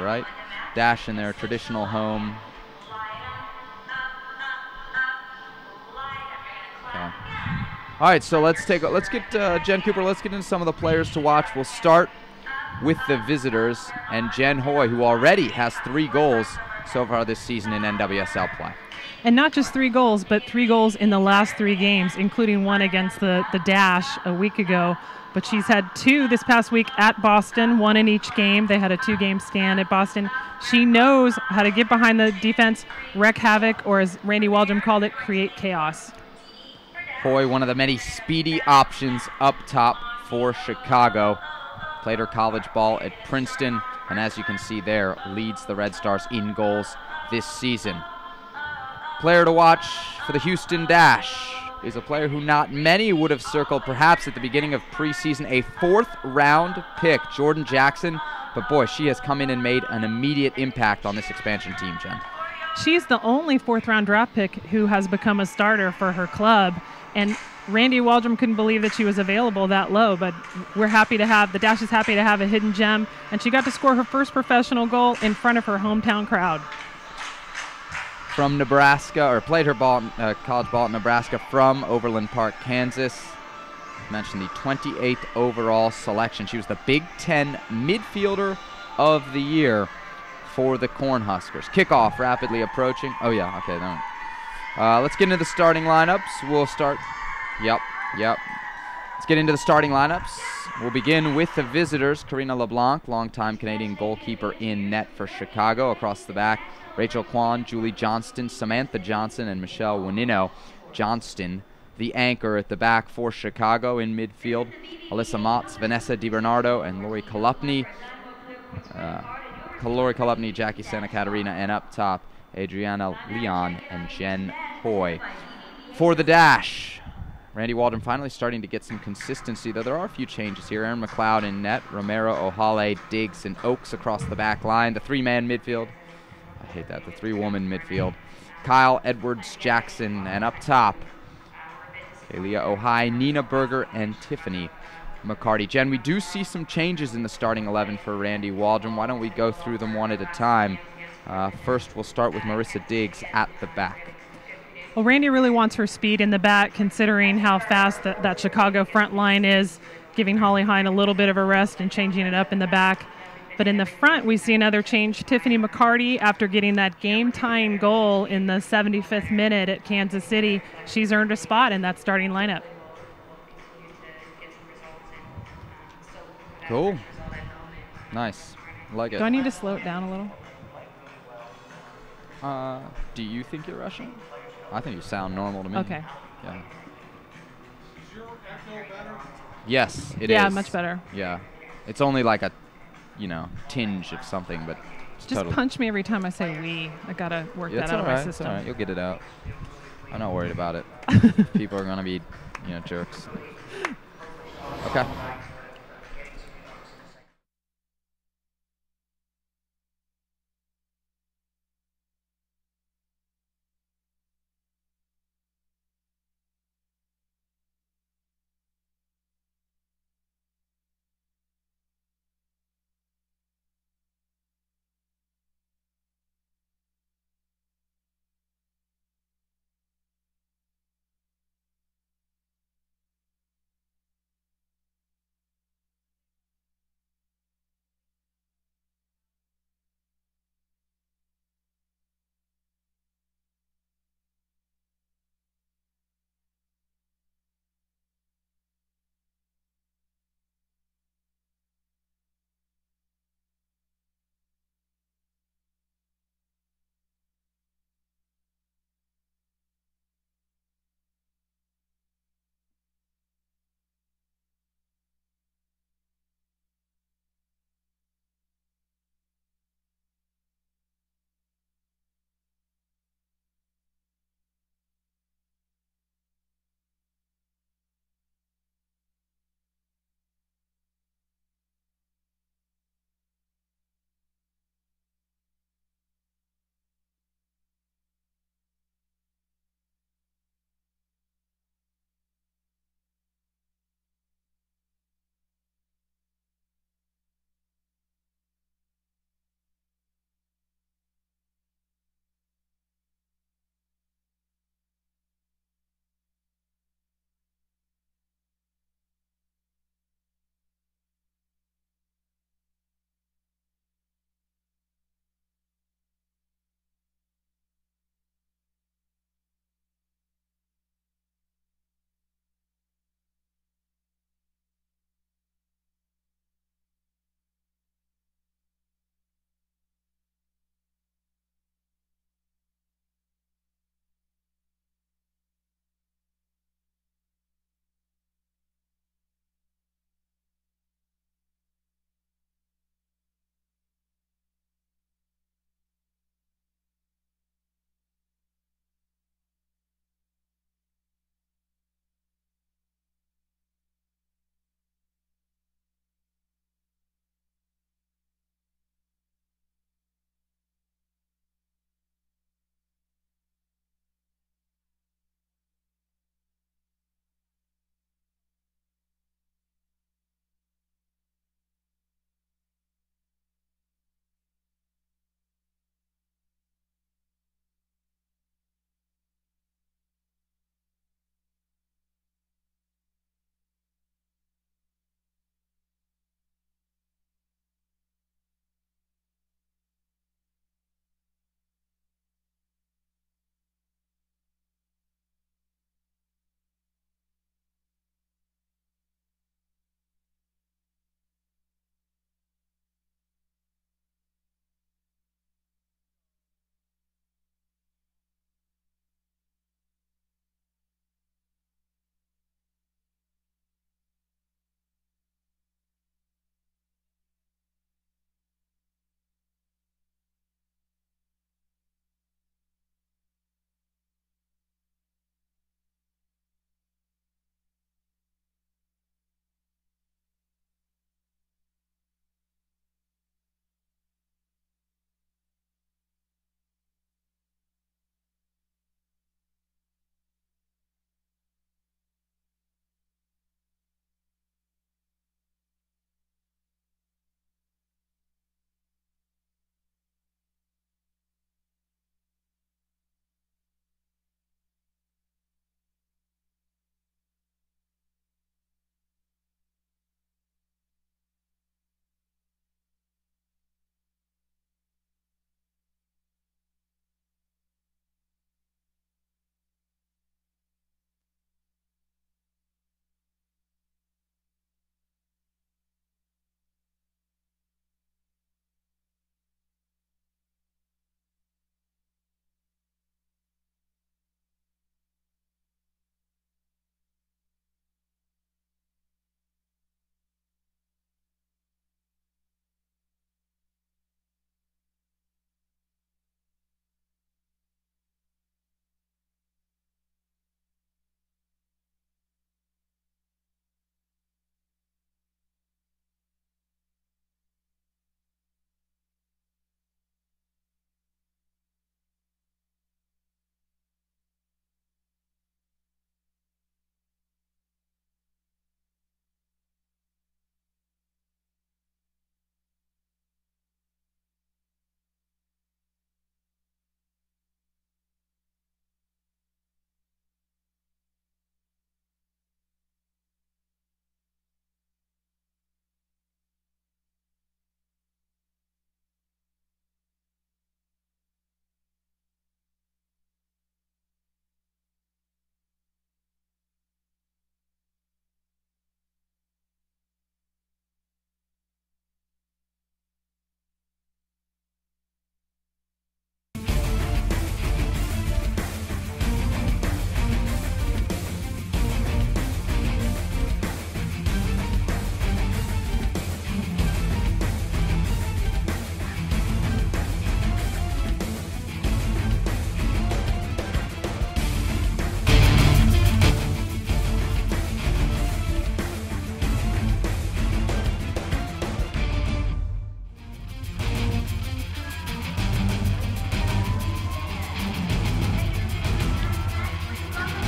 right? Dash in their traditional home. Okay. All right, so let's get Jen Cooper. Let's get into some of the players to watch. We'll start with the visitors and Jen Hoy, who already has 3 goals so far this season in NWSL play. And not just 3 goals, but 3 goals in the last 3 games, including one against the Dash a week ago. But she's had 2 this past week at Boston, 1 in each game. They had a 2-game stand at Boston. She knows how to get behind the defense, wreak havoc, or as Randy Waldrum called it, create chaos. Hoy, one of the many speedy options up top for Chicago. Played her college ball at Princeton, and as you can see there, leads the Red Stars in goals this season. Player to watch for the Houston Dash is a player who not many would have circled perhaps at the beginning of preseason, a 4th-round pick, Jordan Jackson. But boy, she has come in and made an immediate impact on this expansion team, Jen. She's the only 4th-round draft pick who has become a starter for her club. And Randy Waldrum couldn't believe that she was available that low, but we're happy to have, the Dash is happy to have a hidden gem, and she got to score her first professional goal in front of her hometown crowd. From Nebraska, or played her college ball at Nebraska from Overland Park, Kansas. Mentioned the 28th overall selection. She was the Big Ten midfielder of the year for the Cornhuskers. Kickoff rapidly approaching. Oh yeah, okay. Let's get into the starting lineups. We'll start. Yep. Let's get into the starting lineups. We'll begin with the visitors. Karina LeBlanc, longtime Canadian goalkeeper in net for Chicago. Across the back, Rachel Kwan, Julie Johnston, Samantha Johnson, and Michelle Wanino. Johnston, the anchor at the back for Chicago. In midfield, Alyssa Motz, Vanessa DiBernardo, and Lori Kolupny. Jackie Santa Catarina, and up top, Adriana Leon and Jen Hoy. For the Dash, Randy Waldrum finally starting to get some consistency, though there are a few changes here. Erin McLeod in net, Romero, O'Hale, Diggs, and Oakes across the back line. The 3-man midfield. I hate that. The 3-woman midfield. Kyle, Edwards, Jackson, and up top, Kalia Ohai, Nina Berger, and Tiffany McCarty. Jen, we do see some changes in the starting 11 for Randy Waldrum. Why don't we go through them one at a time? First, we'll start with Marissa Diggs at the back. Well, Randy really wants her speed in the back, considering how fast that Chicago front line is, giving Holly Hine a little bit of a rest and changing it up in the back. But in the front, we see another change. Tiffany McCarty, after getting that game-tying goal in the 75th minute at Kansas City, she's earned a spot in that starting lineup. Cool. Nice. Like it. Do I need to slow it down a little? Do you think you're rushing? I think you sound normal to me. Okay. Yeah. Is your echo better? Yes, it is. Yeah, much better. Yeah. It's only like a, tinge of something, but it's Just totally. punch me every time I say we. I got to work that out of my system. It's all right. You'll get it out. I'm not worried about it. People are going to be, jerks. Okay.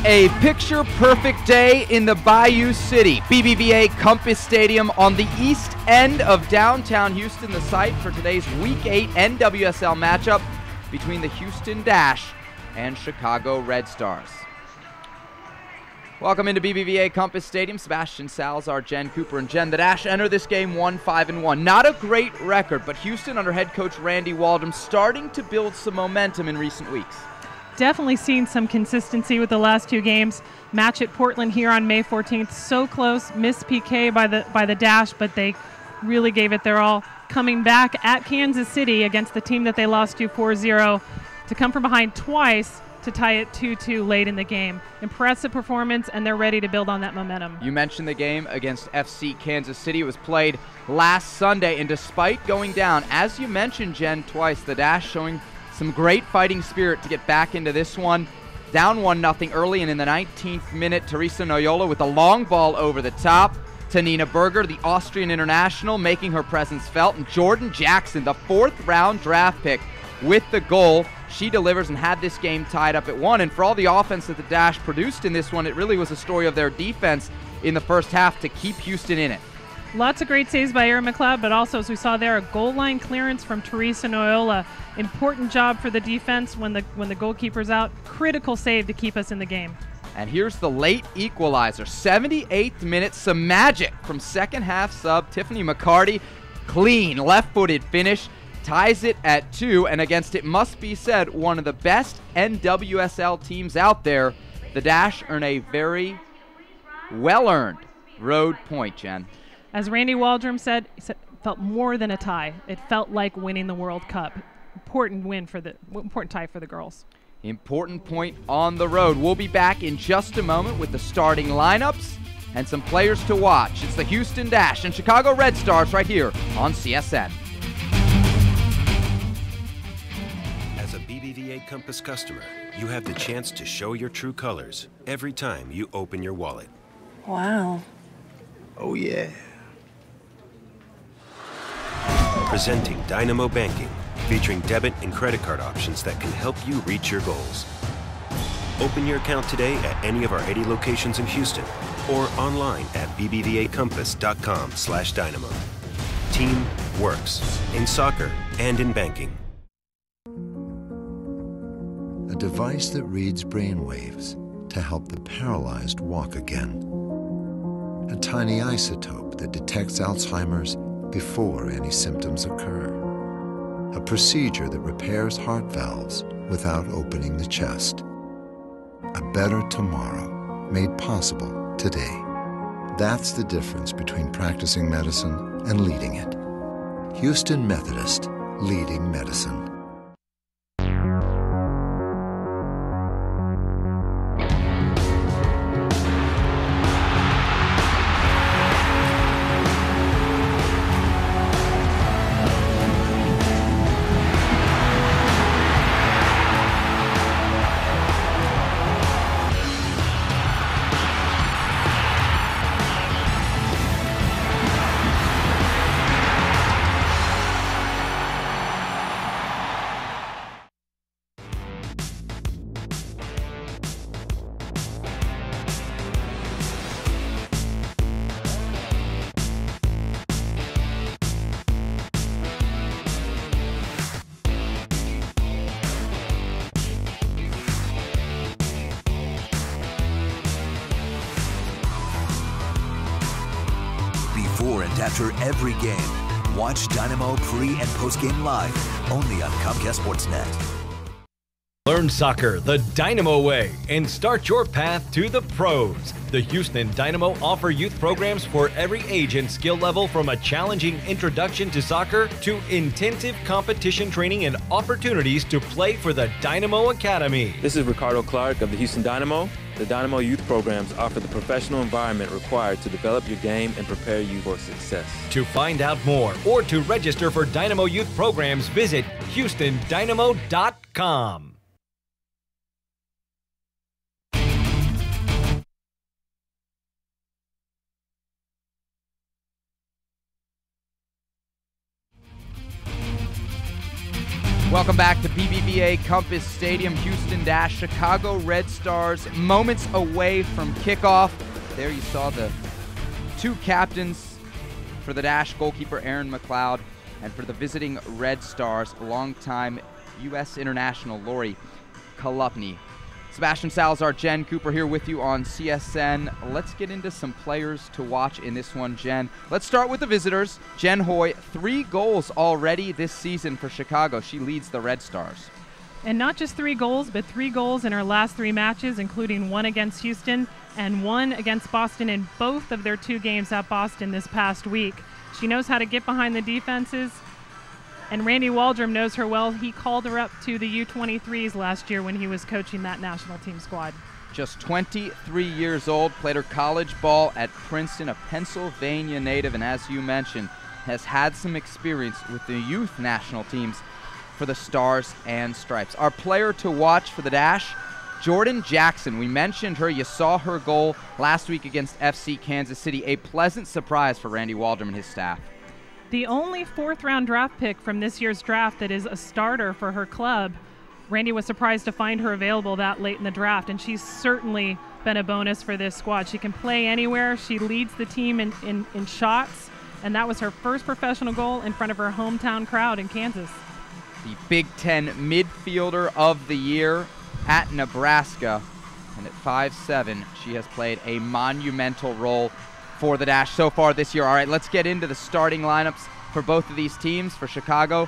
A picture-perfect day in the Bayou City, BBVA Compass Stadium on the east end of downtown Houston, the site for today's Week 8 NWSL matchup between the Houston Dash and Chicago Red Stars. Welcome into BBVA Compass Stadium. Sebastian Salazar, Jen Cooper, and Jen. The Dash enter this game 1-5-1. Not a great record, but Houston under head coach Randy Waldrum starting to build some momentum in recent weeks. Definitely seen some consistency with the last two games. Match at Portland here on May 14th. So close. Missed PK by the Dash, but they really gave it their all. Coming back at Kansas City against the team that they lost to 4-0 to come from behind twice to tie it 2-2 late in the game. Impressive performance, and they're ready to build on that momentum. You mentioned the game against FC Kansas City. It was played last Sunday, and despite going down, as you mentioned, Jen, twice, the Dash showing some great fighting spirit to get back into this one. Down 1-0 early, and in the 19th minute, Teresa Noyola with a long ball over the top to Nina Berger, the Austrian international, making her presence felt. And Jordan Jackson, the 4th-round draft pick, with the goal. She delivers and had this game tied up at 1. And for all the offense that the Dash produced in this one, it really was a story of their defense in the first half to keep Houston in it. Lots of great saves by Erin McLeod, but also, as we saw there, a goal line clearance from Teresa Noyola. Important job for the defense when the goalkeeper's out. Critical save to keep us in the game. And here's the late equalizer. 78th minute, some magic from second half sub Tiffany McCarty. Clean, left-footed finish. Ties it at 2, and against, it must be said, one of the best NWSL teams out there, the Dash earn a very well-earned road point, Jen. As Randy Waldrum said, it felt more than a tie. It felt like winning the World Cup. Important tie for the girls. Important point on the road. We'll be back in just a moment with the starting lineups and some players to watch. It's the Houston Dash and Chicago Red Stars right here on CSN. As a BBVA Compass customer, you have the chance to show your true colors every time you open your wallet. Wow. Oh, yeah. Presenting Dynamo Banking, featuring debit and credit card options that can help you reach your goals. Open your account today at any of our 80 locations in Houston or online at bbvacompass.com/dynamo. Team works in soccer and in banking. A device that reads brainwaves to help the paralyzed walk again. A tiny isotope that detects Alzheimer's before any symptoms occur. A procedure that repairs heart valves without opening the chest. A better tomorrow made possible today. That's the difference between practicing medicine and leading it. Houston Methodist, leading medicine. Before and after every game, watch Dynamo pre- and post-game live, only on Comcast Sportsnet. Learn soccer the Dynamo way and start your path to the pros. The Houston Dynamo offer youth programs for every age and skill level, from a challenging introduction to soccer to intensive competition training and opportunities to play for the Dynamo Academy. This is Ricardo Clark of the Houston Dynamo. The Dynamo youth programs offer the professional environment required to develop your game and prepare you for success. To find out more or to register for Dynamo youth programs, visit HoustonDynamo.com. Welcome back to BBVA Compass Stadium. Houston Dash, Chicago Red Stars, moments away from kickoff. There you saw the two captains for the Dash, goalkeeper Aaron McLeod, and for the visiting Red Stars, longtime U.S. international Lori Kolupny. Sebastian Salazar, Jen Cooper here with you on CSN. Let's get into some players to watch in this one, Jen. Let's start with the visitors. Jen Hoy, 3 goals already this season for Chicago. She leads the Red Stars. And not just 3 goals, but 3 goals in her last 3 matches, including 1 against Houston and 1 against Boston in both of their 2 games at Boston this past week. She knows how to get behind the defenses, and Randy Waldrum knows her well. He called her up to the U23s last year when he was coaching that national team squad. Just 23 years old, played her college ball at Princeton, a Pennsylvania native, and as you mentioned, has had some experience with the youth national teams for the Stars and Stripes. Our player to watch for the Dash, Jordan Jackson. We mentioned her. You saw her goal last week against FC Kansas City. A pleasant surprise for Randy Waldrum and his staff. The only 4th-round draft pick from this year's draft that is a starter for her club. Randy was surprised to find her available that late in the draft, and she's certainly been a bonus for this squad. She can play anywhere. She leads the team in shots, and that was her first professional goal in front of her hometown crowd in Kansas. The Big Ten midfielder of the year at Nebraska, and at 5'7", she has played a monumental role for the Dash so far this year. All right, let's get into the starting lineups for both of these teams. For Chicago,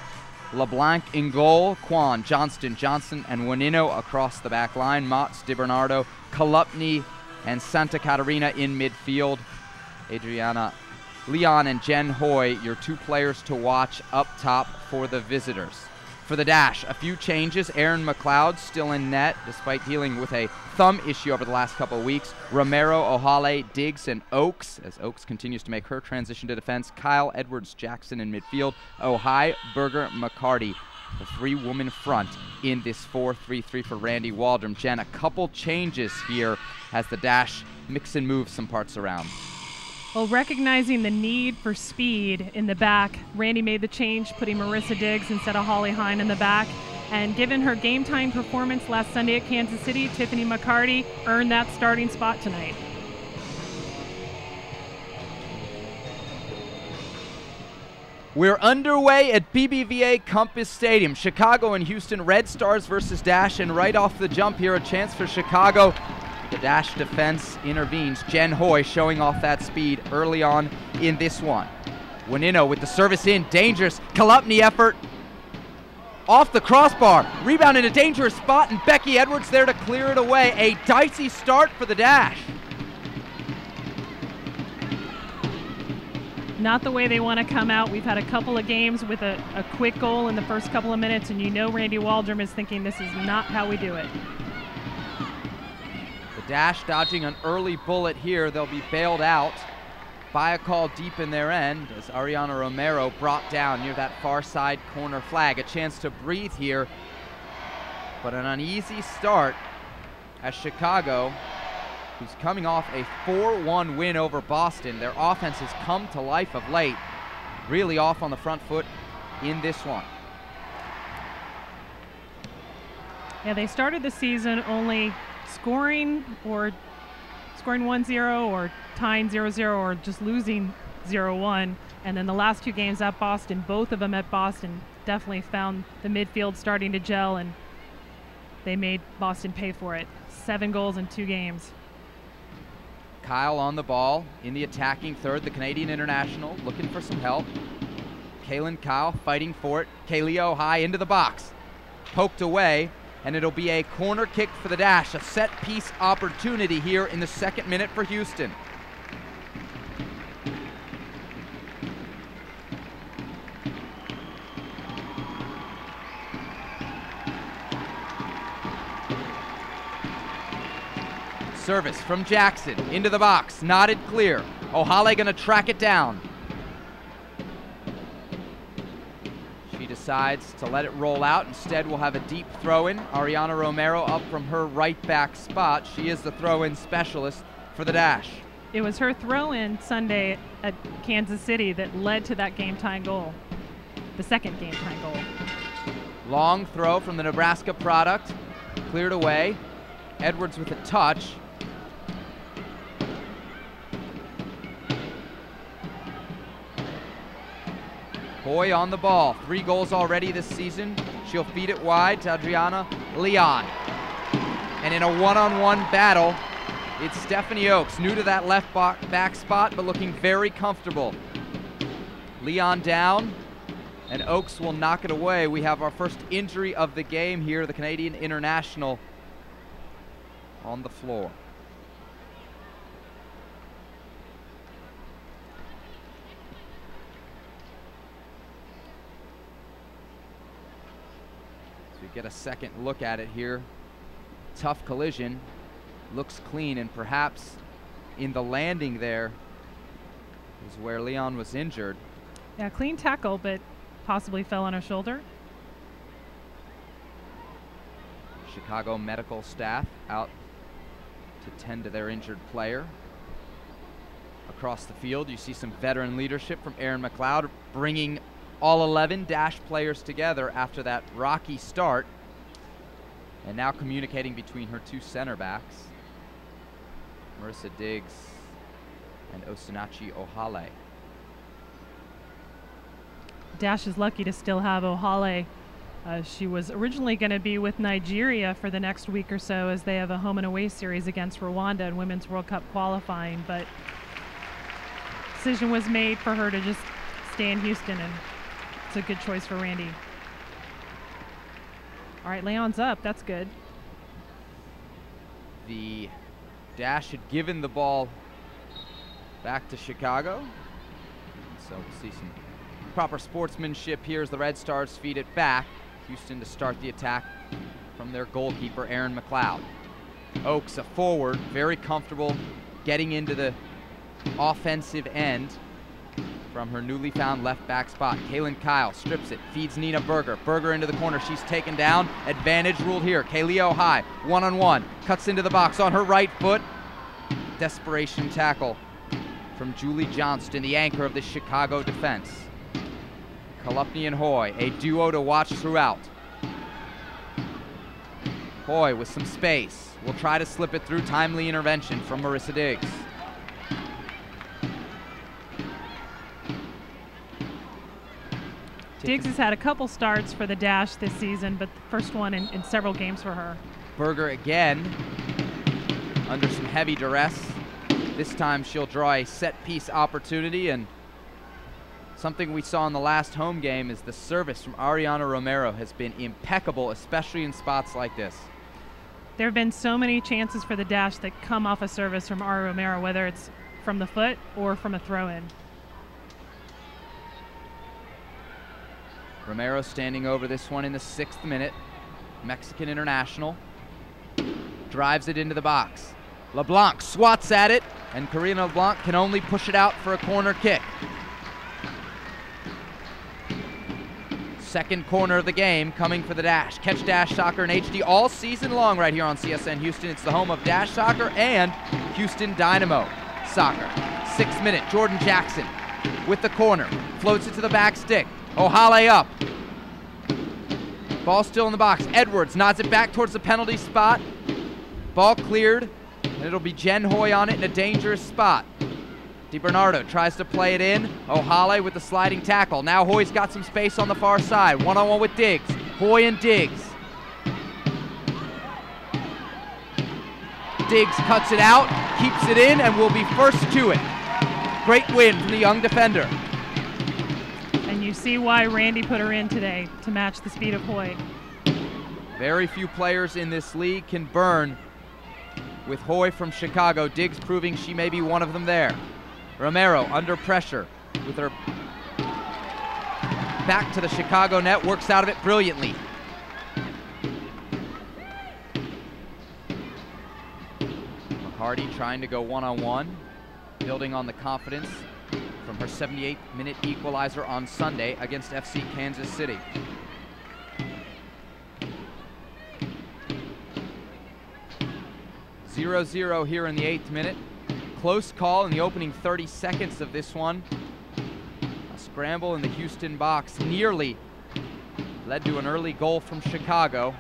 LeBlanc in goal, Quan, Johnston, Johnson, and Juanino across the back line, Motts, DiBernardo, Kolupny, and Santa Catarina in midfield. Adriana Leon and Jen Hoy, your 2 players to watch up top for the visitors. For the Dash, a few changes. Aaron McLeod still in net despite dealing with a thumb issue over the last couple of weeks. Romero, Ohale, Diggs, and Oakes, as Oakes continues to make her transition to defense. Kyle Edwards-Jackson in midfield. Ohai, Berger, McCarty, the 3-woman front in this 4-3-3 for Randy Waldrum. Jen, a couple changes here as the Dash mix and move some parts around. Well, recognizing the need for speed in the back, Randy made the change, putting Marissa Diggs instead of Holly Hine in the back. And given her game-time performance last Sunday at Kansas City, Tiffany McCarty earned that starting spot tonight. We're underway at BBVA Compass Stadium. Chicago and Houston Red Stars versus Dash, and right off the jump here, a chance for Chicago. The Dash defense intervenes. Jen Hoy showing off that speed early on in this one. Juanino with the service in, dangerous. Kolupny effort off the crossbar. Rebound in a dangerous spot, and Becky Edwards there to clear it away. A dicey start for the Dash. Not the way they want to come out. We've had a couple of games with a quick goal in the first couple of minutes, and you know Randy Waldrum is thinking this is not how we do it. Dash dodging an early bullet here. They'll be bailed out by a call deep in their end as Ariana Romero brought down near that far side corner flag. A chance to breathe here, but an uneasy start as Chicago, who's coming off a 4-1 win over Boston. Their offense has come to life of late, really off on the front foot in this one. Yeah, they started the season only scoring 1-0 or tying 0-0 or just losing 0-1. And then the last 2 games at Boston, both of them at Boston, definitely found the midfield starting to gel, and they made Boston pay for it. 7 goals in 2 games. Kyle on the ball in the attacking third, the Canadian international looking for some help. Kaylin Kyle fighting for it. Kaylee high into the box. Poked away, and it'll be a corner kick for the Dash. A set-piece opportunity here in the 2nd minute for Houston. Service from Jackson into the box, knotted clear. Ohale gonna track it down. She decides to let it roll out. Instead, we'll have a deep throw-in. Ariana Romero up from her right back spot. She is the throw-in specialist for the Dash. It was her throw-in Sunday at Kansas City that led to that game-tying goal, the second game-tying goal. Long throw from the Nebraska product, cleared away. Edwards with a touch. Hoy on the ball, 3 goals already this season. She'll feed it wide to Adriana Leon. And in a one-on-one battle, it's Stephanie Oakes, new to that left back spot, but looking very comfortable. Leon down, and Oakes will knock it away. We have our first injury of the game here, the Canadian international on the floor. So we get a second look at it here. Tough collision, looks clean, and perhaps in the landing there is where Leon was injured. Yeah, clean tackle, but possibly fell on her shoulder. Chicago medical staff out to tend to their injured player. Across the field, you see some veteran leadership from Erin McLeod, bringing all 11 Dash players together after that rocky start, and now communicating between her 2 center backs, Marissa Diggs and Osinachi Ohale. Dash is lucky to still have Ohale. She was originally going to be with Nigeria for the next week or so, as they have a home and away series against Rwanda in Women's World Cup qualifying, but decision was made for her to just stay in Houston, and it's a good choice for Randy. All right, Leon's up. That's good. The Dash had given the ball back to Chicago, so we'll see some proper sportsmanship here as the Red Stars feed it back. Houston to start the attack from their goalkeeper, Erin McLeod. Oakes, a forward, very comfortable getting into the offensive end from her newly found left back spot. Kaylin Kyle strips it, feeds Nina Berger. Berger into the corner, she's taken down. Advantage ruled here. Kaylee High, one-on-one, cuts into the box on her right foot. Desperation tackle from Julie Johnston, the anchor of the Chicago defense. Kalupny and Hoy, a duo to watch throughout. Hoy with some space, will try to slip it through. Timely intervention from Marissa Diggs. Diggs has had a couple starts for the Dash this season, but the first one in several games for her. Berger again under some heavy duress. This time she'll draw a set-piece opportunity, and something we saw in the last home game is the service from Ariana Romero has been impeccable, especially in spots like this. There have been so many chances for the Dash that come off a service from Ari Romero, whether it's from the foot or from a throw-in. Romero standing over this one in the 6th minute. Mexican international. Drives it into the box. LeBlanc swats at it, and Karina LeBlanc can only push it out for a corner kick. Second corner of the game coming for the Dash. Catch Dash Soccer in HD all season long right here on CSN Houston. It's the home of Dash Soccer and Houston Dynamo Soccer. 6th minute, Jordan Jackson with the corner. Floats it to the back stick. Ohale up. Ball still in the box. Edwards nods it back towards the penalty spot. Ball cleared, and it'll be Jen Hoy on it in a dangerous spot. DiBernardo tries to play it in. Ohale with the sliding tackle. Now Hoy's got some space on the far side. One-on-one with Diggs. Hoy and Diggs. Diggs cuts it out, keeps it in, and will be first to it. Great win from the young defender. And you see why Randy put her in today, to match the speed of Hoy. Very few players in this league can burn with Hoy from Chicago. Diggs proving she may be one of them there. Romero under pressure with her back to the Chicago net, works out of it brilliantly. McCarty trying to go one-on-one, building on the confidence from her 78th minute equalizer on Sunday against FC Kansas City. .0-0 here in the 8th minute. Close call in the opening 30 seconds of this one. A scramble in the Houston box nearly led to an early goal from Chicago.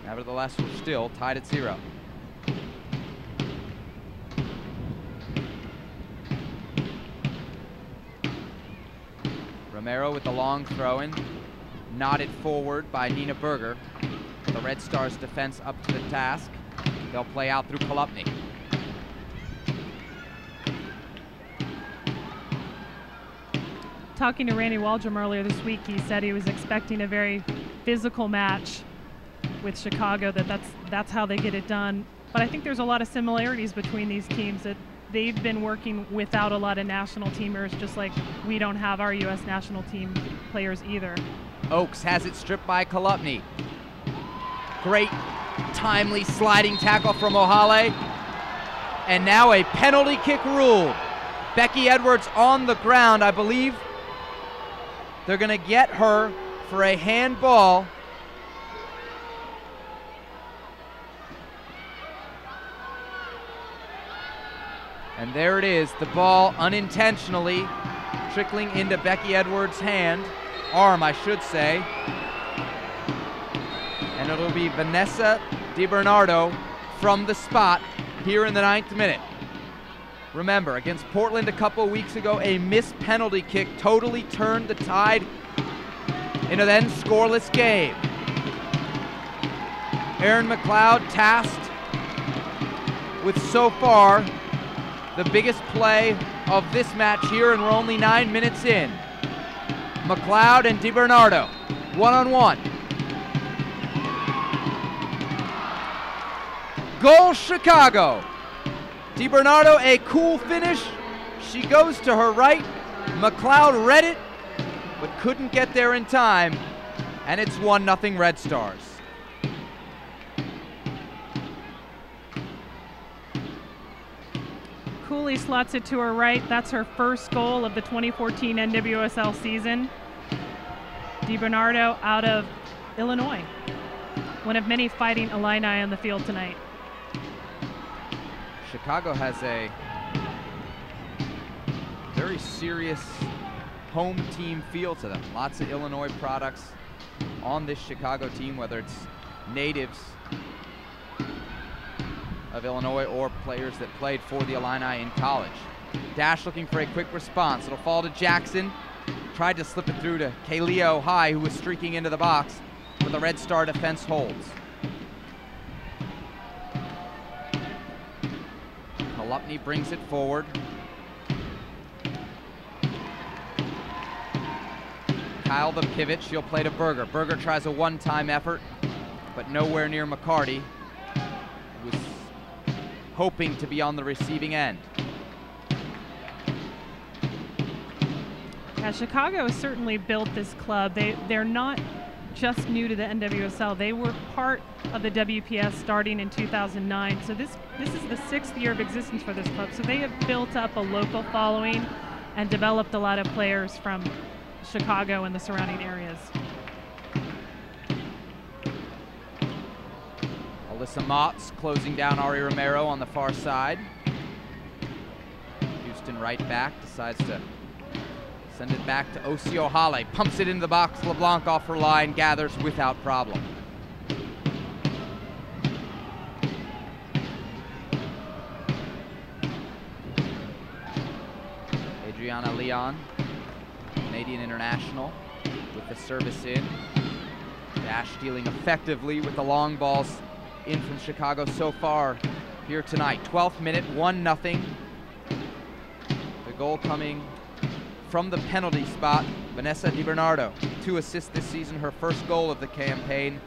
Nevertheless, we're still tied at 0. Romero with the long throw-in, nodded forward by Nina Berger. The Red Stars defense up to the task. They'll play out through Kolupny. Talking to Randy Waldrum earlier this week, he said he was expecting a very physical match with Chicago, that's how they get it done. But I think there's a lot of similarities between these teams, that they've been working without a lot of national teamers, just like we don't have our U.S. national team players either. Oakes has it stripped by Kolupny. Great timely sliding tackle from O'Hale. And now a penalty kick ruled. Becky Edwards on the ground. I believe they're going to get her for a handball. And there it is, the ball unintentionally trickling into Becky Edwards' arm, I should say. And it'll be Vanessa DiBernardo from the spot here in the 9th minute. Remember, against Portland a couple of weeks ago, a missed penalty kick totally turned the tide in a then scoreless game. Erin McLeod tasked with so far the biggest play of this match here, and we're only 9 minutes in. McLeod and DiBernardo, one-on-one. Goal Chicago. DiBernardo, a cool finish. She goes to her right. McLeod read it, but couldn't get there in time, and it's 1-0 Red Stars. Cooley slots it to her right. That's her first goal of the 2014 NWSL season. DiBernardo out of Illinois. One of many fighting Illini on the field tonight. Chicago has a very serious home team feel to them. Lots of Illinois products on this Chicago team, whether it's natives of Illinois or players that played for the Illini in college. Dash looking for a quick response. It'll fall to Jackson. Tried to slip it through to Kaylia O'Hai, who was streaking into the box, but the Red Star defense holds. Kolupny brings it forward. Kyle the pivot, she'll play to Berger. Berger tries a one-time effort, but nowhere near McCarty, who was hoping to be on the receiving end. Yeah, Chicago has certainly built this club. They're not just new to the NWSL. They were part of the WPS starting in 2009. So this is the 6th year of existence for this club. So they have built up a local following and developed a lot of players from Chicago and the surrounding areas. Alyssa Motts closing down Ari Romero on the far side. Houston right back decides to send it back to Osi O'Hale. Pumps it into the box. LeBlanc off her line, gathers without problem. Adriana Leon, Canadian international, with the service in. Dash dealing effectively with the long balls in from Chicago so far here tonight. 12th minute, 1-0. The goal coming from the penalty spot, Vanessa DiBernardo. 2 assists this season, her first goal of the campaign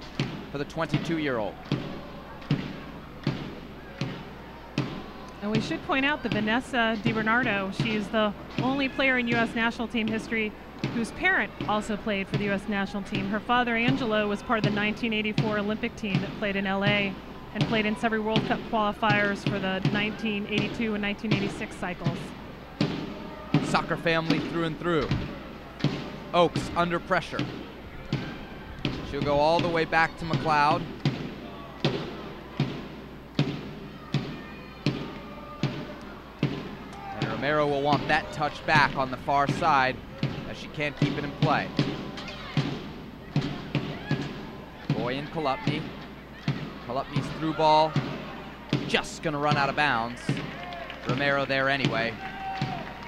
for the 22-year-old. And we should point out that Vanessa DiBernardo, she is the only player in U.S. national team history whose parent also played for the U.S. national team. Her father, Angelo, was part of the 1984 Olympic team that played in L.A. and played in several World Cup qualifiers for the 1982 and 1986 cycles. Soccer family through and through. Oakes under pressure. She'll go all the way back to McLeod. And Romero will want that touch back on the far side as she can't keep it in play. Boy and Kolupny. Kolupny's through ball, just gonna run out of bounds. Romero there anyway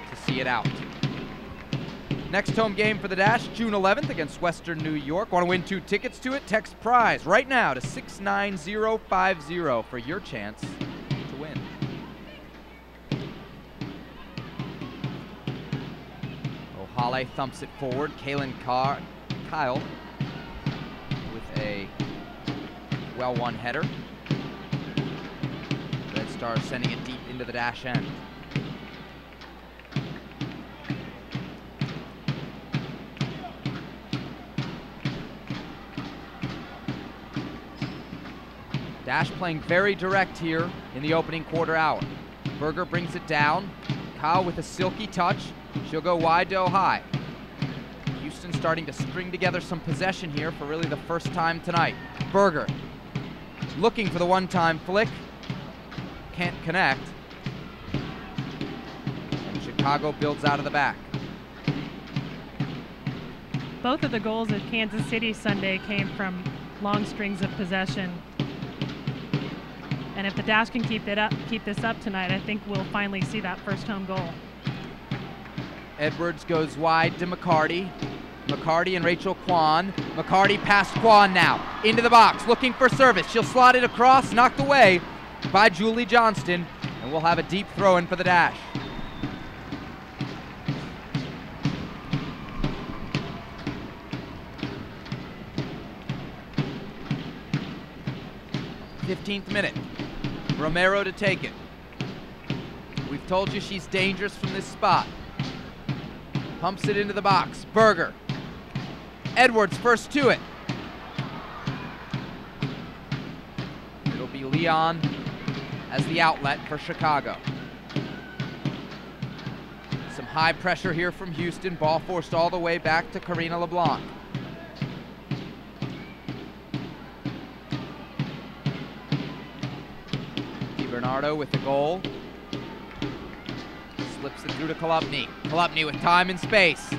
to see it out. Next home game for the Dash, June 11th against Western New York. Want to win 2 tickets to it? Text PRIZE right now to 69050 for your chance to win. O'Hale thumps it forward. Kyle with a well-won header. Red Stars sending it deep into the Dash end. Dash playing very direct here in the opening quarter hour. Berger brings it down. Kyle with a silky touch. She'll go wide to O'Hale. Houston starting to string together some possession here for really the first time tonight. Berger looking for the one-time flick. Can't connect. And Chicago builds out of the back. Both of the goals at Kansas City Sunday came from long strings of possession. And if the Dash can keep this up tonight, I think we'll finally see that first home goal. Edwards goes wide to McCarty. McCarty and Rachel Kwan. McCarty past Kwan now. Into the box, looking for service. She'll slot it across, knocked away by Julie Johnston. And we'll have a deep throw in for the Dash. '15th minute. Romero to take it. We've told you she's dangerous from this spot. Pumps it into the box. Berger. Edwards first to it. It'll be Leon as the outlet for Chicago. Some high pressure here from Houston. Ball forced all the way back to Karina LeBlanc. Bernardo with the goal. Slips it through to Kolupny. Kolupny with time and space.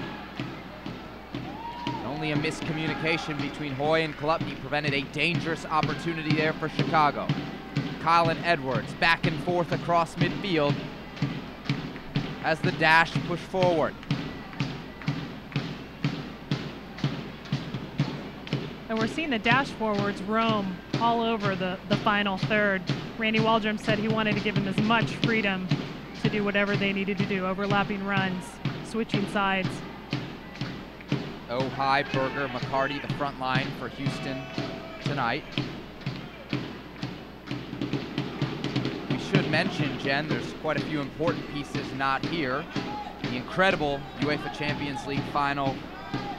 Only a miscommunication between Hoy and Kolupny prevented a dangerous opportunity there for Chicago. Kyle and Edwards back and forth across midfield as the Dash push forward. And we're seeing the Dash forwards roam all over the final third. Randy Waldrum said he wanted to give them as much freedom to do whatever they needed to do, overlapping runs, switching sides. O'Hale, Berger, McCarty, the front line for Houston tonight. We should mention, Jen, there's quite a few important pieces not here. The incredible UEFA Champions League final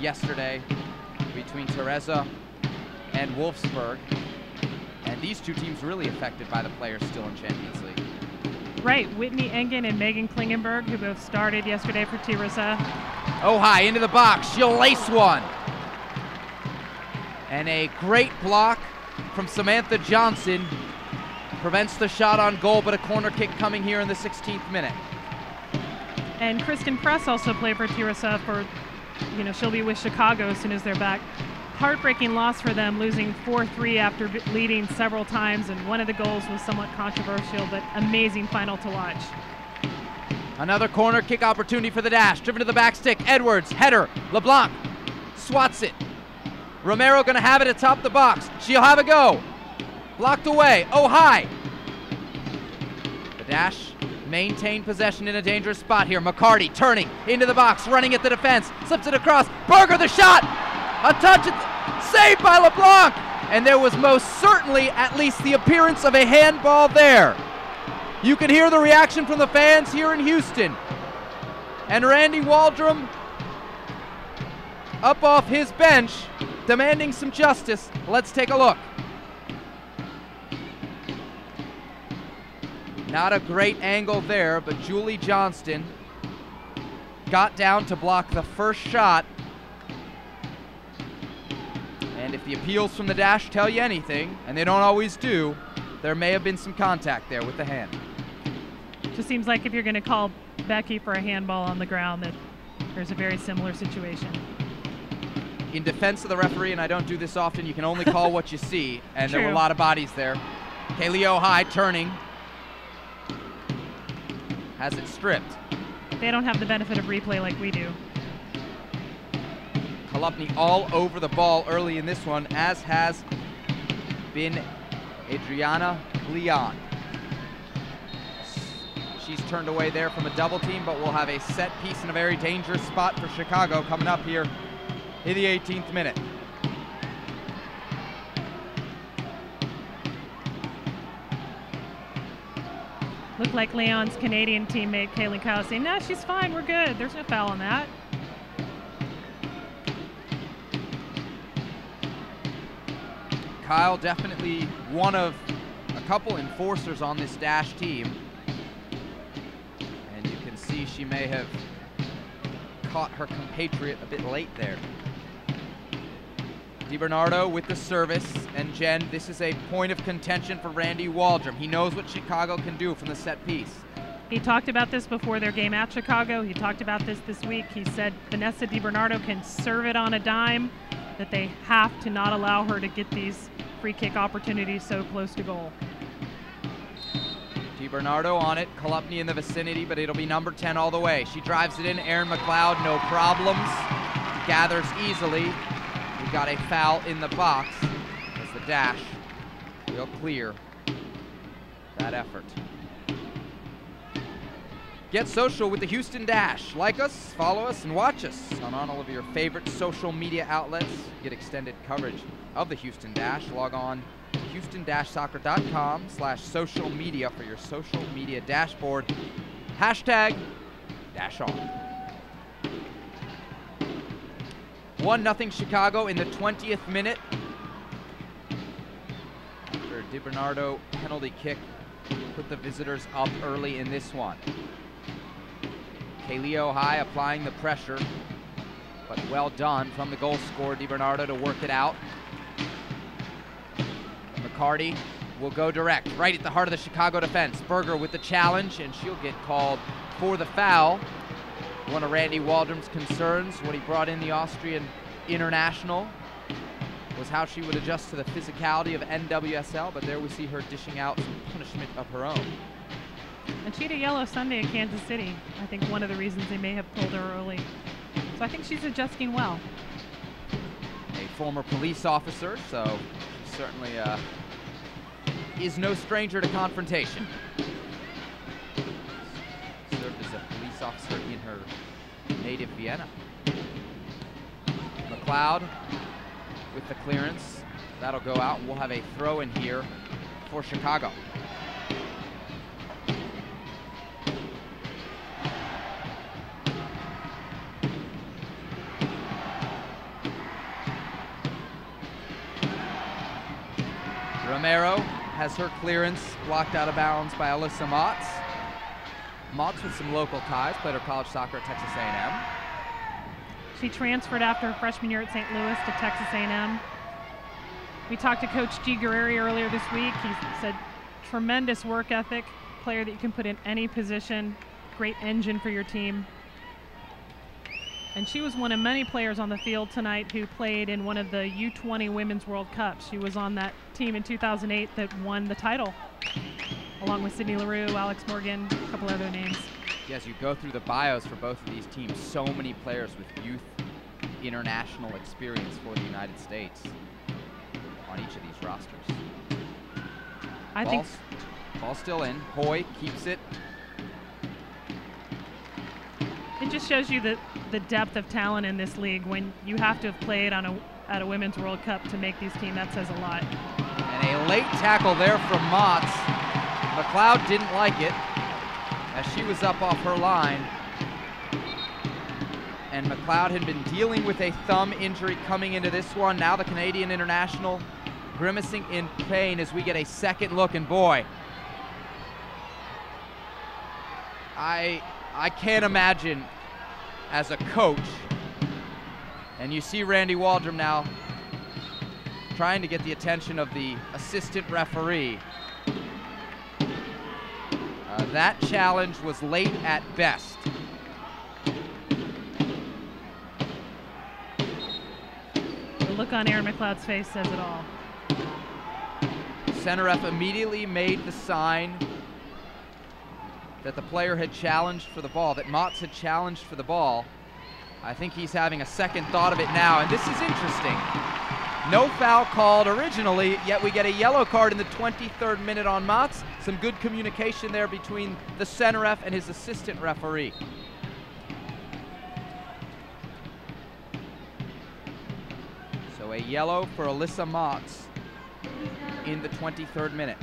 yesterday between Teresa and Wolfsburg. And these two teams really affected by the players still in Champions League. Right, Whitney Engen and Megan Klingenberg, who both started yesterday for Teresa. O'Hale into the box, she'll lace one. And a great block from Samantha Johnson prevents the shot on goal, but a corner kick coming here in the 16th minute. And Kristen Press also played for Teresa for, she'll be with Chicago as soon as they're back. Heartbreaking loss for them, losing 4-3 after leading several times, and one of the goals was somewhat controversial, but amazing final to watch. Another corner kick opportunity for the Dash, driven to the back stick. Edwards, header, LeBlanc swats it. Romero gonna have it atop the box. She'll have a go. Blocked away, O'Hale. The Dash maintain possession in a dangerous spot here. McCarty turning into the box, running at the defense, slips it across. Berger the shot! A touch, saved by LeBlanc! And there was most certainly at least the appearance of a handball there. You can hear the reaction from the fans here in Houston. And Randy Waldrum up off his bench, demanding some justice. Let's take a look. Not a great angle there, but Julie Johnston got down to block the first shot. And if the appeals from the Dash tell you anything, and they don't always do, there may have been some contact there with the hand. Just seems like if you're going to call Becky for a handball on the ground, that there's a very similar situation. In defense of the referee, and I don't do this often, you can only call what you see, and there were a lot of bodies there. Kaylee High turning. Has it stripped. They don't have the benefit of replay like we do. Kolupny all over the ball early in this one, as has been Adriana Leon. She's turned away there from a double team, but we'll have a set piece in a very dangerous spot for Chicago coming up here in the 18th minute. Looked like Leon's Canadian teammate, Kaylee Kyle, saying, no, she's fine, we're good. There's no foul on that. Kyle definitely one of a couple enforcers on this Dash team. And you can see she may have caught her compatriot a bit late there. DiBernardo with the service, and Jen, this is a point of contention for Randy Waldrum. He knows what Chicago can do from the set piece. He talked about this before their game at Chicago. He talked about this week. He said Vanessa DiBernardo can serve it on a dime, that they have to not allow her to get these free kick opportunities so close to goal. DiBernardo on it, Kolupny in the vicinity, but it'll be number 10 all the way. She drives it in, Erin McLeod, no problems, gathers easily. We got a foul in the box as the Dash will clear that effort. Get social with the Houston Dash. Like us, follow us, and watch us on all of your favorite social media outlets. Get extended coverage of the Houston Dash. Log on to houston-soccer.com/social media for your social media dashboard. Hashtag Dash On. 1-0 Chicago in the 20th minute. After DiBernardo penalty kick put the visitors up early in this one. Kaylee High applying the pressure, but well done from the goal scorer DiBernardo to work it out. McCarty will go direct, right at the heart of the Chicago defense. Berger with the challenge, and she'll get called for the foul. One of Randy Waldrum's concerns when he brought in the Austrian international was how she would adjust to the physicality of NWSL, but there we see her dishing out some punishment of her own. And she had a yellow Sunday in Kansas City. I think one of the reasons they may have pulled her early. So I think she's adjusting well. A former police officer, so she certainly is no stranger to confrontation. Served as a police officer in her native Vienna. McLeod with the clearance. That'll go out, and we'll have a throw in here for Chicago. Romero has her clearance blocked out of bounds by Alyssa Motz. Motz with some local ties, played her college soccer at Texas A&M. She transferred after her freshman year at St. Louis to Texas A&M. We talked to Coach G. Guerreri earlier this week. He said tremendous work ethic, player that you can put in any position, great engine for your team. And she was one of many players on the field tonight who played in one of the U20 Women's World Cups. She was on that team in 2008 that won the title, along with Sydney Leroux, Alex Morgan, a couple other names. Yes, you go through the bios for both of these teams. So many players with youth international experience for the United States on each of these rosters. Ball's still in. Hoy keeps it. It just shows you the depth of talent in this league when you have to have played at a Women's World Cup to make these teams. That says a lot. And a late tackle there from Motz. McLeod didn't like it as she was up off her line. And McLeod had been dealing with a thumb injury coming into this one. Now the Canadian international grimacing in pain as we get a second look. And boy, I can't imagine as a coach, and you see Randy Waldrum now trying to get the attention of the assistant referee. That challenge was late at best. look on Aaron McLeod's face says it all. Center ref immediately made the sign that the player had challenged for the ball, that Motts had challenged for the ball. I think he's having a second thought of it now, and this is interesting. No foul called originally, yet we get a yellow card in the 23rd minute on Motts. Some good communication there between the center ref and his assistant referee. So a yellow for Alyssa Motts in the 23rd minute.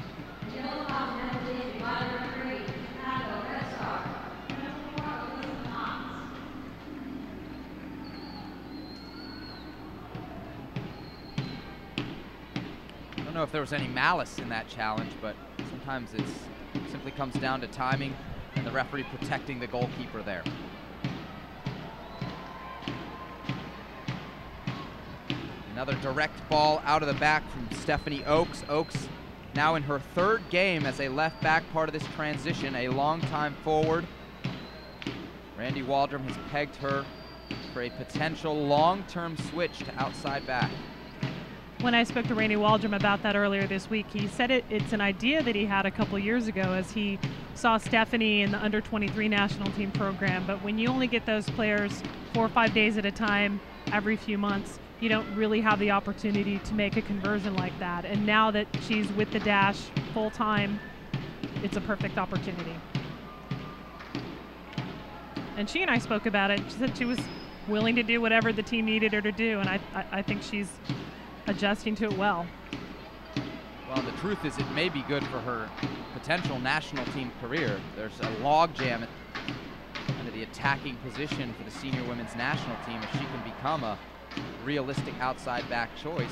I don't know if there was any malice in that challenge, but sometimes it simply comes down to timing and the referee protecting the goalkeeper there. Another direct ball out of the back from Stephanie Oakes. Oakes now in her third game as a left back, part of this transition, a long-time forward. Randy Waldrum has pegged her for a potential long-term switch to outside back. When I spoke to Randy Waldrum about that earlier this week, he said it's an idea that he had a couple years ago as he saw Stephanie in the under-23 national team program. But when you only get those players 4 or 5 days at a time every few months, you don't really have the opportunity to make a conversion like that. And now that she's with the Dash full-time, it's a perfect opportunity. And she and I spoke about it. She said she was willing to do whatever the team needed her to do, and I think she's adjusting to it well. Well, the truth is it may be good for her potential national team career. There's a logjam under the attacking position for the senior women's national team. If she can become a realistic outside back choice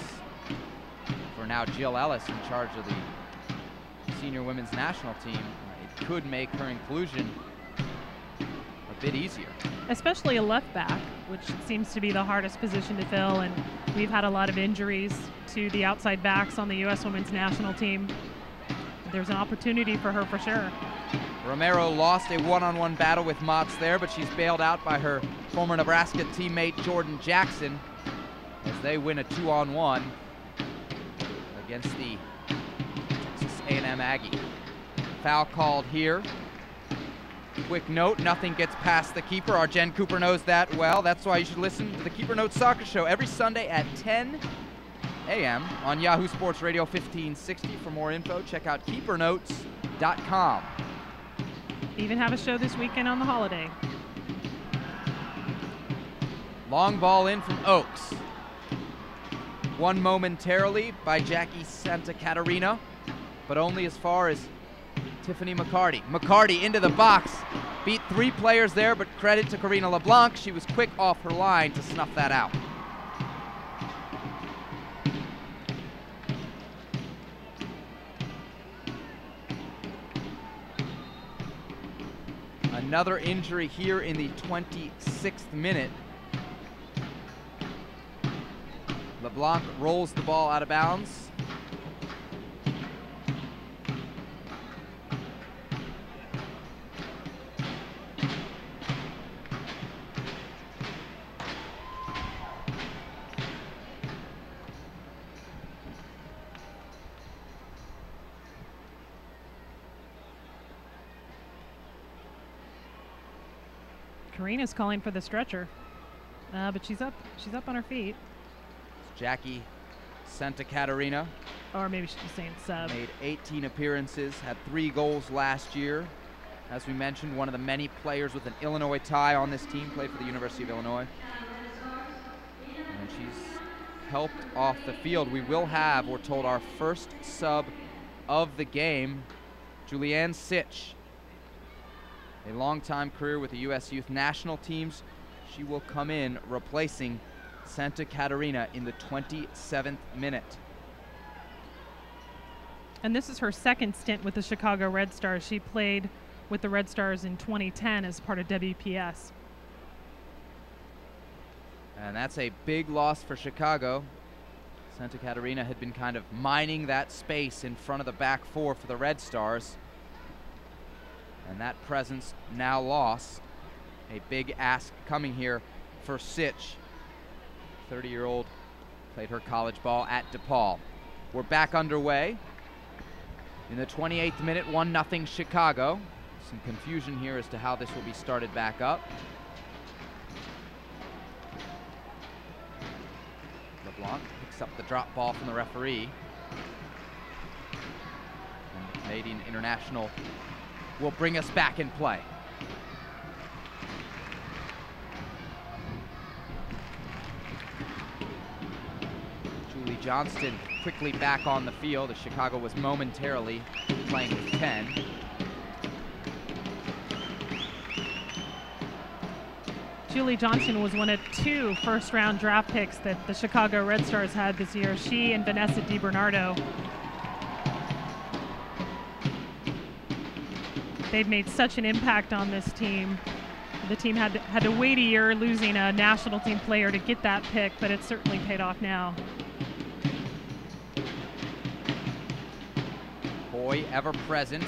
for now Jill Ellis in charge of the senior women's national team, it could make her inclusion a bit easier. Especially a left back, which seems to be the hardest position to fill, and we've had a lot of injuries to the outside backs on the U.S. women's national team. There's an opportunity for her for sure. Romero lost a one-on-one battle with Motts there, but she's bailed out by her former Nebraska teammate Jordan Jackson as they win a 2-on-1 against the Texas A&M Aggie. Foul called here. Quick note, nothing gets past the keeper. Our Jen Cooper knows that well. That's why you should listen to the Keeper Notes Soccer Show every Sunday at 10 a.m. on Yahoo Sports Radio 1560. For more info, check out keepernotes.com. Even have a show this weekend on the holiday. Long ball in from Oakes. Won momentarily by Jackie Santa Catarina, but only as far as Tiffany McCarty. McCarty into the box. Beat 3 players there, but credit to Karina LeBlanc. She was quick off her line to snuff that out. Another injury here in the 26th minute. LeBlanc rolls the ball out of bounds. Karina's calling for the stretcher, but she's up on her feet. Jackie Santa Catarina, or maybe she's saying sub, made 18 appearances, had 3 goals last year. As we mentioned, one of the many players with an Illinois tie on this team, played for the University of Illinois. And she's helped off the field. We will have, we're told, our first sub of the game, Julianne Sitch. A long-time career with the U.S. Youth National Teams. She will come in replacing Santa Catarina in the 27th minute. And this is her second stint with the Chicago Red Stars. She played with the Red Stars in 2010 as part of WPS. And that's a big loss for Chicago. Santa Catarina had been kind of mining that space in front of the back four for the Red Stars. And that presence now lost. A big ask coming here for Sitch. 30-year-old Played her college ball at DePaul. We're back underway. In the 28th minute, 1-0 Chicago. Some confusion here as to how this will be started back up. LeBlanc picks up the drop ball from the referee. And the Canadian international will bring us back in play. Julie Johnston quickly back on the field as Chicago was momentarily playing with 10. Julie Johnston was one of 2 first-round draft picks that the Chicago Red Stars had this year. She and Vanessa DiBernardo. They've made such an impact on this team. The team had to wait a year, losing a national team player to get that pick, but it's certainly paid off now. Hoy, ever present.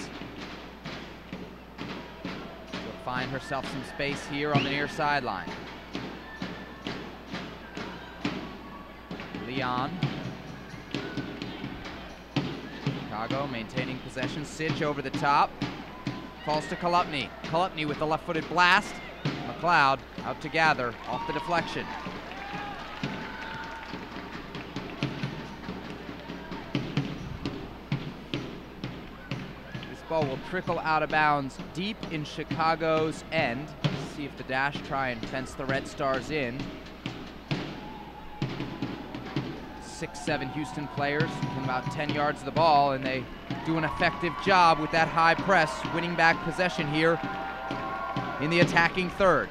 Find herself some space here on the near sideline. Leon. Chicago maintaining possession. Sitch over the top. Falls to Kolupny. Kolupny with the left-footed blast. McLeod out to gather off the deflection. Ball will trickle out of bounds deep in Chicago's end. See if the Dash try and fence the Red Stars in. 6-7 Houston players within about 10 yards of the ball, and they do an effective job with that high press, winning back possession here in the attacking third.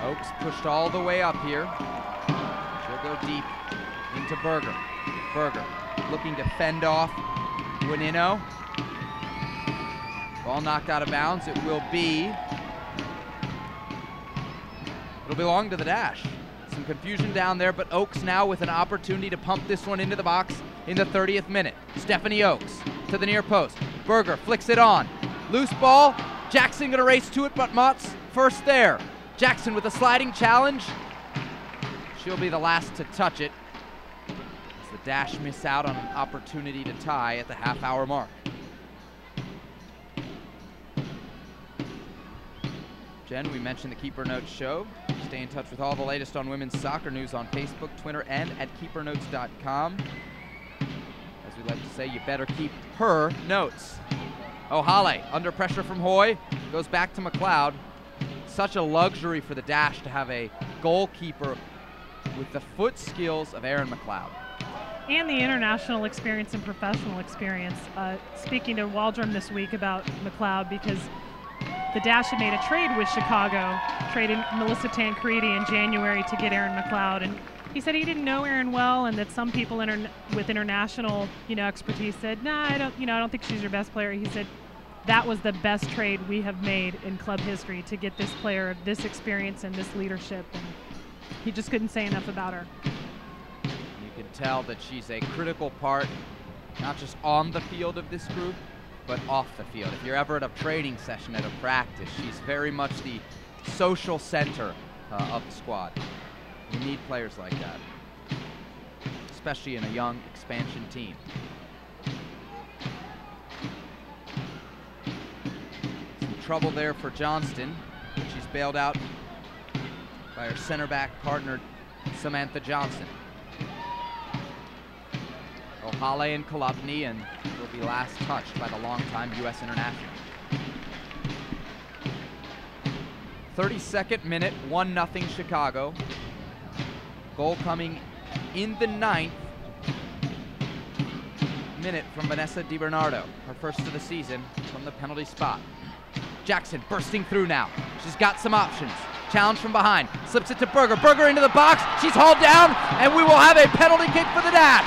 Oaks pushed all the way up here. She'll go deep into Berger. Berger looking to fend off Winino. Ball knocked out of bounds. It'll belong to the Dash. Some confusion down there, but Oaks now with an opportunity to pump this one into the box in the 30th minute. Stephanie Oaks to the near post. Berger flicks it on. Loose ball. Jackson gonna race to it, but Mott's first there. Jackson with a sliding challenge. She'll be the last to touch it as the Dash miss out on an opportunity to tie at the half-hour mark. Jen, we mentioned the Keeper Notes show. Stay in touch with all the latest on women's soccer news on Facebook, Twitter, and at keepernotes.com. As we like to say, you better keep her notes. O'Hale under pressure from Hoy. Goes back to McLeod. Such a luxury for the Dash to have a goalkeeper with the foot skills of Erin McLeod. And the international experience and professional experience. Speaking to Waldrum this week about McLeod, because the Dash had made a trade with Chicago, traded Melissa Tancredi in January to get Erin McLeod, and he said he didn't know Erin well, and that some people with international, expertise said, "Nah, I don't think she's your best player." He said, "That was the best trade we have made in club history to get this player, this experience, and this leadership." And he just couldn't say enough about her. You can tell that she's a critical part, not just on the field of this group, but off the field. If you're ever at a training session, at a practice, she's very much the social center of the squad. You need players like that, especially in a young expansion team. Trouble there for Johnston, but she's bailed out by her center back partner, Samantha Johnson. O'Hale and Kolupny, and will be last touched by the longtime U.S. international. 32nd minute, 1-0 Chicago. Goal coming in the 9th minute from Vanessa DiBernardo, her first of the season from the penalty spot. Jackson bursting through now. She's got some options. Challenge from behind. Slips it to Berger. Berger into the box. She's hauled down, and we will have a penalty kick for the Dash.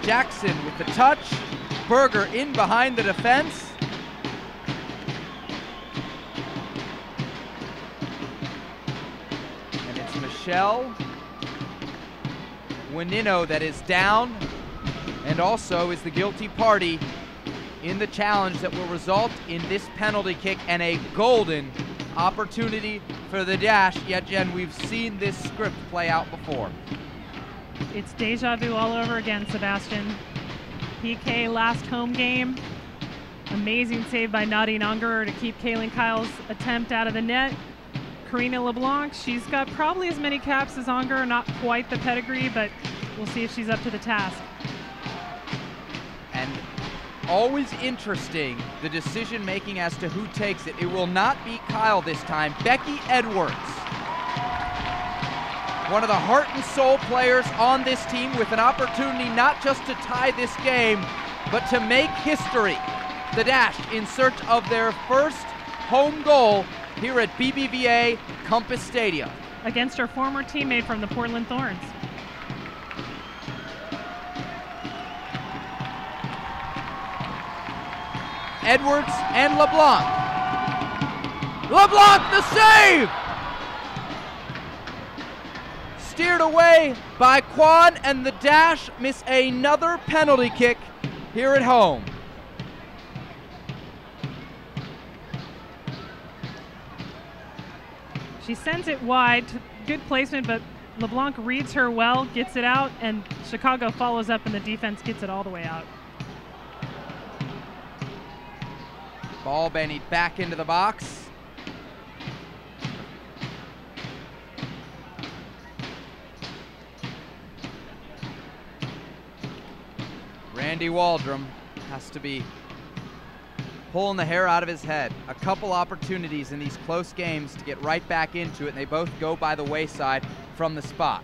Jackson with the touch. Berger in behind the defense. Michelle Winino that is down and also is the guilty party in the challenge that will result in this penalty kick and a golden opportunity for the Dash. Yet, Jen, we've seen this script play out before. It's deja vu all over again, Sebastian. PK last home game. Amazing save by Nadine Ungerer to keep Kaylin Kyle's attempt out of the net. Karina LeBlanc, she's got probably as many caps as Ungerer, not quite the pedigree, but we'll see if she's up to the task. And always interesting, the decision making as to who takes it. It will not be Kyle this time. Becky Edwards, one of the heart and soul players on this team, with an opportunity not just to tie this game, but to make history. The Dash in search of their first home goal here at BBVA Compass Stadium. Against her former teammate from the Portland Thorns. Edwards and LeBlanc. LeBlanc, the save! Steered away by Kwan, and the Dash miss another penalty kick here at home. She sends it wide, good placement, but LeBlanc reads her well, gets it out, and Chicago follows up and the defense gets it all the way out. Ball bandied back into the box. Randy Waldrum has to be pulling the hair out of his head. A couple opportunities in these close games to get right back into it, and they both go by the wayside from the spot.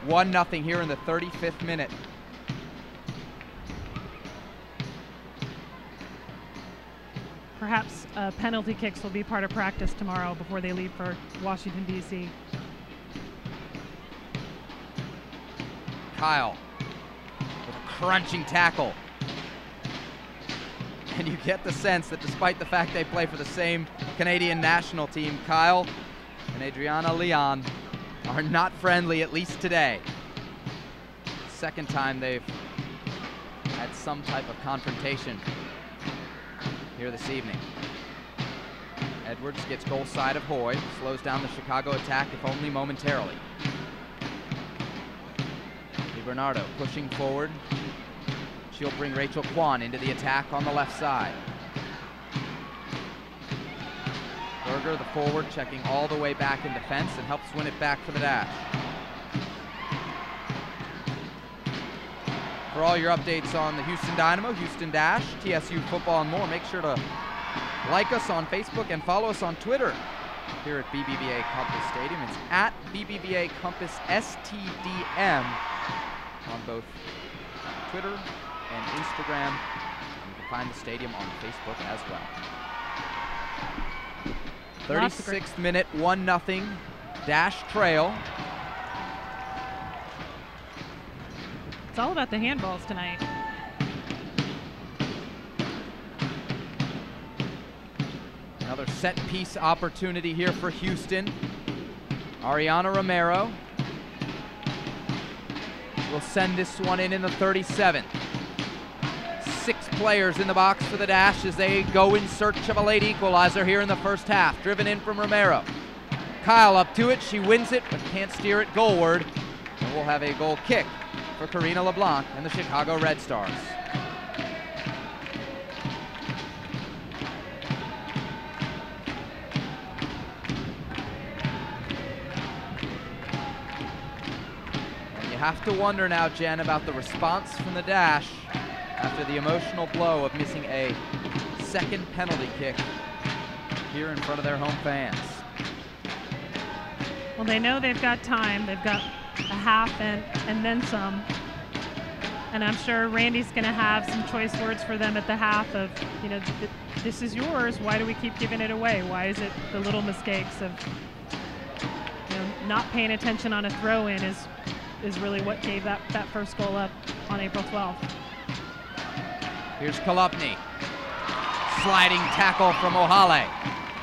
1-0 here in the 35th minute. Perhaps penalty kicks will be part of practice tomorrow before they leave for Washington, D.C. Kyle with a crunching tackle. And you get the sense that despite the fact they play for the same Canadian national team, Kyle and Adriana Leon are not friendly, at least today. Second time they've had some type of confrontation here this evening. Edwards gets goal side of Hoy, slows down the Chicago attack, if only momentarily. Bernardo pushing forward. She'll bring Rachel Kwan into the attack on the left side. Berger, the forward, checking all the way back in defense and helps win it back for the Dash. For all your updates on the Houston Dynamo, Houston Dash, TSU football, and more, make sure to like us on Facebook and follow us on Twitter here at BBVA Compass Stadium. It's at BBVA Compass STDM on both Twitter and Instagram. You can find the stadium on Facebook as well. 36th minute, 1-0 Dash trail. It's all about the handballs tonight. Another set piece opportunity here for Houston. Ariana Romero will send this one in the 37th. 6 players in the box for the Dash as they go in search of a late equalizer here in the first half. Driven in from Romero. Kyle up to it, she wins it, but can't steer it goalward. And we'll have a goal kick for Karina LeBlanc and the Chicago Red Stars. You have to wonder now, Jen, about the response from the Dash after the emotional blow of missing a second penalty kick here in front of their home fans. Well, they know they've got time. They've got a half and then some. And I'm sure Randy's going to have some choice words for them at the half of, you know, this is yours. Why do we keep giving it away? Why is it the little mistakes of, you know, not paying attention on a throw-in is really what gave that first goal up on April 12th. Here's Kalupny. Sliding tackle from Ohale.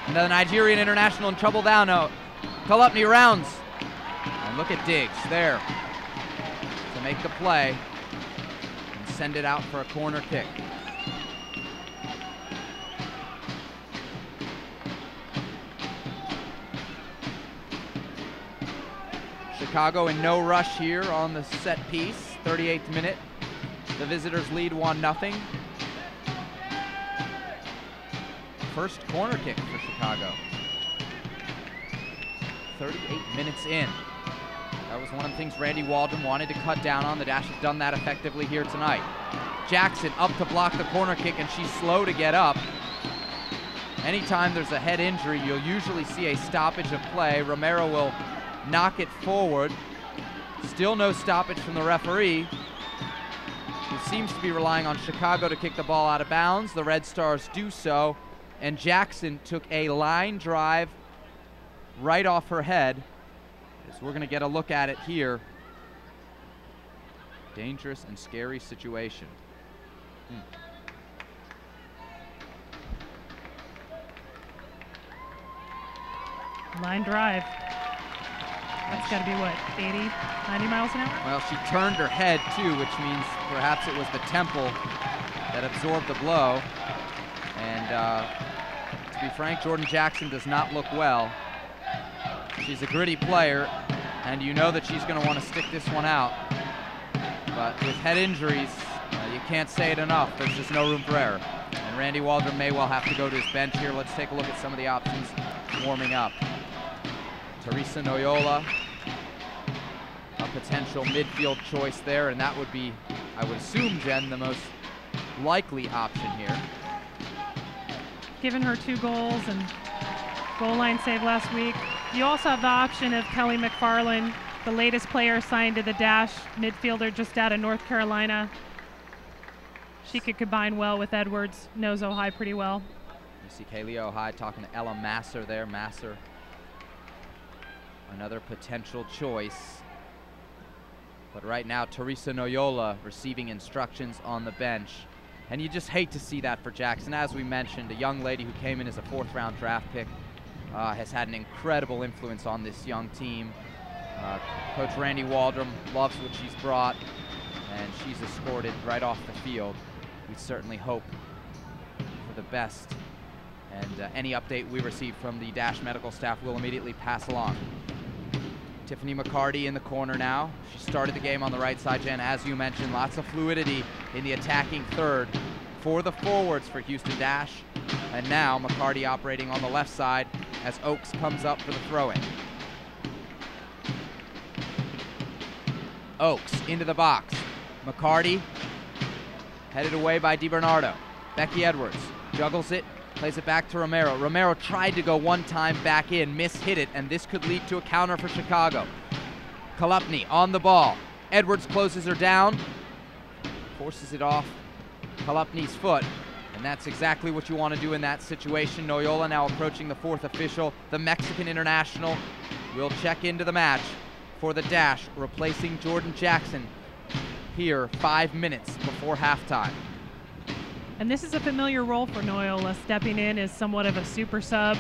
And the Nigerian international in trouble now. Kolupny rounds. And look at Diggs there to make the play and send it out for a corner kick. Chicago in no rush here on the set piece. 38th minute. The visitors lead 1-0. First corner kick for Chicago. 38 minutes in. That was one of the things Randy Waldron wanted to cut down on. The Dash has done that effectively here tonight. Jackson up to block the corner kick, and she's slow to get up. Anytime there's a head injury, you'll usually see a stoppage of play. Romero will knock it forward. Still no stoppage from the referee, who seems to be relying on Chicago to kick the ball out of bounds. The Red Stars do so, and Jackson took a line drive right off her head. So we're going to get a look at it here. Dangerous and scary situation. Line drive. That's got to be what, 80, 90 miles an hour? Well, she turned her head too, which means perhaps it was the temple that absorbed the blow. And to be frank, Jordan Jackson does not look well. She's a gritty player, and you know that she's going to want to stick this one out. But with head injuries, you can't say it enough. There's just no room for error. And Randy Waldron may well have to go to his bench here. Let's take a look at some of the options warming up. Teresa Noyola, a potential midfield choice there, and that would be, I would assume, Jen, the most likely option here. Given her 2 goals and goal line save last week, you also have the option of Kelly McFarland, the latest player signed to the Dash, midfielder just out of North Carolina. She could combine well with Edwards, knows Ojai pretty well. You see Kaylee Ojai talking to Ella Masser there. Masser, another potential choice. But right now, Teresa Noyola receiving instructions on the bench. And you just hate to see that for Jackson. As we mentioned, a young lady who came in as a 4th-round draft pick has had an incredible influence on this young team. Coach Randy Waldron loves what she's brought, and she's escorted right off the field. We certainly hope for the best. And any update we receive from the Dash medical staff will immediately pass along. Tiffany McCarty in the corner now. She started the game on the right side, Jen, as you mentioned. Lots of fluidity in the attacking third for the forwards for Houston Dash. And now McCarty operating on the left side as Oakes comes up for the throw-in. Oakes into the box. McCarty headed away by DiBernardo. Becky Edwards juggles it, plays it back to Romero. Romero tried to go one time back in, mishit it, and this could lead to a counter for Chicago. Kolupny on the ball. Edwards closes her down, forces it off Kolupny's foot, and that's exactly what you want to do in that situation. Noyola now approaching the 4th official. The Mexican international will check into the match for the Dash, replacing Jordan Jackson here 5 minutes before halftime. And this is a familiar role for Noyola, stepping in as somewhat of a super sub.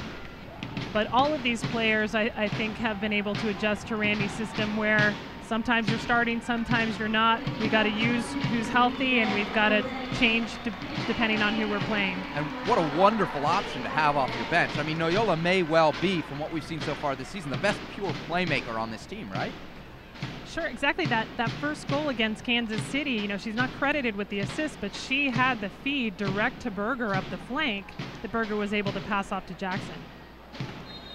But all of these players, I think, have been able to adjust to Randy's system where sometimes you're starting, sometimes you're not. We got to use who's healthy, and we've got to change depending on who we're playing. And what a wonderful option to have off your bench. I mean, Noyola may well be, from what we've seen so far this season, the best pure playmaker on this team, right? Sure, exactly. That first goal against Kansas City, you know, she's not credited with the assist, but she had the feed direct to Berger up the flank that Berger was able to pass off to Jackson.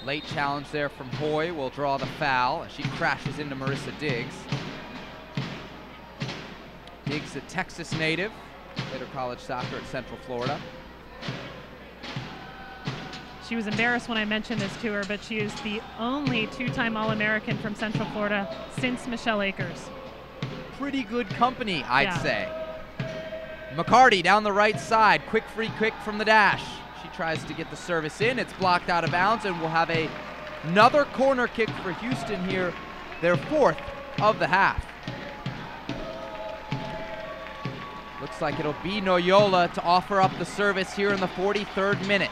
Late challenge there from Hoy will draw the foul. She crashes into Marissa Diggs. Diggs, a Texas native, played her college soccer at Central Florida. She was embarrassed when I mentioned this to her, but she is the only 2-time All-American from Central Florida since Michelle Akers. Pretty good company, I'd say. McCarty down the right side, quick free kick from the Dash. She tries to get the service in, it's blocked out of bounds, and we'll have another corner kick for Houston here, their 4th of the half. Looks like it'll be Noyola to offer up the service here in the 43rd minute.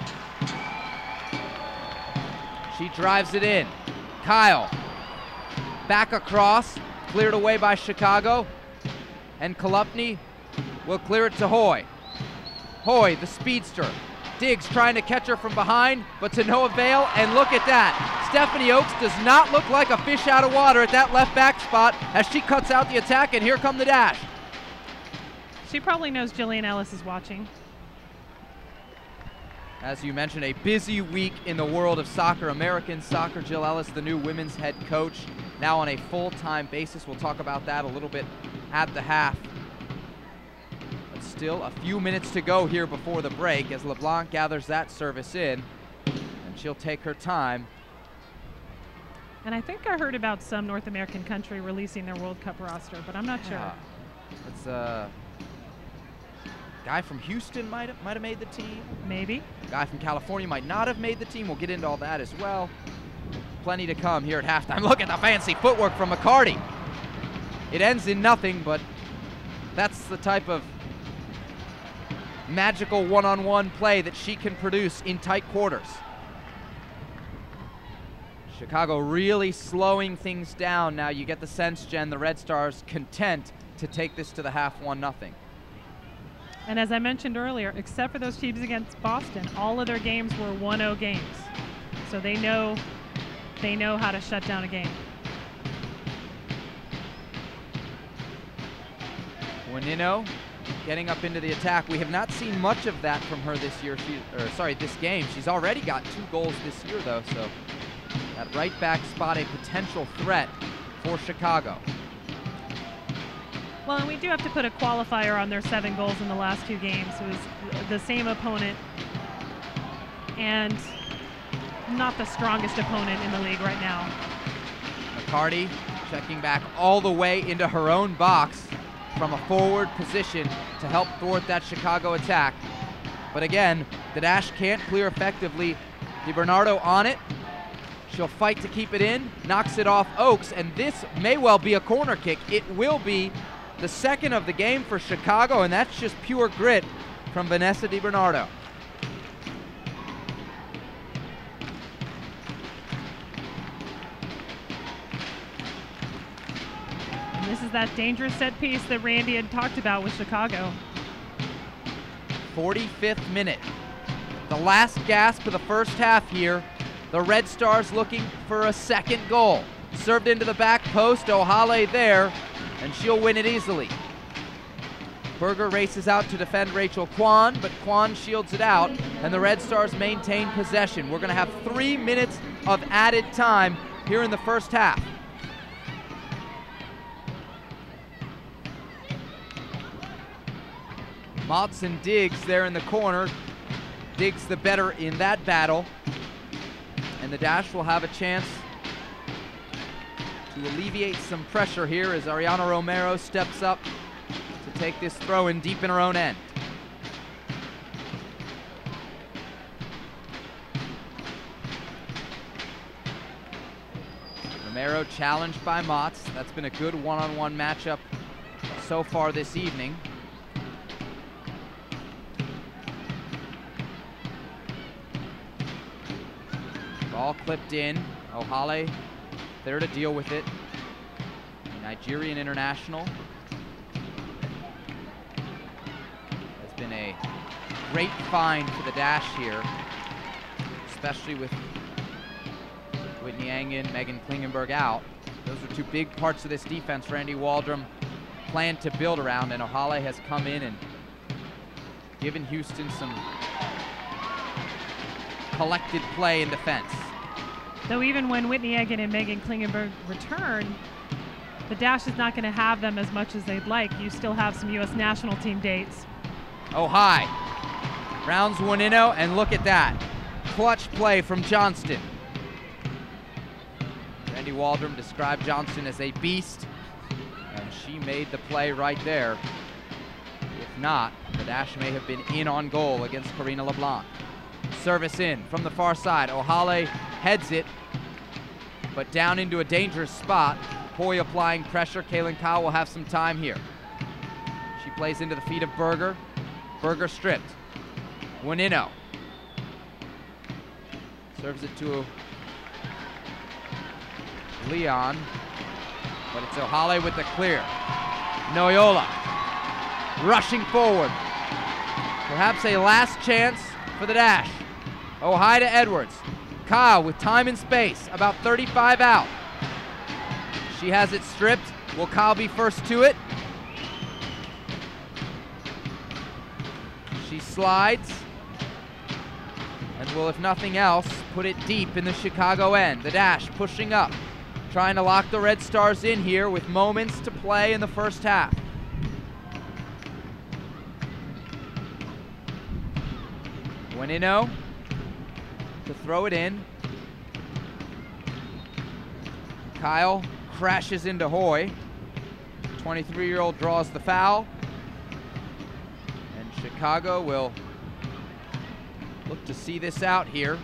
She drives it in. Kyle, back across, cleared away by Chicago, and Kolupny will clear it to Hoy. Hoy, the speedster. Diggs trying to catch her from behind, but to no avail, and look at that. Stephanie Oakes does not look like a fish out of water at that left back spot as she cuts out the attack, and here come the dash. She probably knows Jillian Ellis is watching. As you mentioned, a busy week in the world of soccer, American soccer. Jill Ellis, the new women's head coach, now on a full-time basis. We'll talk about that a little bit at the half. But still a few minutes to go here before the break as LeBlanc gathers that service in, and she'll take her time. And I think I heard about some North American country releasing their World Cup roster, but I'm not sure. It's a guy from Houston might have made the team. Maybe. Guy from California might not have made the team. We'll get into all that as well. Plenty to come here at halftime. Look at the fancy footwork from McCarty. It ends in nothing, but that's the type of magical one-on-one play that she can produce in tight quarters. Chicago really slowing things down now. You get the sense, Jen, the Red Stars content to take this to the half 1-0. And as I mentioned earlier, except for those teams against Boston, all of their games were 1-0 games. So they know how to shut down a game. Juanino getting up into the attack. We have not seen much of that from her this year. This game. She's already got 2 goals this year, though. So that right back spot, a potential threat for Chicago. Well, and we do have to put a qualifier on their 7 goals in the last 2 games. It was the same opponent and not the strongest opponent in the league right now. McCarty checking back all the way into her own box from a forward position to help thwart that Chicago attack. But again, the dash can't clear effectively. DiBernardo on it. She'll fight to keep it in, knocks it off Oakes, and this may well be a corner kick. It will be the second of the game for Chicago, and that's just pure grit from Vanessa DiBernardo. And this is that dangerous set piece that Randy had talked about with Chicago. 45th minute. The last gasp of the first half here. The Red Stars looking for a second goal. Served into the back post, O'Hale there, and she'll win it easily. Berger races out to defend Rachel Kwan, but Kwan shields it out, and the Red Stars maintain possession. We're going to have 3 minutes of added time here in the first half. Motz and Diggs there in the corner. Diggs the better in that battle. And the Dash will have a chance to alleviate some pressure here as Ariana Romero steps up to take this throw in deep in her own end. Romero challenged by Motz. That's been a good one-on-one matchup so far this evening. Ball clipped in. O'Hale there to deal with it. The Nigerian international has been a great find for the Dash here, especially with Whitney Angen, Megan Klingenberg out. Those are 2 big parts of this defense Randy Waldrum planned to build around, and O'Hale has come in and given Houston some collected play in defense. Though even when Whitney Egan and Megan Klingenberg return, the Dash is not going to have them as much as they'd like. You still have some U.S. national team dates. Oh, high. Rounds Juanino, and look at that. Clutch play from Johnston. Randy Waldrum described Johnston as a beast, and she made the play right there. If not, the Dash may have been in on goal against Karina LeBlanc. Service in from the far side. O'Hale heads it, but down into a dangerous spot. Hoy applying pressure. Kaylin Kyle will have some time here. She plays into the feet of Berger. Berger stripped. Juanino serves it to Leon, but it's Ohale with the clear. Noyola rushing forward. Perhaps a last chance for the dash. Ohai to Edwards. Kyle with time and space, about 35 out. She has it stripped. Will Kyle be first to it? She slides and will, if nothing else, put it deep in the Chicago end. The dash pushing up, trying to lock the Red Stars in here with moments to play in the first half. Buenino to throw it in. Kyle crashes into Hoy. 23-year-old draws the foul. And Chicago will look to see this out here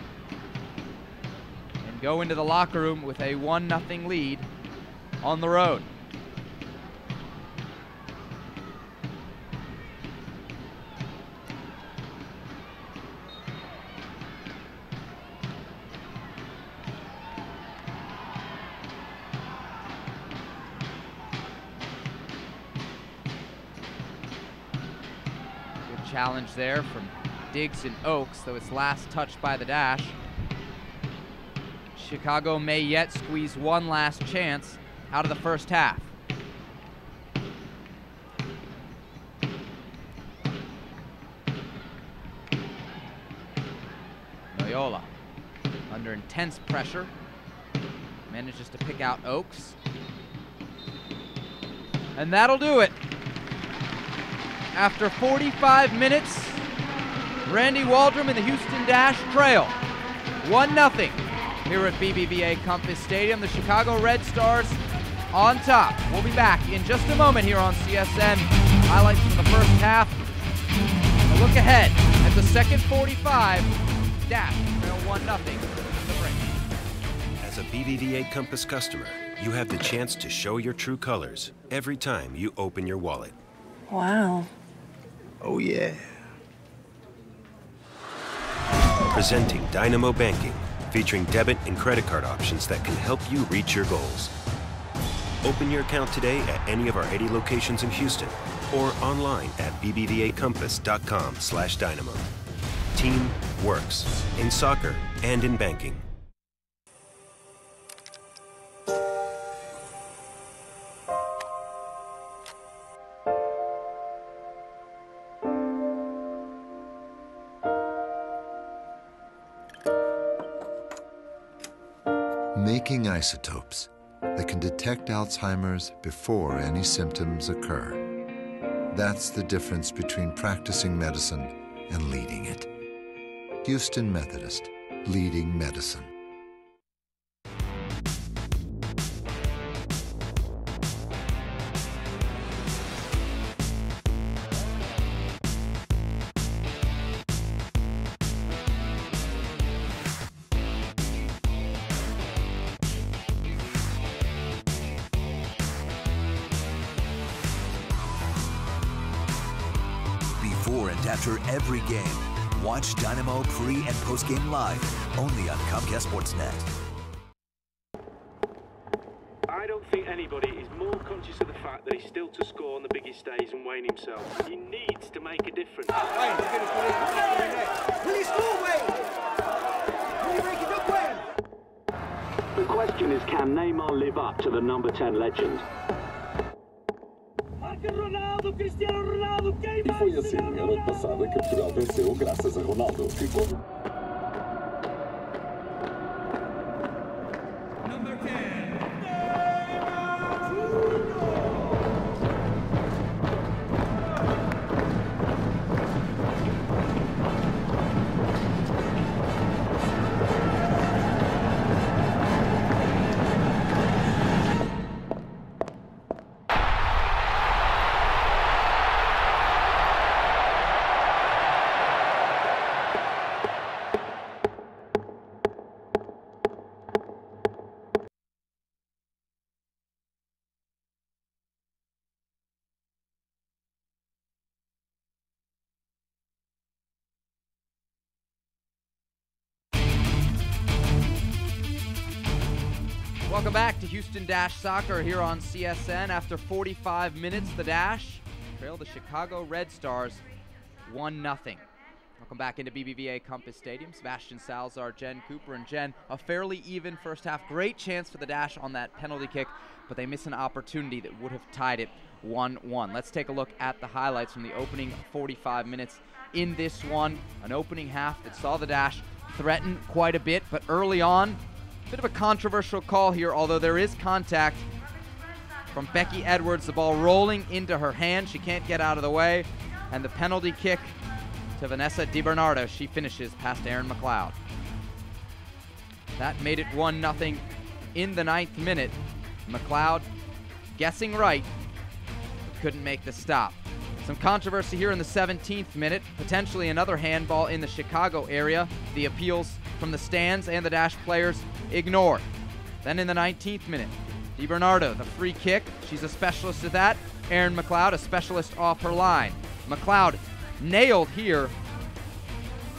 and go into the locker room with a 1-0 lead on the road. Challenge there from Diggs and Oaks, though it's last touched by the dash. Chicago may yet squeeze one last chance out of the first half. Noyola under intense pressure manages to pick out Oaks, and that'll do it. After 45 minutes, Randy Waldrum and the Houston Dash trail 1-0 here at BBVA Compass Stadium. The Chicago Red Stars on top. We'll be back in just a moment here on CSN. Highlights from the first half. A look ahead at the second 45. Dash trail 1-0 in the break. As a BBVA Compass customer, you have the chance to show your true colors every time you open your wallet. Wow. Oh, yeah. Presenting Dynamo Banking, featuring debit and credit card options that can help you reach your goals. Open your account today at any of our 80 locations in Houston or online at bbvacompass.com/dynamo. Team works in soccer and in banking. Making isotopes that can detect Alzheimer's before any symptoms occur. That's the difference between practicing medicine and leading it. Houston Methodist, leading medicine. Before and after every game, watch Dynamo pre- and post-game live, only on Comcast Sportsnet. I don't think anybody is more conscious of the fact that he's still to score on the biggest stage than Wayne himself. He needs to make a difference. Will he score, Wayne? Will he make it up, Wayne? The question is, can Neymar live up to the number 10 legend? E foi assim, a noite passada, que Portugal venceu graças a Ronaldo. Ficou... Welcome back to Houston Dash Soccer here on CSN. After 45 minutes, the Dash trailed the Chicago Red Stars 1-0. Welcome back into BBVA Compass Stadium. Sebastian Salazar, Jen Cooper, and Jen, a fairly even first half. Great chance for the Dash on that penalty kick, but they miss an opportunity that would have tied it 1-1. Let's take a look at the highlights from the opening 45 minutes in this one. An opening half that saw the Dash threaten quite a bit, but early on, a bit of a controversial call here, although there is contact from Becky Edwards, the ball rolling into her hand. She can't get out of the way, and the penalty kick to Vanessa DiBernardo. She finishes past Erin McLeod. That made it 1-0 in the 9th minute. McLeod guessing right, but couldn't make the stop. Some controversy here in the 17th minute, potentially another handball in the Chicago area. The appeals from the stands and the Dash players ignored. Then in the 19th minute, DiBernardo, the free kick. She's a specialist at that. Erin McLeod, a specialist off her line. McLeod nailed here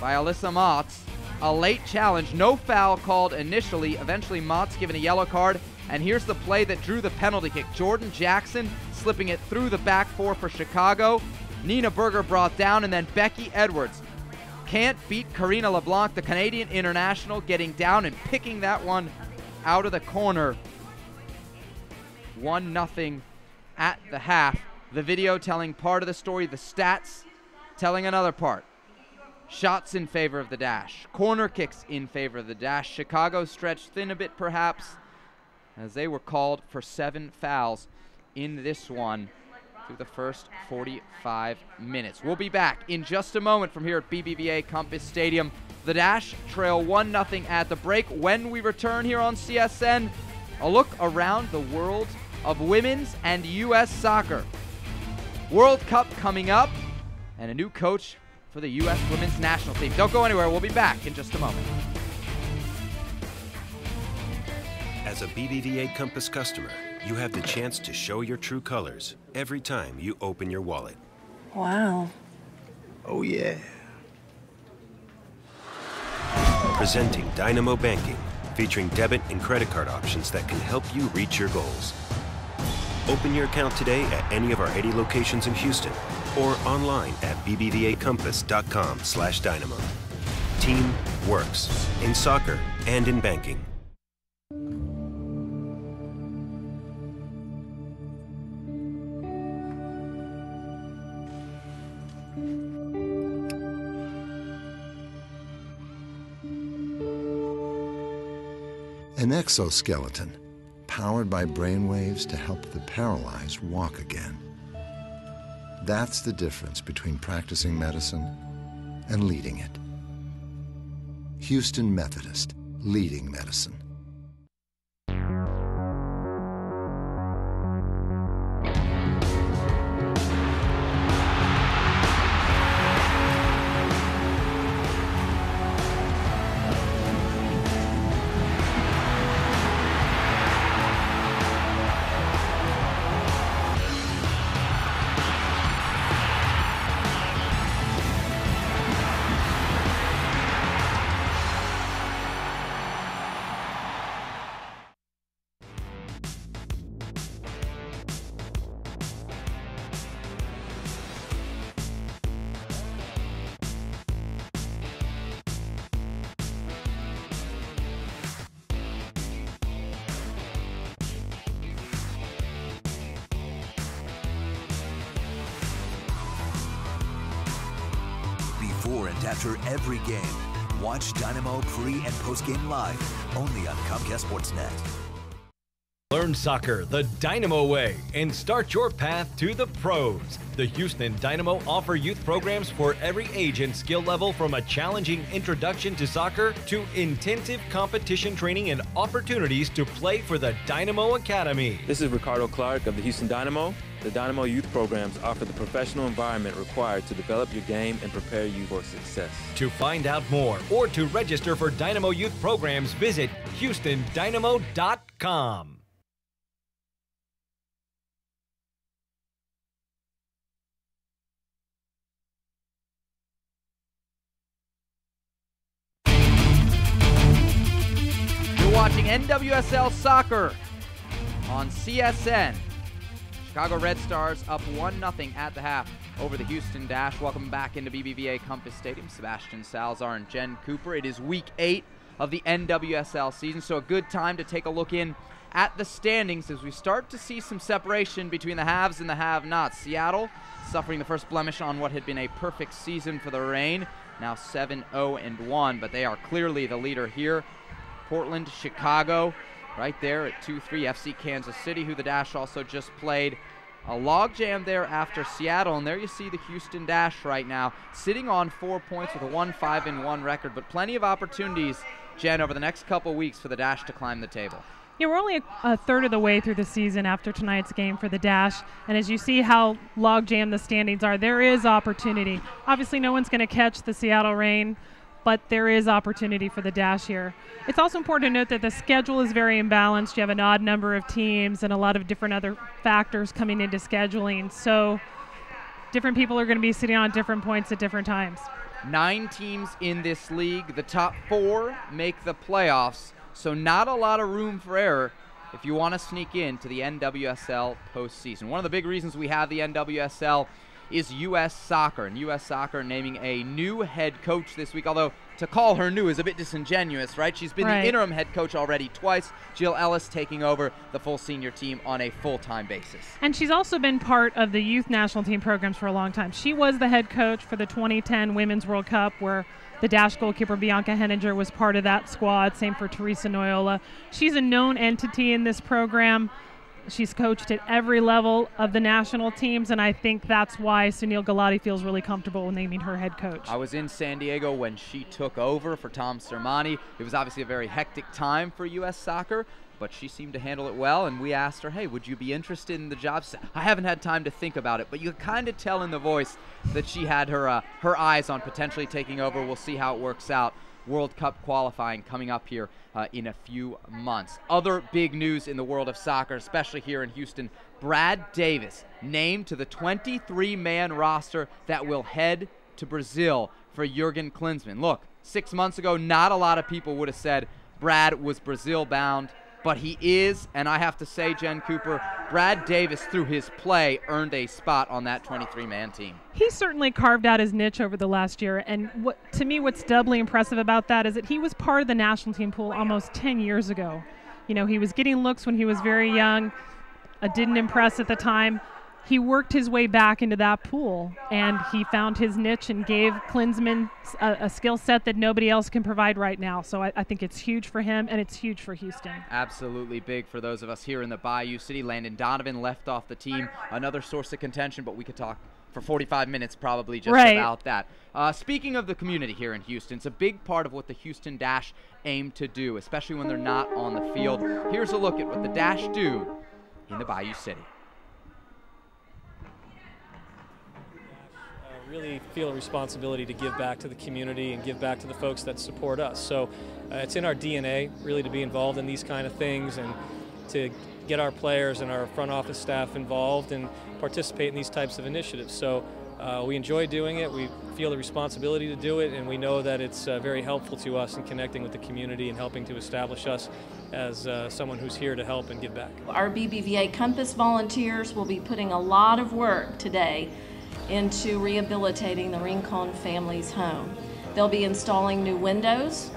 by Alyssa Motts. A late challenge, no foul called initially. Eventually Motts given a yellow card, and here's the play that drew the penalty kick. Jordan Jackson slipping it through the back four for Chicago. Nina Berger brought down, and then Becky Edwards can't beat Karina LeBlanc, the Canadian international, getting down and picking that one out of the corner. 1-0 at the half. The video telling part of the story, the stats telling another part. Shots in favor of the Dash, corner kicks in favor of the Dash. Chicago stretched thin a bit perhaps, as they were called for 7 fouls in this one through the first 45 minutes. We'll be back in just a moment from here at BBVA Compass Stadium. The Dash trail 1-0 at the break. When we return here on CSN, a look around the world of women's and U.S. soccer. World Cup coming up, and a new coach for the U.S. women's national team. Don't go anywhere. We'll be back in just a moment. As a BBVA Compass customer, you have the chance to show your true colors every time you open your wallet. Wow. Oh, yeah. Presenting Dynamo Banking, featuring debit and credit card options that can help you reach your goals. Open your account today at any of our 80 locations in Houston or online at bbvacompass.com/dynamo. Team works in soccer and in banking. An exoskeleton powered by brainwaves to help the paralyzed walk again. That's the difference between practicing medicine and leading it. Houston Methodist, leading medicine. Before and after every game, watch Dynamo pre- and post-game live, only on Comcast Sportsnet. Learn soccer the Dynamo way and start your path to the pros. The Houston Dynamo offer youth programs for every age and skill level, from a challenging introduction to soccer to intensive competition training and opportunities to play for the Dynamo Academy. This is Ricardo Clark of the Houston Dynamo. The Dynamo youth programs offer the professional environment required to develop your game and prepare you for success. To find out more or to register for Dynamo youth programs, visit HoustonDynamo.com. watching NWSL Soccer on CSN. Chicago Red Stars up 1-0 at the half over the Houston Dash. Welcome back into BBVA Compass Stadium. Sebastian Salazar and Jen Cooper. It is week 8 of the NWSL season, so a good time to take a look in at the standings as we start to see some separation between the haves and the have-nots. Seattle suffering the first blemish on what had been a perfect season for the Reign, now 7-0-1, but they are clearly the leader here. Portland, Chicago, right there at 2-3. FC Kansas City, who the Dash also just played. A logjam there after Seattle, and there you see the Houston Dash right now, sitting on 4 points with a 1-5-1 record, but plenty of opportunities, Jen, over the next couple weeks for the Dash to climb the table. Yeah, we're only a third of the way through the season after tonight's game for the Dash, and as you see how logjam the standings are, there is opportunity. Obviously, no one's going to catch the Seattle Reign, but there is opportunity for the Dash here. It's also important to note that the schedule is very imbalanced. You have an odd number of teams and a lot of different other factors coming into scheduling, so different people are going to be sitting on different points at different times. 9 teams in this league. The top 4 make the playoffs, so not a lot of room for error if you want to sneak into the NWSL postseason. One of the big reasons we have the NWSL is U.S. Soccer, and U.S. Soccer naming a new head coach this week, although to call her new is a bit disingenuous, right? She's been the interim head coach already twice. Jill Ellis taking over the full senior team on a full-time basis. And she's also been part of the youth national team programs for a long time. She was the head coach for the 2010 Women's World Cup, where the Dash goalkeeper Bianca Henninger was part of that squad. Same for Teresa Noyola. She's a known entity in this program. She's coached at every level of the national teams, and I think that's why Sunil Gulati feels really comfortable naming her head coach. I was in San Diego when she took over for Tom Sermani. It was obviously a very hectic time for U.S. Soccer, but she seemed to handle it well, and we asked her, hey, would you be interested in the job? She said, I haven't had time to think about it, but you could kind of tell in the voice that she had her eyes on potentially taking over. We'll see how it works out. World Cup qualifying coming up here in a few months. Other big news in the world of soccer, especially here in Houston, Brad Davis named to the 23-man roster that will head to Brazil for Jurgen Klinsmann. Look, 6 months ago, not a lot of people would have said Brad was Brazil-bound, but he is, and I have to say, Jen Cooper, Brad Davis, through his play, earned a spot on that 23-man team. He certainly carved out his niche over the last year, and to me what's doubly impressive about that is that he was part of the national team pool almost 10 years ago. You know, he was getting looks when he was very young, didn't impress at the time. He worked his way back into that pool, and he found his niche and gave Klinsmann a skill set that nobody else can provide right now. So I think it's huge for him, and it's huge for Houston. Absolutely big for those of us here in the Bayou City. Landon Donovan left off the team, another source of contention, but we could talk for 45 minutes probably just about that. Speaking of the community here in Houston, it's a big part of what the Houston Dash aim to do, especially when they're not on the field. Here's a look at what the Dash do in the Bayou City. Really feel a responsibility to give back to the community and give back to the folks that support us. So it's in our DNA really to be involved in these kind of things and to get our players and our front office staff involved and participate in these types of initiatives. So we enjoy doing it, we feel the responsibility to do it, and we know that it's very helpful to us in connecting with the community and helping to establish us as someone who's here to help and give back. Our BBVA Compass volunteers will be putting a lot of work today into rehabilitating the Rincon family's home. They'll be installing new windows,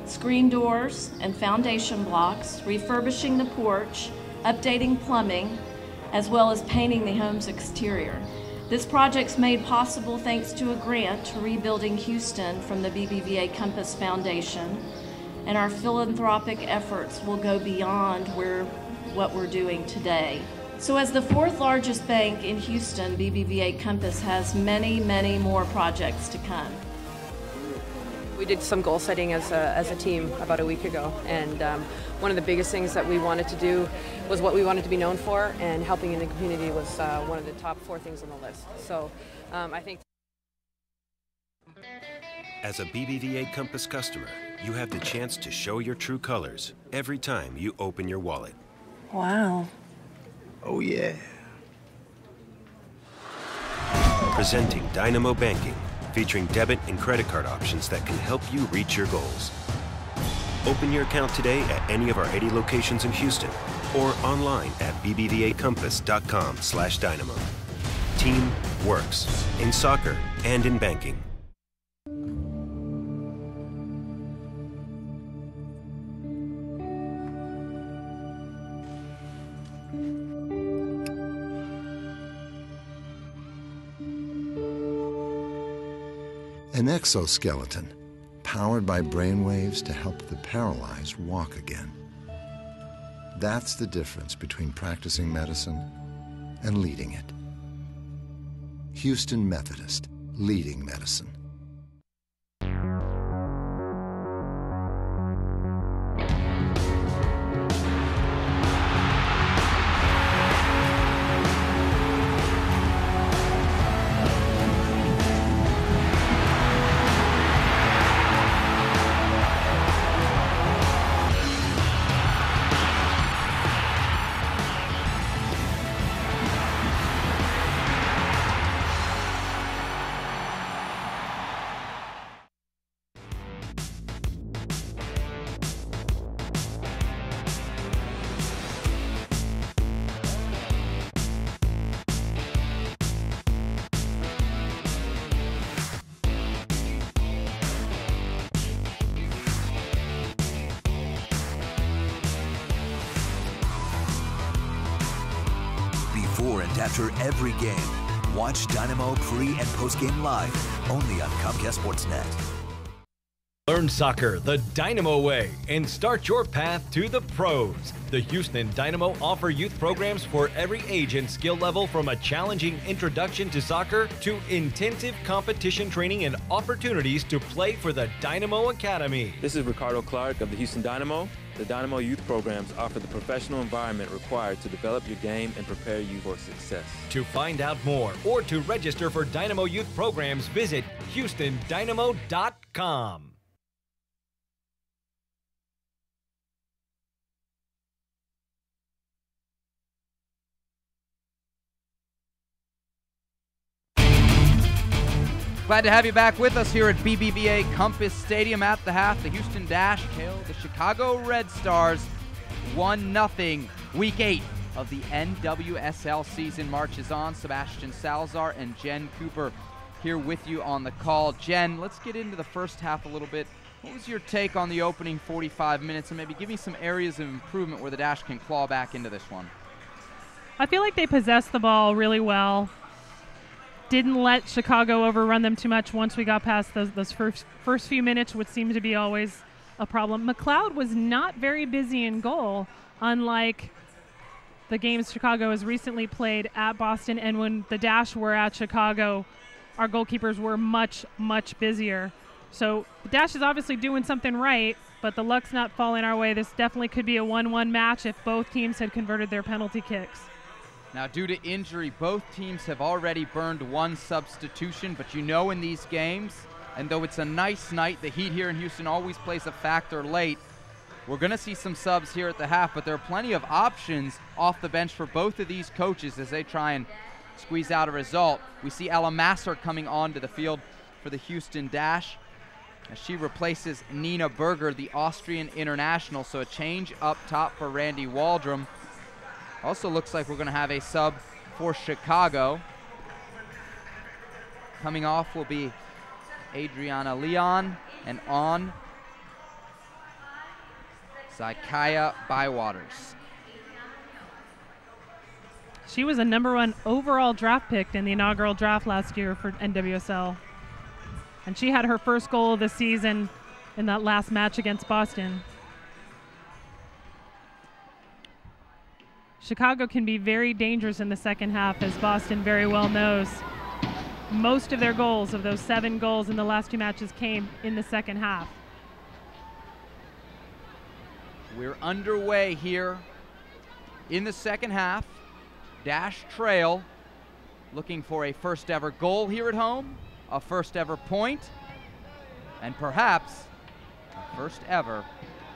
screen doors, and foundation blocks, refurbishing the porch, updating plumbing, as well as painting the home's exterior. This project's made possible thanks to a grant to Rebuilding Houston from the BBVA Compass Foundation, and our philanthropic efforts will go beyond what we're doing today. So as the 4th largest bank in Houston, BBVA Compass has many, many more projects to come. We did some goal setting as a team about a week ago, and one of the biggest things that we wanted to do was what we wanted to be known for, and helping in the community was one of the top 4 things on the list. So I think. As a BBVA Compass customer, you have the chance to show your true colors every time you open your wallet. Wow. Oh, yeah. Presenting Dynamo Banking, featuring debit and credit card options that can help you reach your goals. Open your account today at any of our 80 locations in Houston or online at bbvacampus.com/dynamo. Team works in soccer and in banking. An exoskeleton powered by brainwaves to help the paralyzed walk again. That's the difference between practicing medicine and leading it. Houston Methodist, leading medicine. Before and after every game, watch Dynamo pre- and post-game live, only on Comcast Sportsnet. Learn soccer the Dynamo way and start your path to the pros. The Houston Dynamo offer youth programs for every age and skill level, from a challenging introduction to soccer to intensive competition training and opportunities to play for the Dynamo Academy. This is Ricardo Clark of the Houston Dynamo. The Dynamo youth programs offer the professional environment required to develop your game and prepare you for success. To find out more or to register for Dynamo youth programs, visit HoustonDynamo.com. Glad to have you back with us here at BBVA Compass Stadium. At the half, the Houston Dash tail the Chicago Red Stars 1-0. Week 8 of the NWSL season marches on. Sebastian Salazar and Jen Cooper here with you on the call. Jen, let's get into the first half a little bit. What was your take on the opening 45 minutes, and maybe give me some areas of improvement where the Dash can claw back into this one? I feel like they possessed the ball really well. Didn't let Chicago overrun them too much once we got past those first few minutes, which seemed to be always a problem. McLeod was not very busy in goal, unlike the games Chicago has recently played at Boston. And when the Dash were at Chicago, our goalkeepers were much, much busier. So the Dash is obviously doing something right, but the luck's not falling our way. This definitely could be a 1-1 match if both teams had converted their penalty kicks. Now, due to injury, both teams have already burned one substitution, but you know in these games, and though it's a nice night, the heat here in Houston always plays a factor late. We're going to see some subs here at the half, but there are plenty of options off the bench for both of these coaches as they try and squeeze out a result. We see Ella Masser coming onto the field for the Houston Dash as she replaces Nina Berger, the Austrian international, so a change up top for Randy Waldrum. Also looks like we're going to have a sub for Chicago. Coming off will be Adriana Leon, and on Zykaya Bywaters. She was a #1 overall draft pick in the inaugural draft last year for NWSL. And she had her first goal of the season in that last match against Boston. Chicago can be very dangerous in the second half, as Boston very well knows. Most of their goals, of those 7 goals in the last 2 matches, came in the second half. We're underway here in the second half. Dash trail, looking for a first ever goal here at home, a first ever point, and perhaps a first ever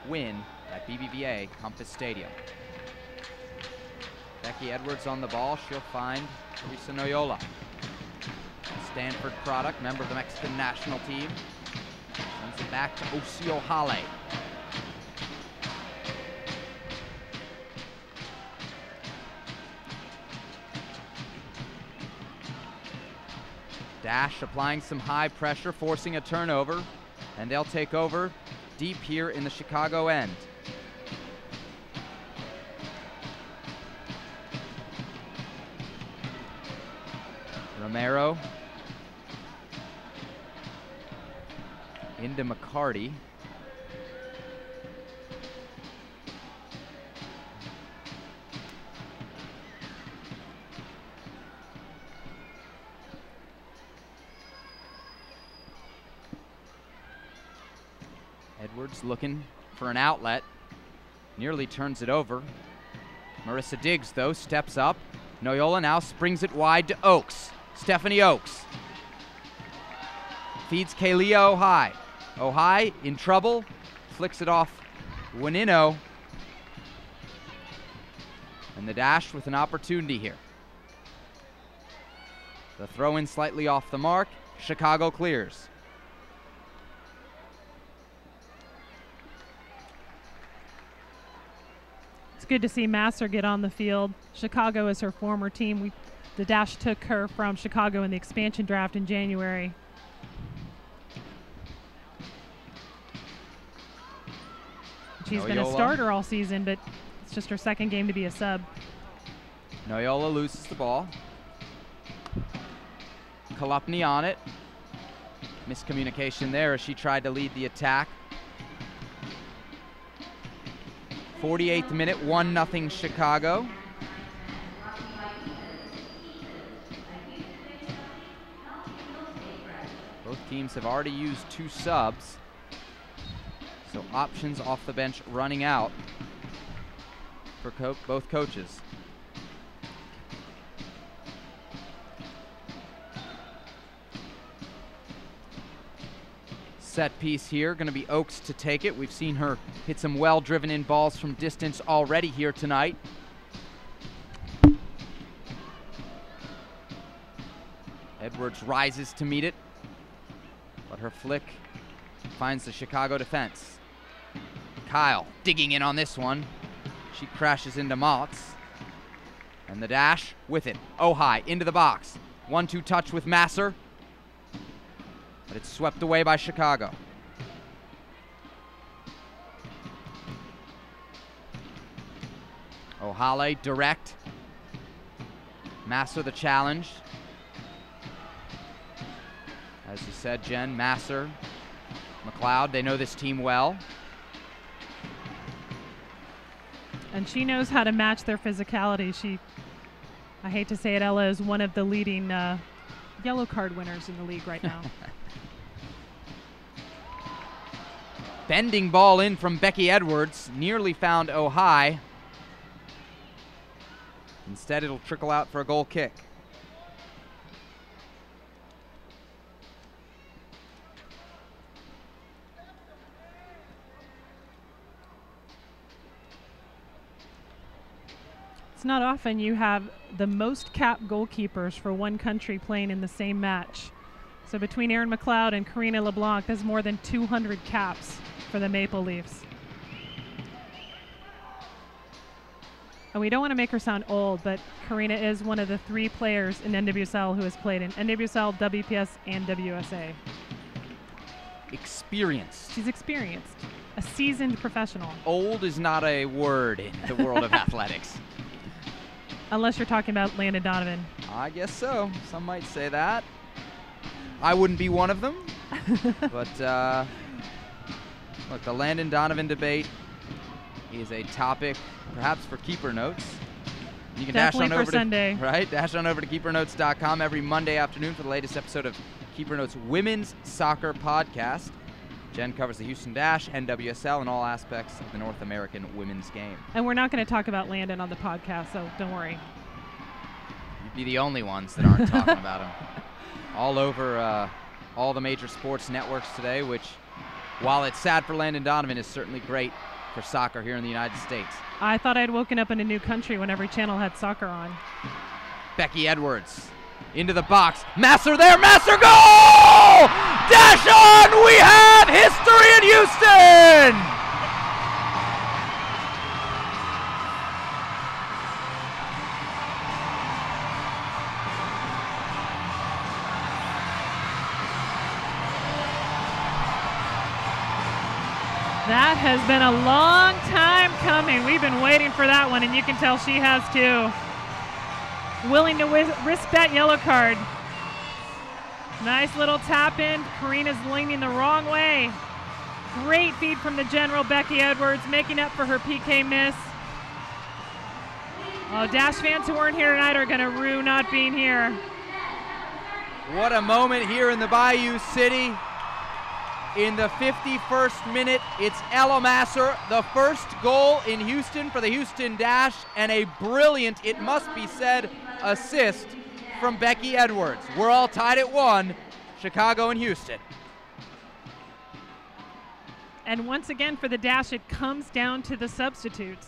win at BBVA Compass Stadium. Becky Edwards on the ball. She'll find Teresa Noyola. Stanford product, member of the Mexican national team. Sends it back to Osio Hale. Dash applying some high pressure, forcing a turnover, and they'll take over deep here in the Chicago end. Romero into McCarty. Edwards looking for an outlet. Nearly turns it over. Marissa Diggs, though, steps up. Noyola now springs it wide to Oakes. Stephanie Oakes feeds Kaylia Ohai. Ohai in trouble, flicks it off Wanino. And the Dash with an opportunity here. The throw in slightly off the mark. Chicago clears. It's good to see Masser get on the field. Chicago is her former team. The Dash took her from Chicago in the expansion draft in January. She's been a starter all season, but it's just her second game to be a sub. Noyola loses the ball. Kalupny on it. Miscommunication there as she tried to lead the attack. 48th minute, 1-0 Chicago. Both teams have already used 2 subs, so options off the bench running out for both coaches. Set piece here, going to be Oakes to take it. We've seen her hit some well-driven in balls from distance already here tonight. Edwards rises to meet it, but her flick finds the Chicago defense. Kyle digging in on this one. She crashes into Motz. And the Dash with it. Ohai into the box. 1-2 touch with Masser. But it's swept away by Chicago. Ohale direct. Masser the challenge. As you said, Jen, Masser, McLeod, they know this team well. And she knows how to match their physicality. I hate to say it, Ella is one of the leading yellow card winners in the league right now. Bending ball in from Becky Edwards, nearly found Ohai. Instead, it'll trickle out for a goal kick. It's not often you have the most capped goalkeepers for one country playing in the same match. So between Erin McLeod and Karina LeBlanc, there's more than 200 caps for the Maple Leafs. And we don't want to make her sound old, but Karina is one of the 3 players in NWSL who has played in NWSL, WPS, and WSA. Experienced. She's experienced. A seasoned professional. Old is not a word in the world of athletics. Unless you're talking about Landon Donovan. I guess so. Some might say that. I wouldn't be one of them. But look, the Landon Donovan debate is a topic perhaps for Keeper Notes. You can definitely dash on over for Sunday. Right? Dash on over to keepernotes.com every Monday afternoon for the latest episode of Keeper Notes Women's Soccer Podcast. Jen covers the Houston Dash, NWSL, and all aspects of the North American women's game. And we're not going to talk about Landon on the podcast, so don't worry. You'd be the only ones that aren't talking about him. All over all the major sports networks today, which, while it's sad for Landon Donovan, is certainly great for soccer here in the United States. I thought I'd woken up in a new country when every channel had soccer on. Becky Edwards into the box. Masser there, Masser goal! Dash on! We have history in Houston! That has been a long time coming. We've been waiting for that one, and you can tell she has too. Willing to risk that yellow card. Nice little tap in. Karina's leaning the wrong way. Great feed from the general, Becky Edwards, making up for her PK miss. Oh, Dash fans who weren't here tonight are going to rue not being here. What a moment here in the Bayou City. In the 51st minute, it's Ella Masser, the first goal in Houston for the Houston Dash, and a brilliant, it must be said, assist from Becky Edwards. We're all tied at 1, Chicago and Houston. And once again for the Dash, it comes down to the substitutes.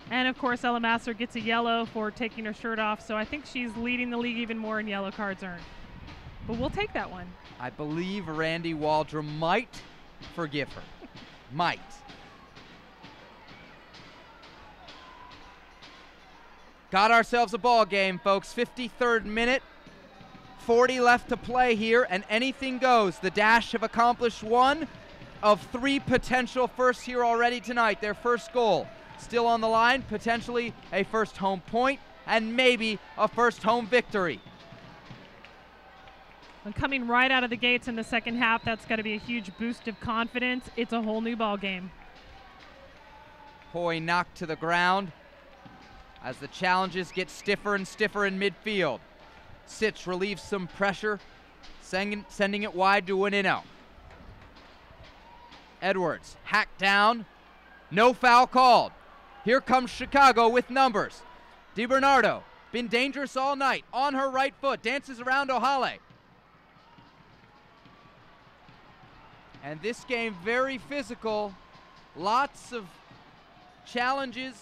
And of course, Ella Masser gets a yellow for taking her shirt off, so I think she's leading the league even more in yellow cards earned. But we'll take that one. I believe Randy Waldrum might forgive her. Might. Got ourselves a ball game, folks. 53rd minute. 40 left to play here, and anything goes. The Dash have accomplished one of 3 potential firsts here already tonight. Their first goal still on the line, potentially a first home point, and maybe a first home victory. And coming right out of the gates in the second half, that's got to be a huge boost of confidence. It's a whole new ball game. Hoy knocked to the ground as the challenges get stiffer and stiffer in midfield. Sitch relieves some pressure, sending it wide to Winino. Edwards hacked down, no foul called. Here comes Chicago with numbers. DiBernardo, been dangerous all night, on her right foot, dances around Ohale. And this game very physical, lots of challenges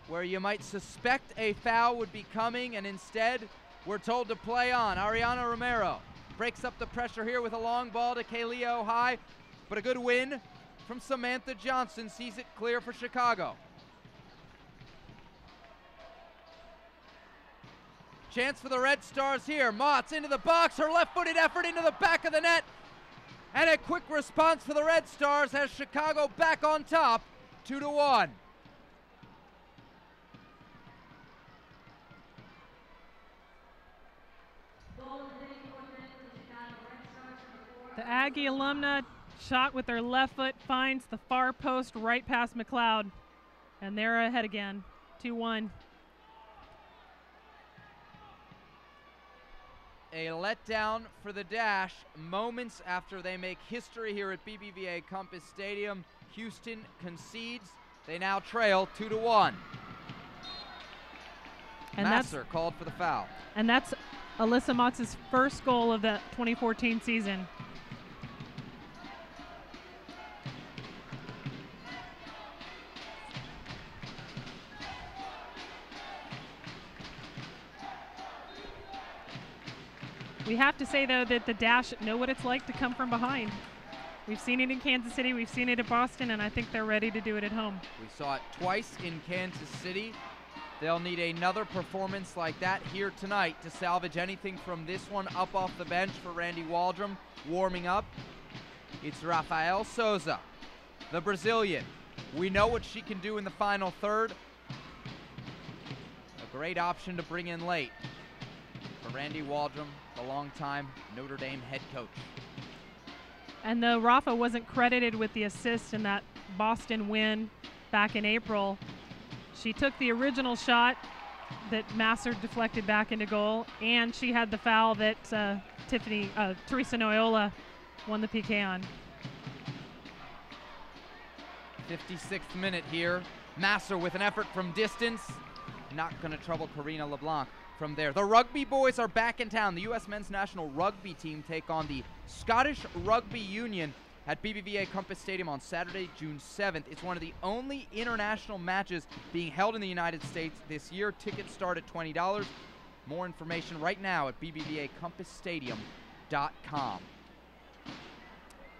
where you might suspect a foul would be coming, and instead we're told to play on. Ariana Romero breaks up the pressure here with a long ball to Kaylee High, but a good win from Samantha Johnson sees it clear for Chicago. Chance for the Red Stars here. Motts into the box, her left-footed effort into the back of the net, and a quick response for the Red Stars has Chicago back on top, 2-1. The Aggie alumna shot with their left foot, finds the far post right past McLeod. And they're ahead again, 2-1. A letdown for the Dash moments after they make history here at BBVA Compass Stadium. Houston concedes. They now trail 2-1. And Masser called for the foul. And that's Alyssa Motts' first goal of the 2014 season. We have to say, though, that the Dash know what it's like to come from behind. We've seen it in Kansas City, we've seen it in Boston, and I think they're ready to do it at home. We saw it twice in Kansas City. They'll need another performance like that here tonight to salvage anything from this one up off the bench for Randy Waldrum warming up. It's Rafael Souza, the Brazilian. We know what she can do in the final third. A great option to bring in late for Randy Waldrum, the longtime Notre Dame head coach. And though Rafa wasn't credited with the assist in that Boston win back in April, she took the original shot that Masser deflected back into goal, and she had the foul that Teresa Noyola won the PK on. 56th minute here. Masser with an effort from distance. Not going to trouble Karina LeBlanc from there. The rugby boys are back in town. The U.S. men's national rugby team take on the Scottish Rugby Union at BBVA Compass Stadium on Saturday, June 7th. It's one of the only international matches being held in the United States this year. Tickets start at $20. More information right now at bbvacompassstadium.com.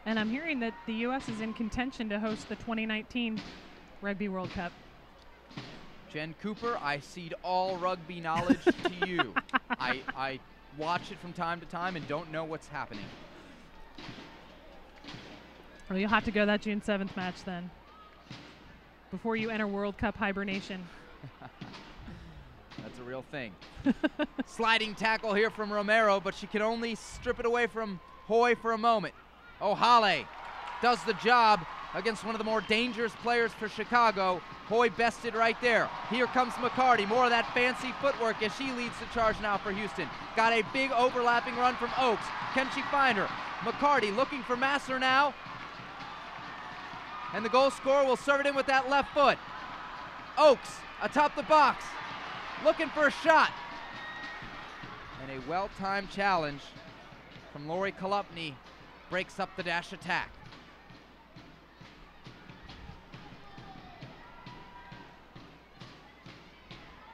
And I'm hearing that the U.S. is in contention to host the 2019 Rugby World Cup. Jen Cooper, I cede all rugby knowledge to you. I watch it from time to time and don't know what's happening. Well, you'll have to go that June 7th match then, before you enter World Cup hibernation. That's a real thing. Sliding tackle here from Romero, but she can only strip it away from Hoy for a moment. O'Hale does the job against one of the more dangerous players for Chicago. Hoy bested right there. Here comes McCarty. More of that fancy footwork as she leads the charge now for Houston. Got a big overlapping run from Oakes. Can she find her? McCarty looking for Masser now. And the goal scorer will serve it in with that left foot. Oakes atop the box, looking for a shot. And a well-timed challenge from Lori Kolupny breaks up the Dash attack.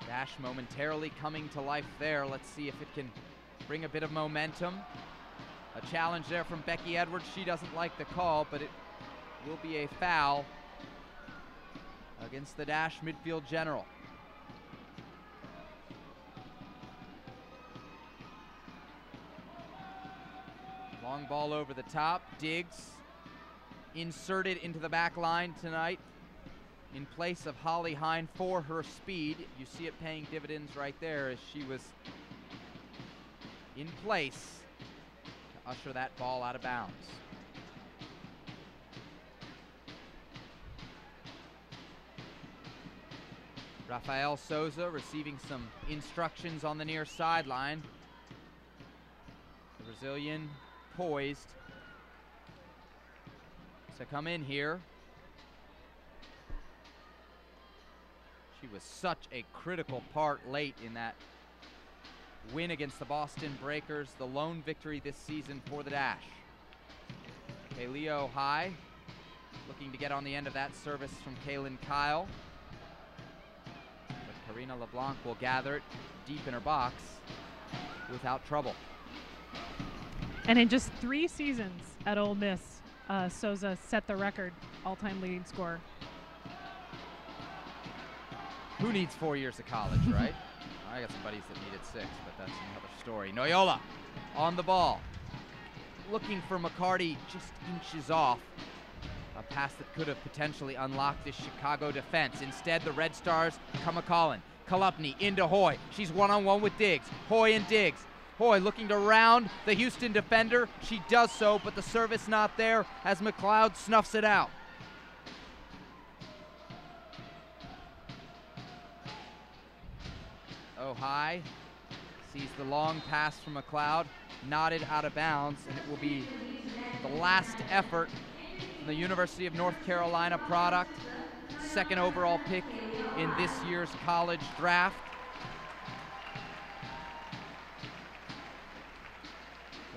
Dash momentarily coming to life there. Let's see if it can bring a bit of momentum. A challenge there from Becky Edwards. She doesn't like the call, but it will be a foul against the Dash midfield general. Long ball over the top. Diggs inserted into the back line tonight in place of Holly Hine for her speed. You see it paying dividends right there as she was in place to usher that ball out of bounds. Rafael Souza receiving some instructions on the near sideline. The Brazilian poised to come in here. She was such a critical part late in that win against the Boston Breakers, the lone victory this season for the Dash. Kayleo high, looking to get on the end of that service from Kaylin Kyle. But Karina LeBlanc will gather it deep in her box without trouble. And in just 3 seasons at Ole Miss, Souza set the record all-time leading scorer. Who needs 4 years of college, right? I got some buddies that needed 6, but that's another story. Noyola on the ball. Looking for McCarty just inches off. A pass that could have potentially unlocked this Chicago defense. Instead, the Red Stars come a calling. Kolupny into Hoy. She's one-on-one with Diggs. Hoy and Diggs. Hoy looking to round the Houston defender. She does so, but the service not there as McLeod snuffs it out. Oh, high. Sees the long pass from McLeod, nodded out of bounds, and it will be the last effort from the University of North Carolina product. 2nd overall pick in this year's college draft.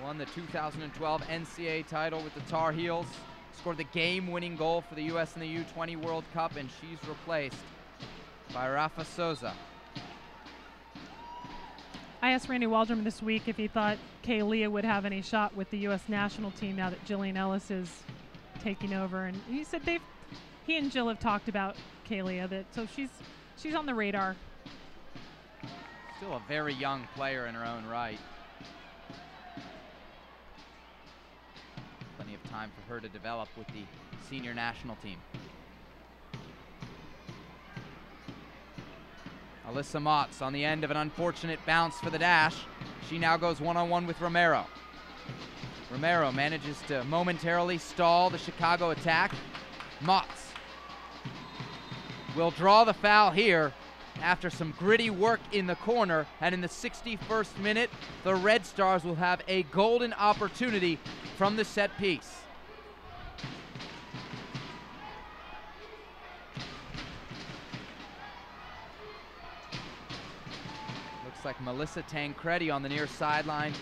Won the 2012 NCAA title with the Tar Heels. Scored the game-winning goal for the U.S. in the U20 World Cup, and she's replaced by Rafa Souza. I asked Randy Waldrum this week if he thought Kaylea would have any shot with the U.S. national team now that Jillian Ellis is taking over, and he said he and Jill have talked about Kaylea, so she's on the radar. Still a very young player in her own right. Plenty of time for her to develop with the senior national team. Alyssa Motz on the end of an unfortunate bounce for the Dash. She now goes one-on-one with Romero. Romero manages to momentarily stall the Chicago attack. Motz will draw the foul here after some gritty work in the corner, and in the 61st minute, the Red Stars will have a golden opportunity from the set piece. Like Melissa Tancredi on the near sideline,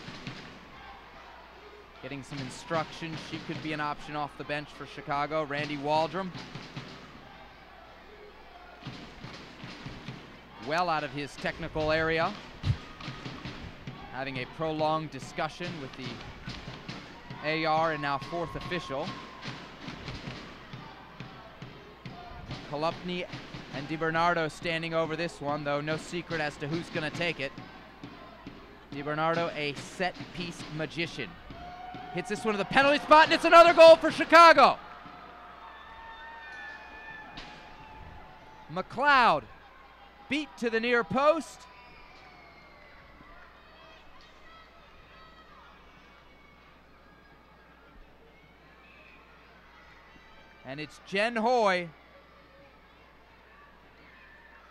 getting some instruction. She could be an option off the bench for Chicago. Randy Waldrum, well out of his technical area, having a prolonged discussion with the AR and now 4th official. Kolupny and DiBernardo standing over this one, though no secret as to who's going to take it. DiBernardo, a set-piece magician. Hits this one to the penalty spot, and it's another goal for Chicago. McLeod beat to the near post. And it's Jen Hoy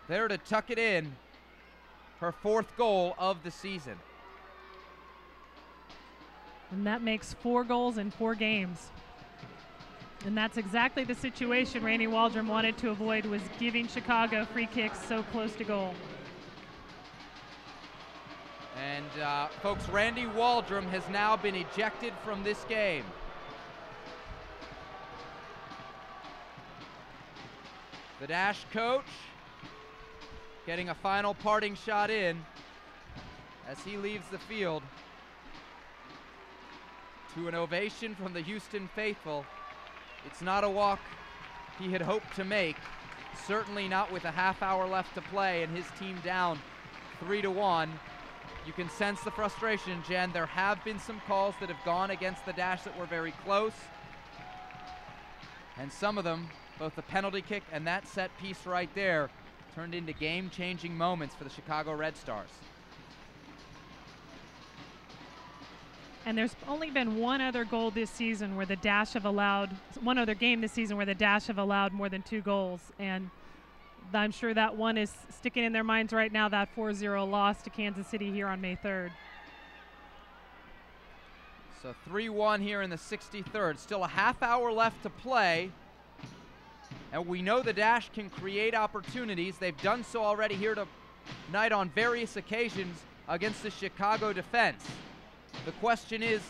there to tuck it in, her 4th goal of the season. And that makes 4 goals in 4 games. And that's exactly the situation Randy Waldrum wanted to avoid, was giving Chicago free kicks so close to goal. And folks, Randy Waldrum has now been ejected from this game. The Dash coach getting a final parting shot in as he leaves the field to an ovation from the Houston faithful. It's not a walk he had hoped to make, certainly not with a half hour left to play and his team down 3-1. You can sense the frustration, Jen. There have been some calls that have gone against the Dash that were very close, and some of them, both the penalty kick and that set piece right there, turned into game-changing moments for the Chicago Red Stars. And there's only been one other goal this season where the Dash have allowed, one other game this season where the Dash have allowed more than 2 goals. And I'm sure that one is sticking in their minds right now, that 4-0 loss to Kansas City here on May 3rd. So 3-1 here in the 63rd. Still a half hour left to play. And we know the Dash can create opportunities. They've done so already here tonight on various occasions against the Chicago defense. The question is,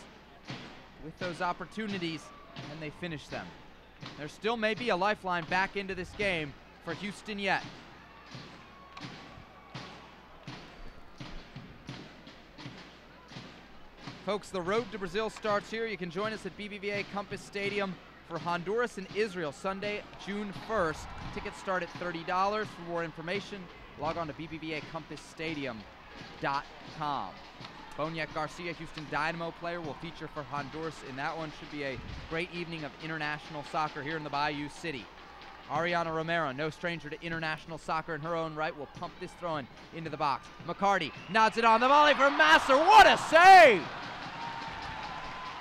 with those opportunities, can they finish them? There still may be a lifeline back into this game for Houston yet. Folks, the road to Brazil starts here. You can join us at BBVA Compass Stadium for Honduras and Israel, Sunday, June 1st. Tickets start at $30. For more information, log on to bbvacompassstadium.com. Boniek Garcia, Houston Dynamo player, will feature for Honduras in that one. Should be a great evening of international soccer here in the Bayou City. Ariana Romero, no stranger to international soccer in her own right, will pump this throw-in into the box. McCarty nods it on the volley from Masser. What a save!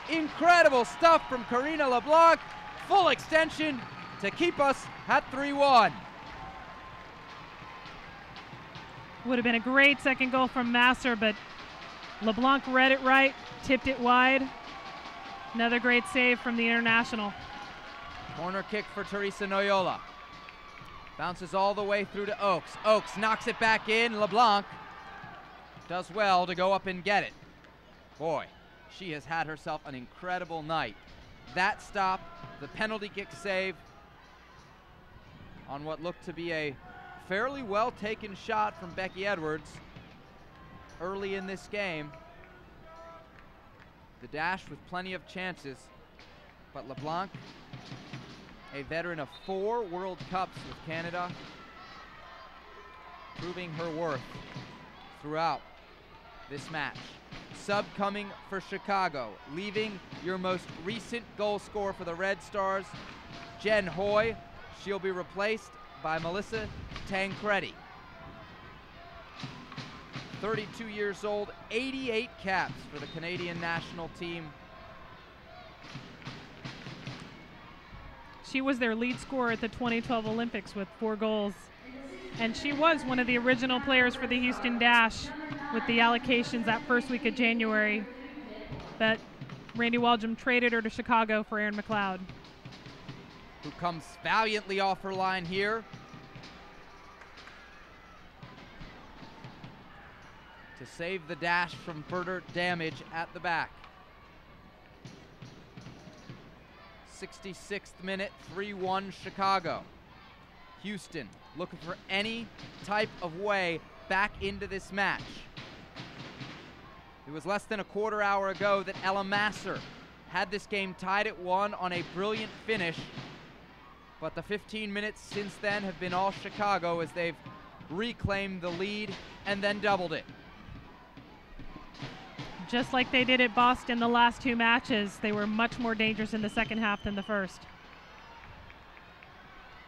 Incredible stuff from Karina LeBlanc. Full extension to keep us at 3-1. Would have been a great second goal from Masser, but LeBlanc read it right, tipped it wide. Another great save from the international. Corner kick for Teresa Noyola. Bounces all the way through to Oaks. Oaks knocks it back in. LeBlanc does well to go up and get it. Boy, she has had herself an incredible night. That stop, the penalty kick save on what looked to be a fairly well taken shot from Becky Edwards early in this game. The Dash with plenty of chances, but LeBlanc, a veteran of 4 World Cups with Canada, proving her worth throughout this match. Sub coming for Chicago, leaving your most recent goal scorer for the Red Stars, Jen Hoy. She'll be replaced by Melissa Tancredi. 32 years old, 88 caps for the Canadian national team. She was their lead scorer at the 2012 Olympics with 4 goals. And she was one of the original players for the Houston Dash with the allocations that first week of January. But Randy Waldrum traded her to Chicago for Erin McLeod, who comes valiantly off her line here to save the Dash from further damage at the back. 66th minute, 3-1 Chicago. Houston looking for any type of way back into this match. It was less than a quarter hour ago that Ella Masser had this game tied at 1 on a brilliant finish, but the 15 minutes since then have been all Chicago as they've reclaimed the lead and then doubled it. just like they did at Boston the last two matches. They were much more dangerous in the second half than the first.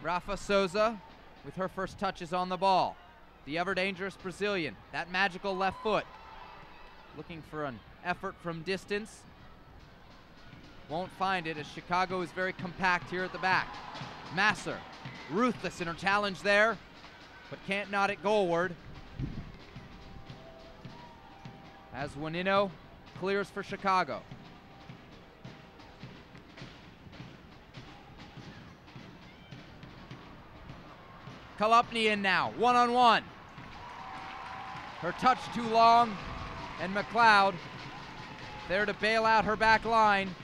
Rafa Souza with her first touches on the ball. The ever-dangerous Brazilian, that magical left foot. Looking for an effort from distance. Won't find it as Chicago is very compact here at the back. Masser, ruthless in her challenge there, but can't knot it goalward. As Juanino clears for Chicago. Kalupny in now, one-on-one. Her touch too long, and McLeod there to bail out her back line.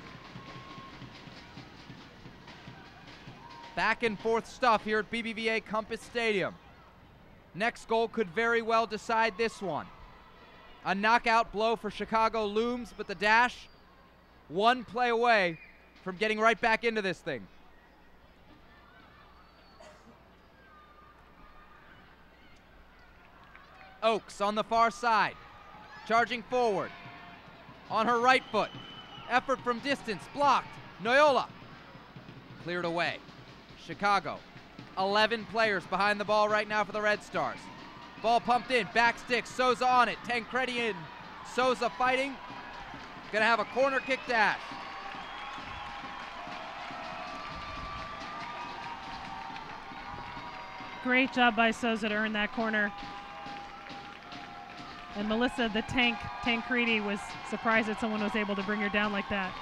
Back and forth stuff here at BBVA Compass Stadium. Next goal could very well decide this one. A knockout blow for Chicago looms, but the Dash one play away from getting right back into this thing. Oakes on the far side, charging forward. On her right foot, effort from distance, blocked. Noyola, cleared away. Chicago, 11 players behind the ball right now for the Red Stars. Ball pumped in, back stick, Souza on it, Tancredi in. Souza fighting, gonna have a corner kick dash. Great job by Souza to earn that corner. And Melissa, the Tancredi, was surprised that someone was able to bring her down like that.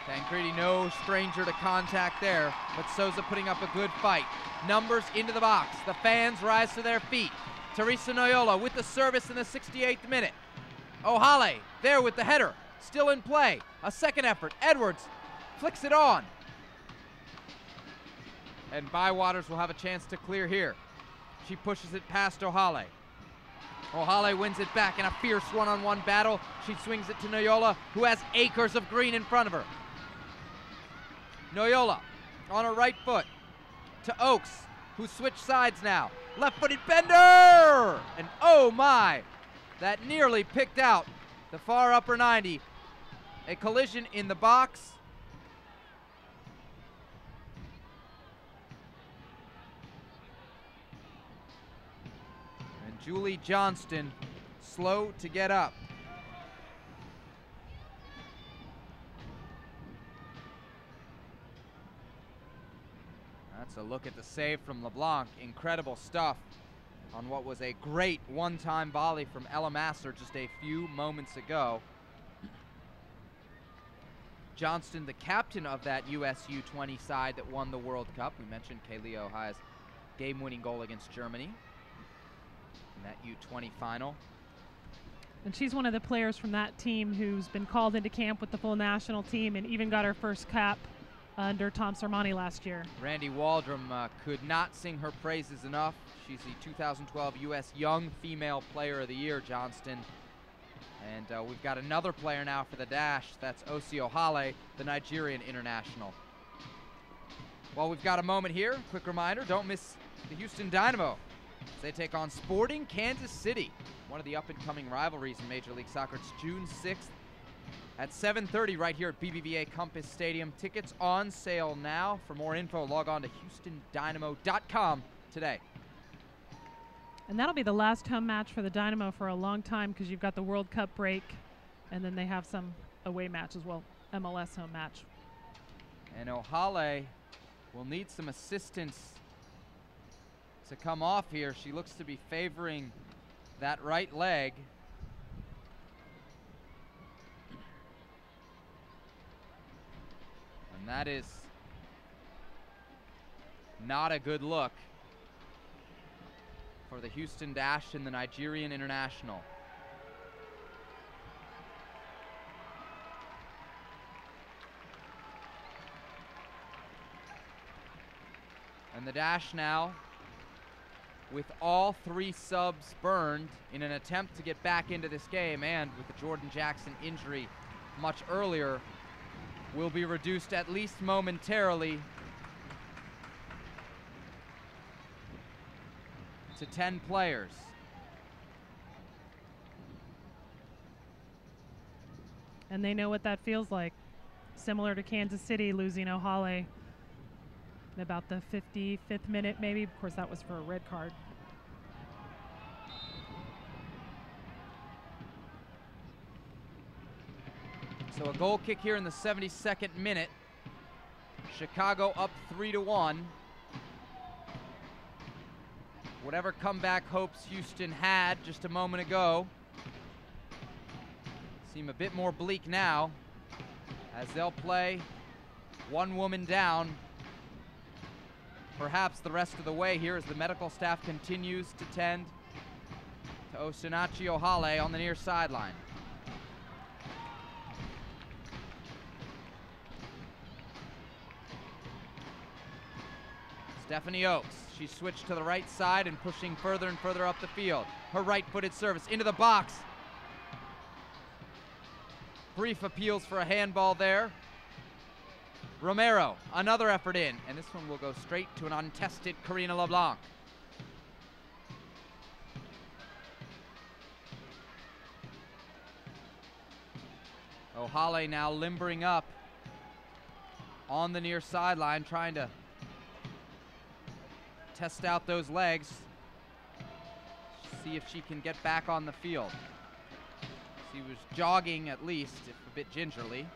Tancredi, no stranger to contact there, but Souza putting up a good fight. Numbers into the box. The fans rise to their feet. Teresa Noyola with the service in the 68th minute. O'Hale there with the header, still in play. A second effort. Edwards flicks it on. And Bywaters will have a chance to clear here. She pushes it past O'Hale. O'Hale wins it back in a fierce one-on-one battle. She swings it to Noyola, who has acres of green in front of her. Noyola on her right foot to Oakes, who switched sides now. Left-footed bender! And oh my, that nearly picked out the far upper 90. A collision in the box. And Julie Johnston slow to get up. That's a look at the save from LeBlanc. Incredible stuff on what was a great one-time volley from Ella Masser just a few moments ago. Johnston, the captain of that US U20 side that won the World Cup. We mentioned Kaylee O'Haya's game-winning goal against Germany in that U20 final. And she's one of the players from that team who's been called into camp with the full national team and even got her first cap under Tom Sermani last year. Randy Waldrum could not sing her praises enough. She's the 2012 U.S. Young Female Player of the Year, Johnston. And we've got another player now for the Dash. That's Osi Ohale, the Nigerian international. While we've got a moment here, quick reminder, don't miss the Houston Dynamo as they take on Sporting Kansas City, one of the up-and-coming rivalries in Major League Soccer. It's June 6th. At 7:30 right here at BBVA Compass Stadium. Tickets on sale now. For more info, log on to HoustonDynamo.com today. And that'll be the last home match for the Dynamo for a long time because you've got the World Cup break, and then they have some away match as well, MLS home match. And Ohale will need some assistance to come off here. She looks to be favoring that right leg. And that is not a good look for the Houston Dash and the Nigerian international. And the Dash now, with all three subs burned in an attempt to get back into this game, and with the Jordan Jackson injury much earlier, will be reduced at least momentarily to 10 players. and they know what that feels like. Similar to Kansas City losing O'Hale in about the 55th minute, maybe. Of course, that was for a red card. So a goal kick here in the 72nd minute. Chicago up 3-1. Whatever comeback hopes Houston had just a moment ago seem a bit more bleak now, as they'll play one woman down perhaps the rest of the way here as the medical staff continues to tend to Osinachi O'Hale on the near sideline. Stephanie Oakes, she switched to the right side and pushing further and further up the field. Her right-footed service into the box. Brief appeals for a handball there. Romero, another effort in, and this one will go straight to an untested Karina LeBlanc. O'Hale now limbering up on the near sideline, trying to test out those legs, see if she can get back on the field. She was jogging at least, if a bit gingerly.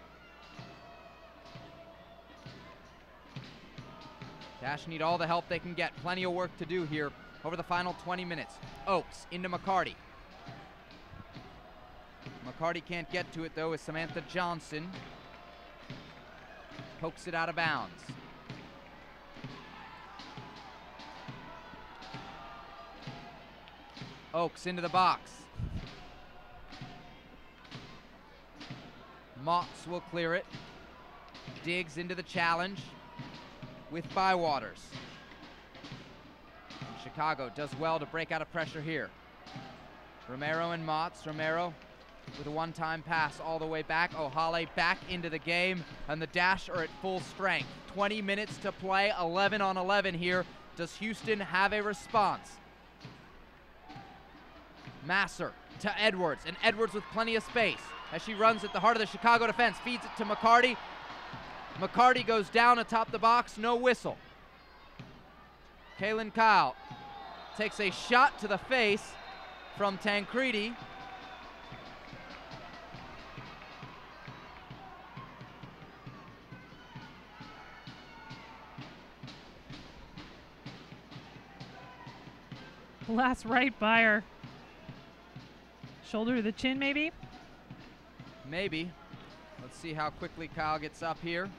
Dash need all the help they can get. Plenty of work to do here over the final 20 minutes. Oakes into McCarty. McCarty can't get to it though as Samantha Johnson pokes it out of bounds. Oakes into the box. Motts will clear it. Diggs into the challenge with Bywaters. And Chicago does well to break out of pressure here. Romero and Motts. Romero with a one-time pass all the way back. O'Hale back into the game, and the Dash are at full strength. 20 minutes to play, 11 on 11 here. Does Houston have a response? Masser to Edwards, and Edwards with plenty of space as she runs at the heart of the Chicago defense, feeds it to McCarty. McCarty goes down atop the box, no whistle. Kaylin Kyle takes a shot to the face from Tancredi. Last right by her. Shoulder to the chin, maybe? Maybe. Let's see how quickly Kyle gets up here.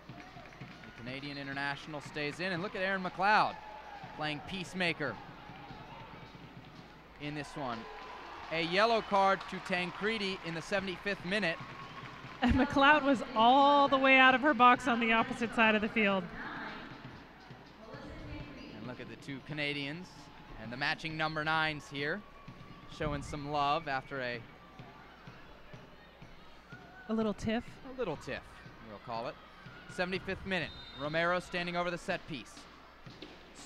The Canadian international stays in, and look at Erin McLeod playing peacemaker in this one. A yellow card to Tancredi in the 75th minute. And McLeod was all the way out of her box on the opposite side of the field. And look at the two Canadians and the matching number 9s here, showing some love after a little tiff. A little tiff, we'll call it. 75th minute. Romero standing over the set piece.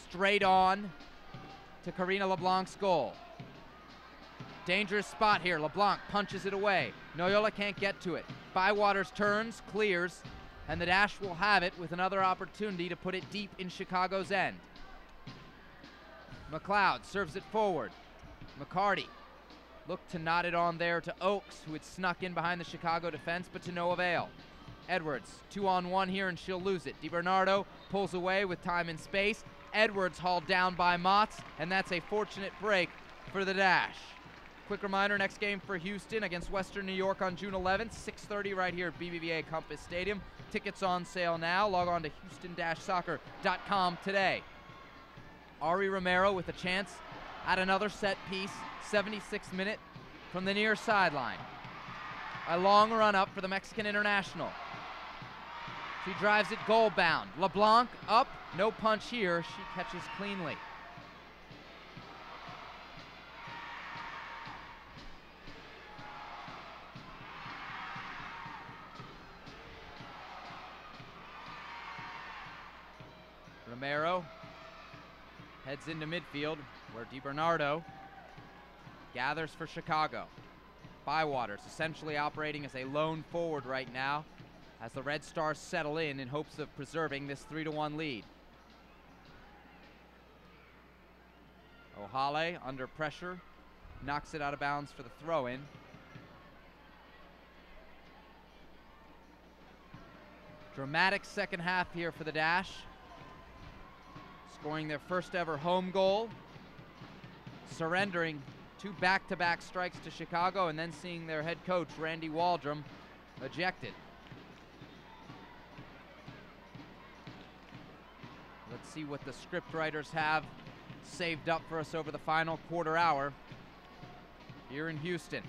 Straight on to Karina LeBlanc's goal. Dangerous spot here. LeBlanc punches it away. Noyola can't get to it. Bywaters turns, clears, and the Dash will have it with another opportunity to put it deep in Chicago's end. McLeod serves it forward. McCarty looked to knot it on there to Oakes, who had snuck in behind the Chicago defense, but to no avail. Edwards, 2-on-1 here, and she'll lose it. DiBernardo pulls away with time and space. Edwards hauled down by Motts, and that's a fortunate break for the Dash. Quick reminder, next game for Houston against Western New York on June 11th, 6:30 right here at BBVA Compass Stadium. Tickets on sale now. Log on to houston-soccer.com today. Ari Romero with a chance at another set piece, 76th minute from the near sideline. A long run up for the Mexican international. She drives it goal bound. LeBlanc up, no punch here. She catches cleanly. Romero heads into midfield where DiBernardo gathers for Chicago. Bywater's essentially operating as a lone forward right now as the Red Stars settle in hopes of preserving this 3-1 lead. Ohale under pressure, knocks it out of bounds for the throw-in. Dramatic second half here for the Dash, scoring their first ever home goal, surrendering 2 back-to-back strikes to Chicago, and then seeing their head coach, Randy Waldrum, ejected. Let's see what the script writers have saved up for us over the final quarter hour here in Houston.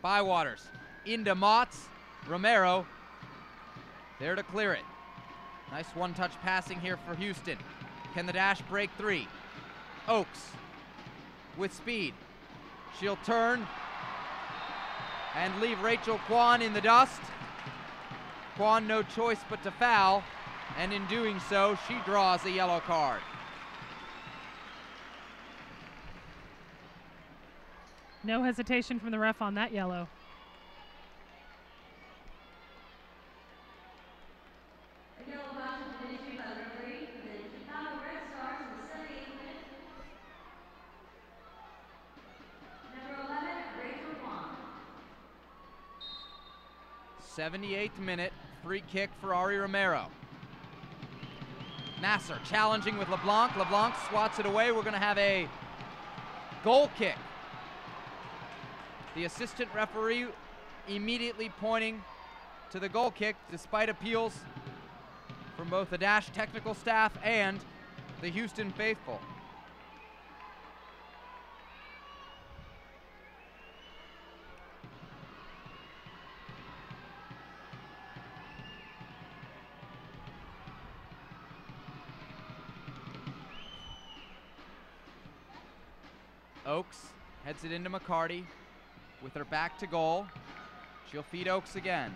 Bywaters into Motts. Romero there to clear it. Nice one-touch passing here for Houston. Can the Dash break 3? Oakes with speed. She'll turn and leave Rachel Kwan in the dust. Kwan no choice but to foul, and in doing so, she draws a yellow card. No hesitation from the ref on that yellow. A yellow caution has been issued by the referee for the Chicago Red Stars in the 78th minute. Number 11, Rachel Kwan. 78th minute, free kick for Ari Romero. Nasser challenging with LeBlanc. LeBlanc swats it away. We're going to have a goal kick. The assistant referee immediately pointing to the goal kick despite appeals from both the Dash technical staff and the Houston faithful. Oakes heads it into McCarty with her back to goal. She'll feed Oakes again.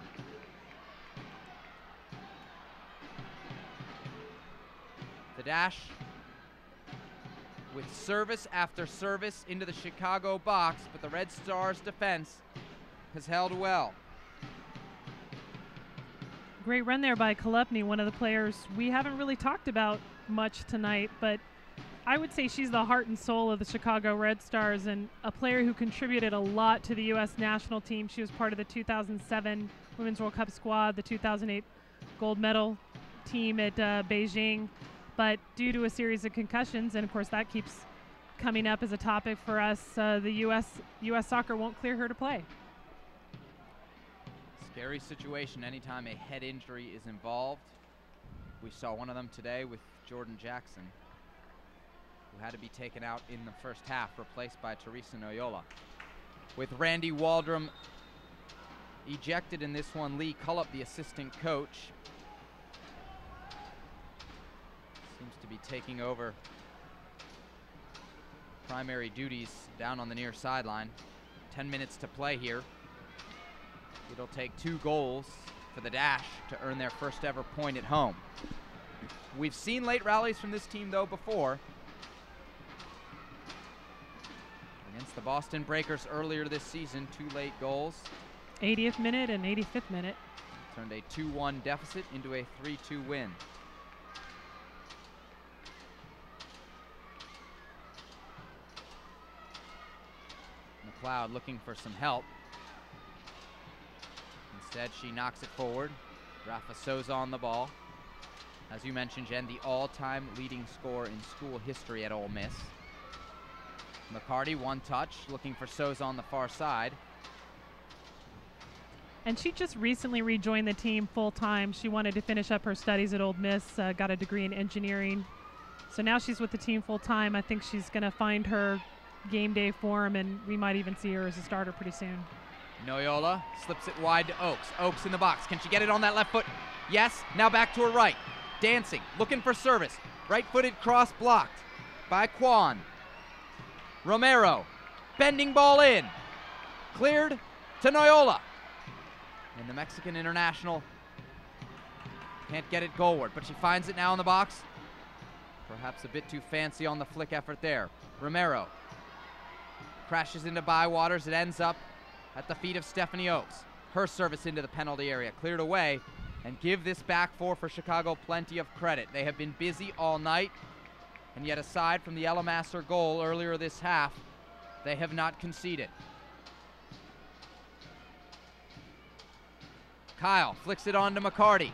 The Dash with service after service into the Chicago box, but the Red Stars defense has held well. Great run there by Kolupny, one of the players we haven't really talked about much tonight, but I would say she's the heart and soul of the Chicago Red Stars and a player who contributed a lot to the U.S. national team. She was part of the 2007 Women's World Cup squad, the 2008 gold medal team at Beijing. But due to a series of concussions, and of course that keeps coming up as a topic for us, the U.S. soccer won't clear her to play. Scary situation anytime a head injury is involved. We saw one of them today with Jordan Jackson, who had to be taken out in the first half, replaced by Teresa Noyola. With Randy Waldrum ejected in this one, Lee Cullup, the assistant coach, seems to be taking over primary duties down on the near sideline. 10 minutes to play here. It'll take 2 goals for the Dash to earn their first ever point at home. We've seen late rallies from this team though before. Against the Boston Breakers earlier this season, 2 late goals. 80th minute and 85th minute. Turned a 2-1 deficit into a 3-2 win. McLeod looking for some help. Instead, she knocks it forward. Rafa Souza on the ball. As you mentioned, Jen, the all-time leading scorer in school history at Ole Miss. McCarty, one touch, looking for Souza on the far side. And she just recently rejoined the team full-time. She wanted to finish up her studies at Ole Miss, got a degree in engineering. So now she's with the team full-time. I think she's going to find her game day form, and we might even see her as a starter pretty soon. Noyola slips it wide to Oakes. Oakes in the box. Can she get it on that left foot? Yes. Now back to her right. Dancing, looking for service. Right-footed cross blocked by Kwan. Romero, bending ball in. Cleared to Noyola. And the Mexican international can't get it goalward, but she finds it now in the box. Perhaps a bit too fancy on the flick effort there. Romero crashes into Bywaters. It ends up at the feet of Stephanie Oakes. Her service into the penalty area, cleared away, and give this back four for Chicago plenty of credit. They have been busy all night, and yet aside from the Elamasser goal earlier this half, they have not conceded. Kyle flicks it on to McCarty.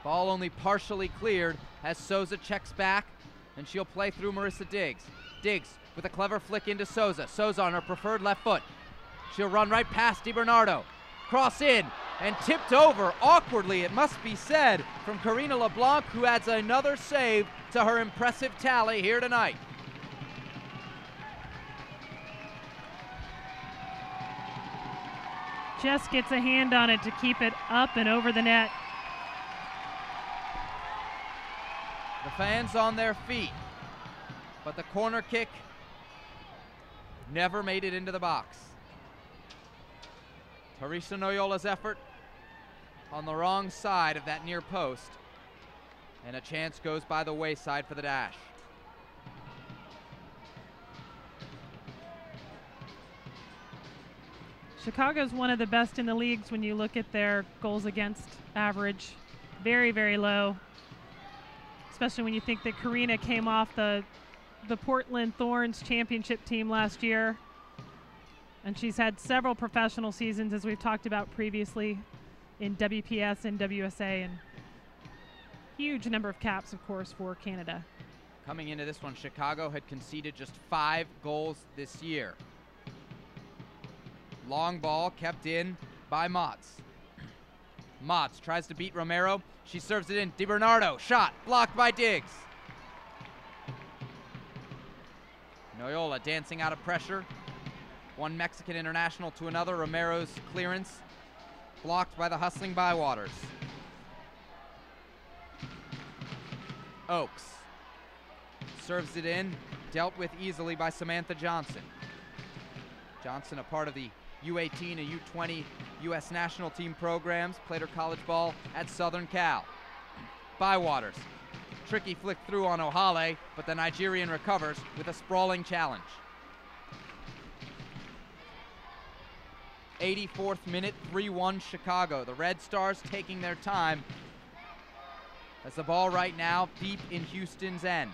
Ball only partially cleared as Souza checks back, and she'll play through Marissa Diggs. Diggs with a clever flick into Souza. Souza on her preferred left foot. She'll run right past DiBernardo. Cross in and tipped over awkwardly, it must be said, from Karina LeBlanc, who adds another save to her impressive tally here tonight. Just gets a hand on it to keep it up and over the net. The fans on their feet, but the corner kick never made it into the box. Teresa Noyola's effort on the wrong side of that near post, and a chance goes by the wayside for the Dash. Chicago's one of the best in the leagues when you look at their goals against average. Very, very low. Especially when you think that Karina came off the Portland Thorns championship team last year. And she's had several professional seasons, as we've talked about previously, in WPS and WSA, and huge number of caps, of course, for Canada. Coming into this one, Chicago had conceded just 5 goals this year. Long ball kept in by Motz. Motz tries to beat Romero. She serves it in. DiBernardo, shot, blocked by Diggs. Noyola dancing out of pressure. One Mexican international to another. Romero's clearance blocked by the hustling Bywaters. Oakes serves it in, dealt with easily by Samantha Johnson. Johnson, a part of the U18 and U20 U.S. national team programs, played her college ball at Southern Cal. Bywaters, tricky flick through on Ohale, but the Nigerian recovers with a sprawling challenge. 84th minute, 3-1 Chicago. The Red Stars taking their time as the ball right now deep in Houston's end.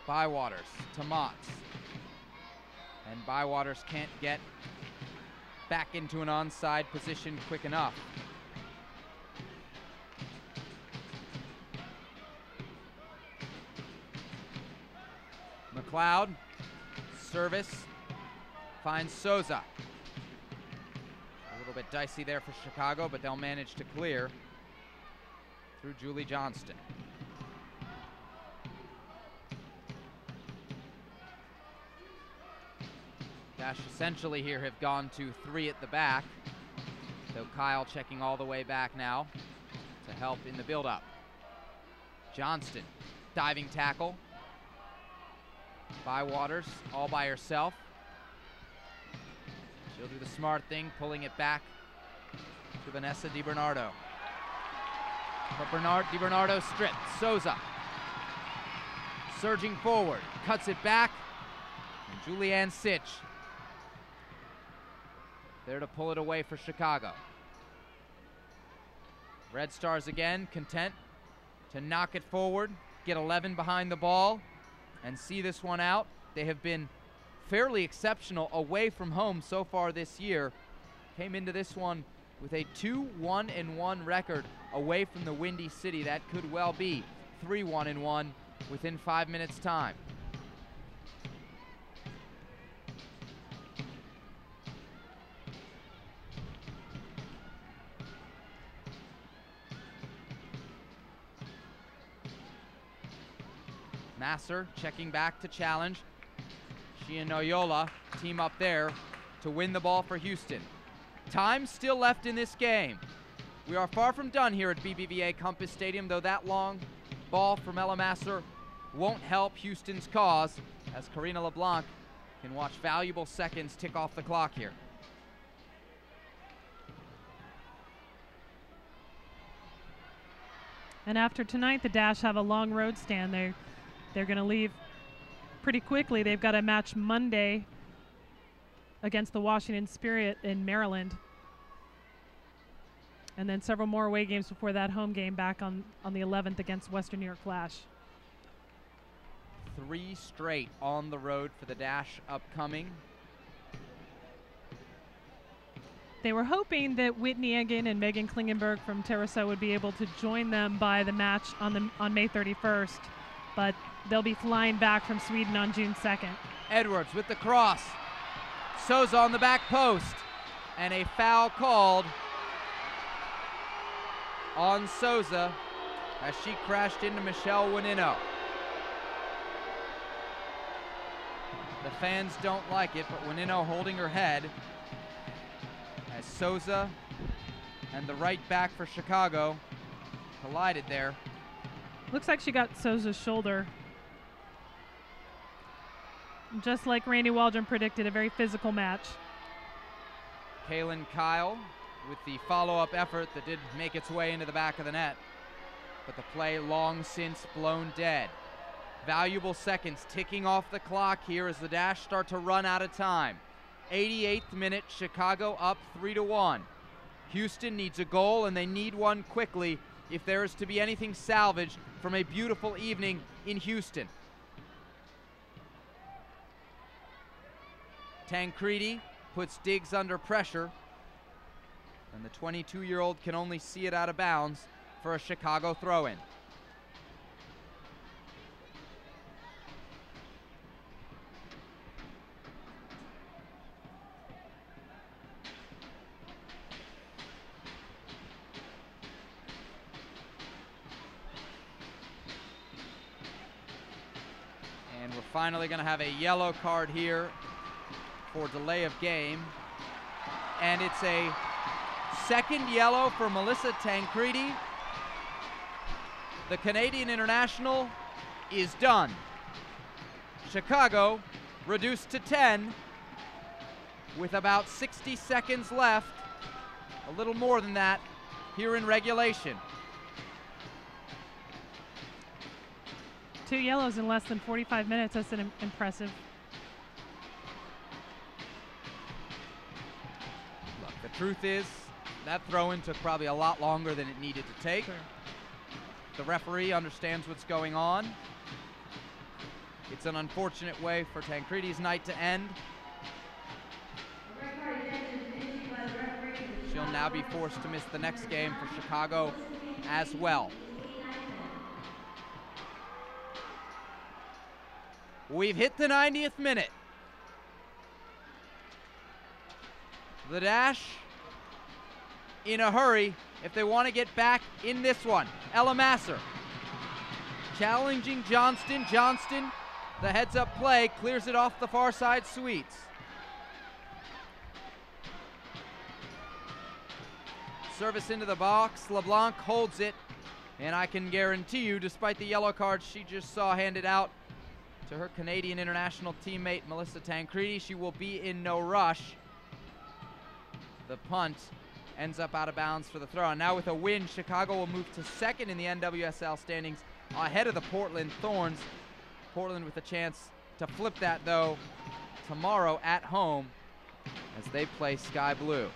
Bywaters to Motz. And Bywaters can't get back into an onside position quick enough. McLeod, service, finds Souza. A little bit dicey there for Chicago, but they'll manage to clear through Julie Johnston. Dash essentially here have gone to 3 at the back, though Kyle checking all the way back now to help in the build-up. Johnston, diving tackle. Bywaters all by herself. She'll do the smart thing, pulling it back to Vanessa DiBernardo. But DiBernardo stripped. Souza surging forward, cuts it back, and Julianne Sitch there to pull it away for Chicago. Red Stars again, content to knock it forward, get 11 behind the ball, and see this one out. They have been fairly exceptional away from home so far this year. Came into this one with a 2-1-1 record away from the Windy City. That could well be 3-1-1 within 5 minutes' time. Masser checking back to challenge. She and Noyola team up there to win the ball for Houston. Time still left in this game. We are far from done here at BBVA Compass Stadium, though that long ball from Ella Masser won't help Houston's cause as Karina LeBlanc can watch valuable seconds tick off the clock here. And after tonight, the Dash have a long road stand. They're going to leave pretty quickly. They've got a match Monday against the Washington Spirit in Maryland. And then several more away games before that home game back on the 11th against Western New York Flash. 3 straight on the road for the Dash upcoming. They were hoping that Whitney Egan and Megan Klingenberg from Terraso would be able to join them by the match on May 31st, but they'll be flying back from Sweden on June 2nd. Edwards with the cross. Souza on the back post. And a foul called on Souza as she crashed into Michelle Winino. The fans don't like it, but Winino holding her head as Souza and the right back for Chicago collided there. Looks like she got Souza's shoulder. Just like Randy Waldron predicted, a very physical match. Kaylin Kyle with the follow-up effort that did make its way into the back of the net, but the play long since blown dead. Valuable seconds ticking off the clock here as the Dash start to run out of time. 88th minute, Chicago up 3-1. Houston needs a goal, and they need one quickly if there is to be anything salvaged from a beautiful evening in Houston. Tancredi puts Diggs under pressure, and the 22-year-old can only see it out of bounds for a Chicago throw-in. And we're finally going to have a yellow card here for delay of game. And it's a second yellow for Melissa Tancredi. The Canadian international is done. Chicago reduced to 10 with about 60 seconds left, a little more than that here in regulation. 2 yellows in less than 45 minutes. That's impressive. Look, the truth is that throw-in took probably a lot longer than it needed to take. Sure. The referee understands what's going on. It's an unfortunate way for Tancredi's night to end. She'll now be forced to miss the next game for Chicago as well. We've hit the 90th minute. The Dash in a hurry if they want to get back in this one. Ella Masser challenging Johnston. Johnston, the heads-up play, clears it off the far side Sweets. Service into the box. LeBlanc holds it, and I can guarantee you, despite the yellow card she just saw handed out to her Canadian international teammate Melissa Tancredi, she will be in no rush. The punt ends up out of bounds for the throw. And now with a win, Chicago will move to second in the NWSL standings ahead of the Portland Thorns. Portland with a chance to flip that, though, tomorrow at home as they play Sky Blue.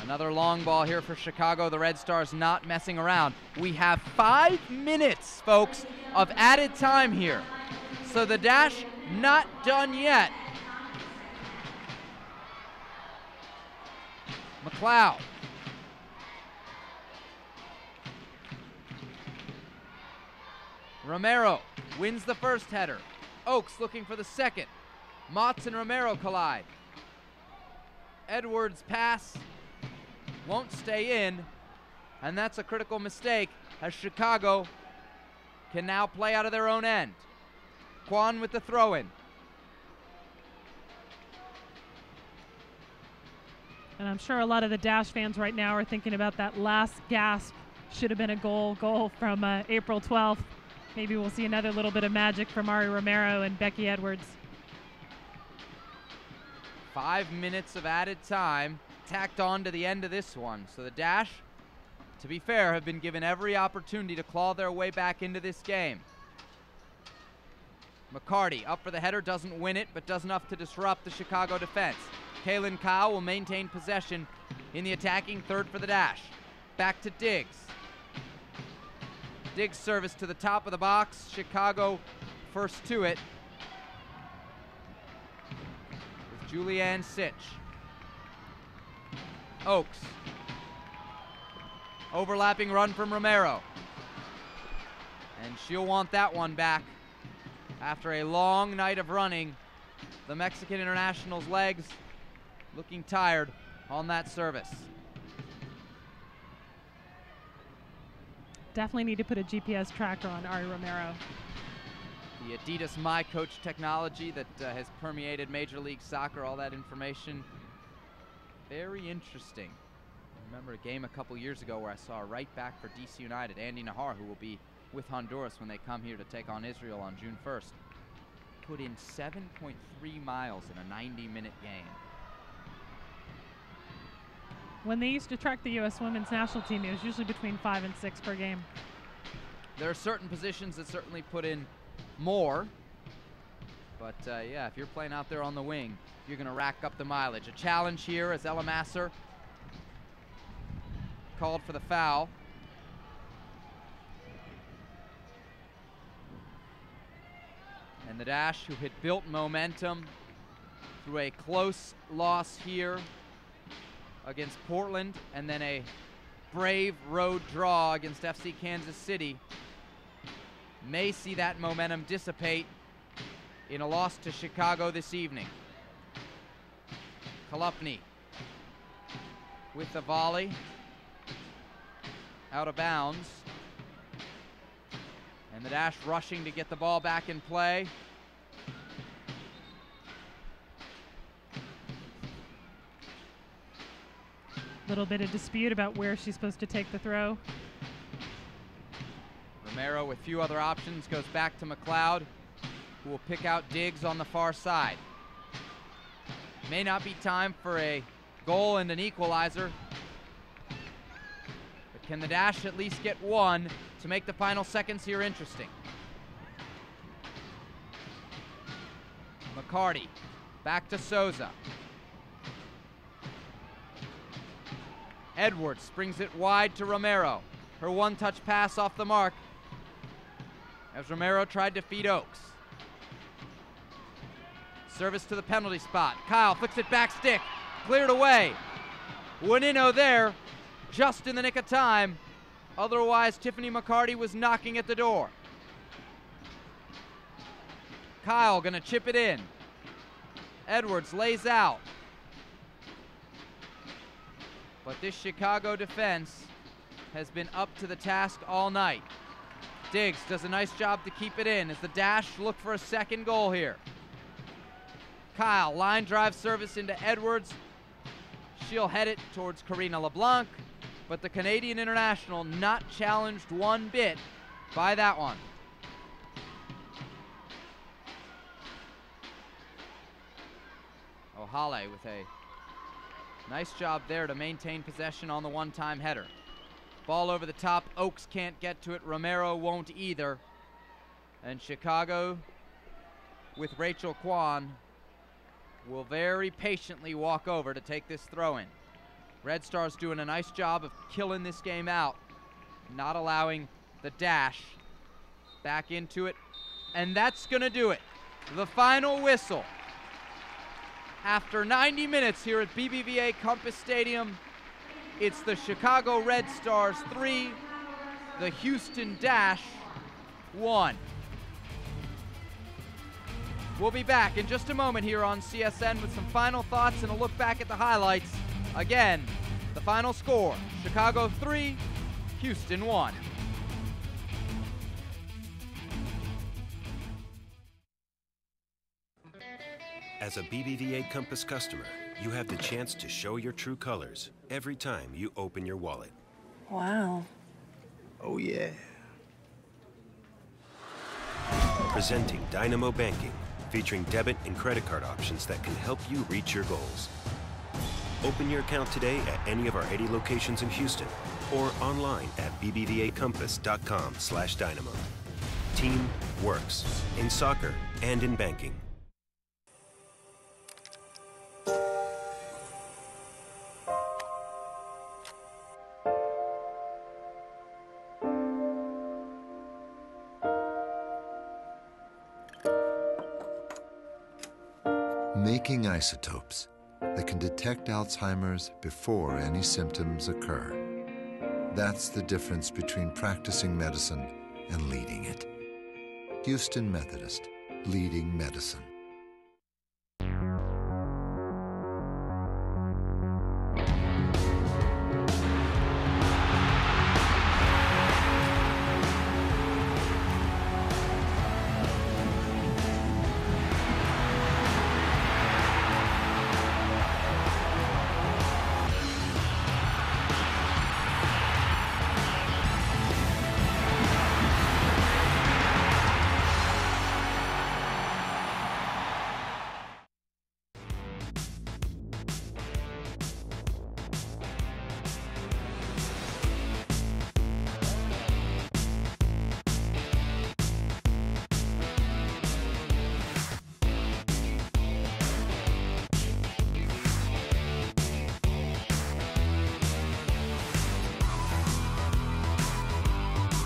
Another long ball here for Chicago. The Red Stars not messing around. We have 5 minutes, folks, of added time here. So the Dash not done yet. McLeod. Romero wins the first header. Oakes looking for the second. Motts and Romero collide. Edwards' pass won't stay in, and that's a critical mistake as Chicago can now play out of their own end. Kwan with the throw-in. And I'm sure a lot of the Dash fans right now are thinking about that last gasp should have been a goal from April 12th. Maybe we'll see another little bit of magic from Ari Romero and Becky Edwards. 5 minutes of added time tacked on to the end of this one. So the Dash, to be fair, have been given every opportunity to claw their way back into this game. McCarty up for the header, doesn't win it, but does enough to disrupt the Chicago defense. Kaylin Kyle will maintain possession in the attacking third for the Dash. Back to Diggs. Diggs service to the top of the box. Chicago first to it with Julianne Sitch. Oaks. Overlapping run from Romero. And she'll want that one back. After a long night of running, the Mexican international's legs looking tired on that service. Definitely need to put a GPS tracker on Ari Romero. The Adidas My Coach technology that has permeated Major League Soccer, all that information. Very interesting. I remember a game a couple years ago where I saw a right back for DC United, Andy Nahar, who will be with Honduras when they come here to take on Israel on June 1st. Put in 7.3 miles in a 90-minute game. When they used to track the U.S. women's national team, it was usually between 5 and 6 per game. There are certain positions that certainly put in more. But yeah, if you're playing out there on the wing, you're going to rack up the mileage. A challenge here as Ella Masser called for the foul. And the Dash, who had built momentum through a close loss here against Portland, and then a brave road draw against FC Kansas City, may see that momentum dissipate in a loss to Chicago this evening. Kalupny with the volley, out of bounds. And the Dash rushing to get the ball back in play. Little bit of dispute about where she's supposed to take the throw. Romero with few other options goes back to McLeod, who will pick out Diggs on the far side. May not be time for a goal and an equalizer, but can the Dash at least get one to make the final seconds here interesting? McCarty back to Souza. Edwards brings it wide to Romero. Her one-touch pass off the mark as Romero tried to feed Oaks. Service to the penalty spot. Kyle flicks it back stick. Cleared away. Juanino there just in the nick of time. Otherwise, Tiffany McCarty was knocking at the door. Kyle gonna chip it in. Edwards lays out. But this Chicago defense has been up to the task all night. Diggs does a nice job to keep it in as the Dash look for a second goal here. Kyle, line drive service into Edwards. She'll head it towards Karina LeBlanc, but the Canadian international not challenged one bit by that one. O'Hale with a nice job there to maintain possession on the one-time header. Ball over the top. Oaks can't get to it. Romero won't either. And Chicago, with Rachel Kwan, will very patiently walk over to take this throw in. Red Stars doing a nice job of killing this game out, not allowing the Dash back into it. And that's going to do it. The final whistle. After 90 minutes here at BBVA Compass Stadium, it's the Chicago Red Stars 3, the Houston Dash 1. We'll be back in just a moment here on CSN with some final thoughts and a look back at the highlights. Again, the final score, Chicago 3, Houston 1. As a BBVA Compass customer, you have the chance to show your true colors every time you open your wallet. Wow. Oh, yeah. Presenting Dynamo Banking, featuring debit and credit card options that can help you reach your goals. Open your account today at any of our 80 locations in Houston or online at bbvacampass.com/dynamo. Team works in soccer and in banking. Making isotopes that can detect Alzheimer's before any symptoms occur. That's the difference between practicing medicine and leading it. Houston Methodist, leading medicine.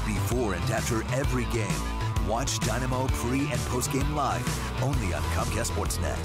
Before and after every game, watch Dynamo pre- and post-game live, only on Comcast Sportsnet.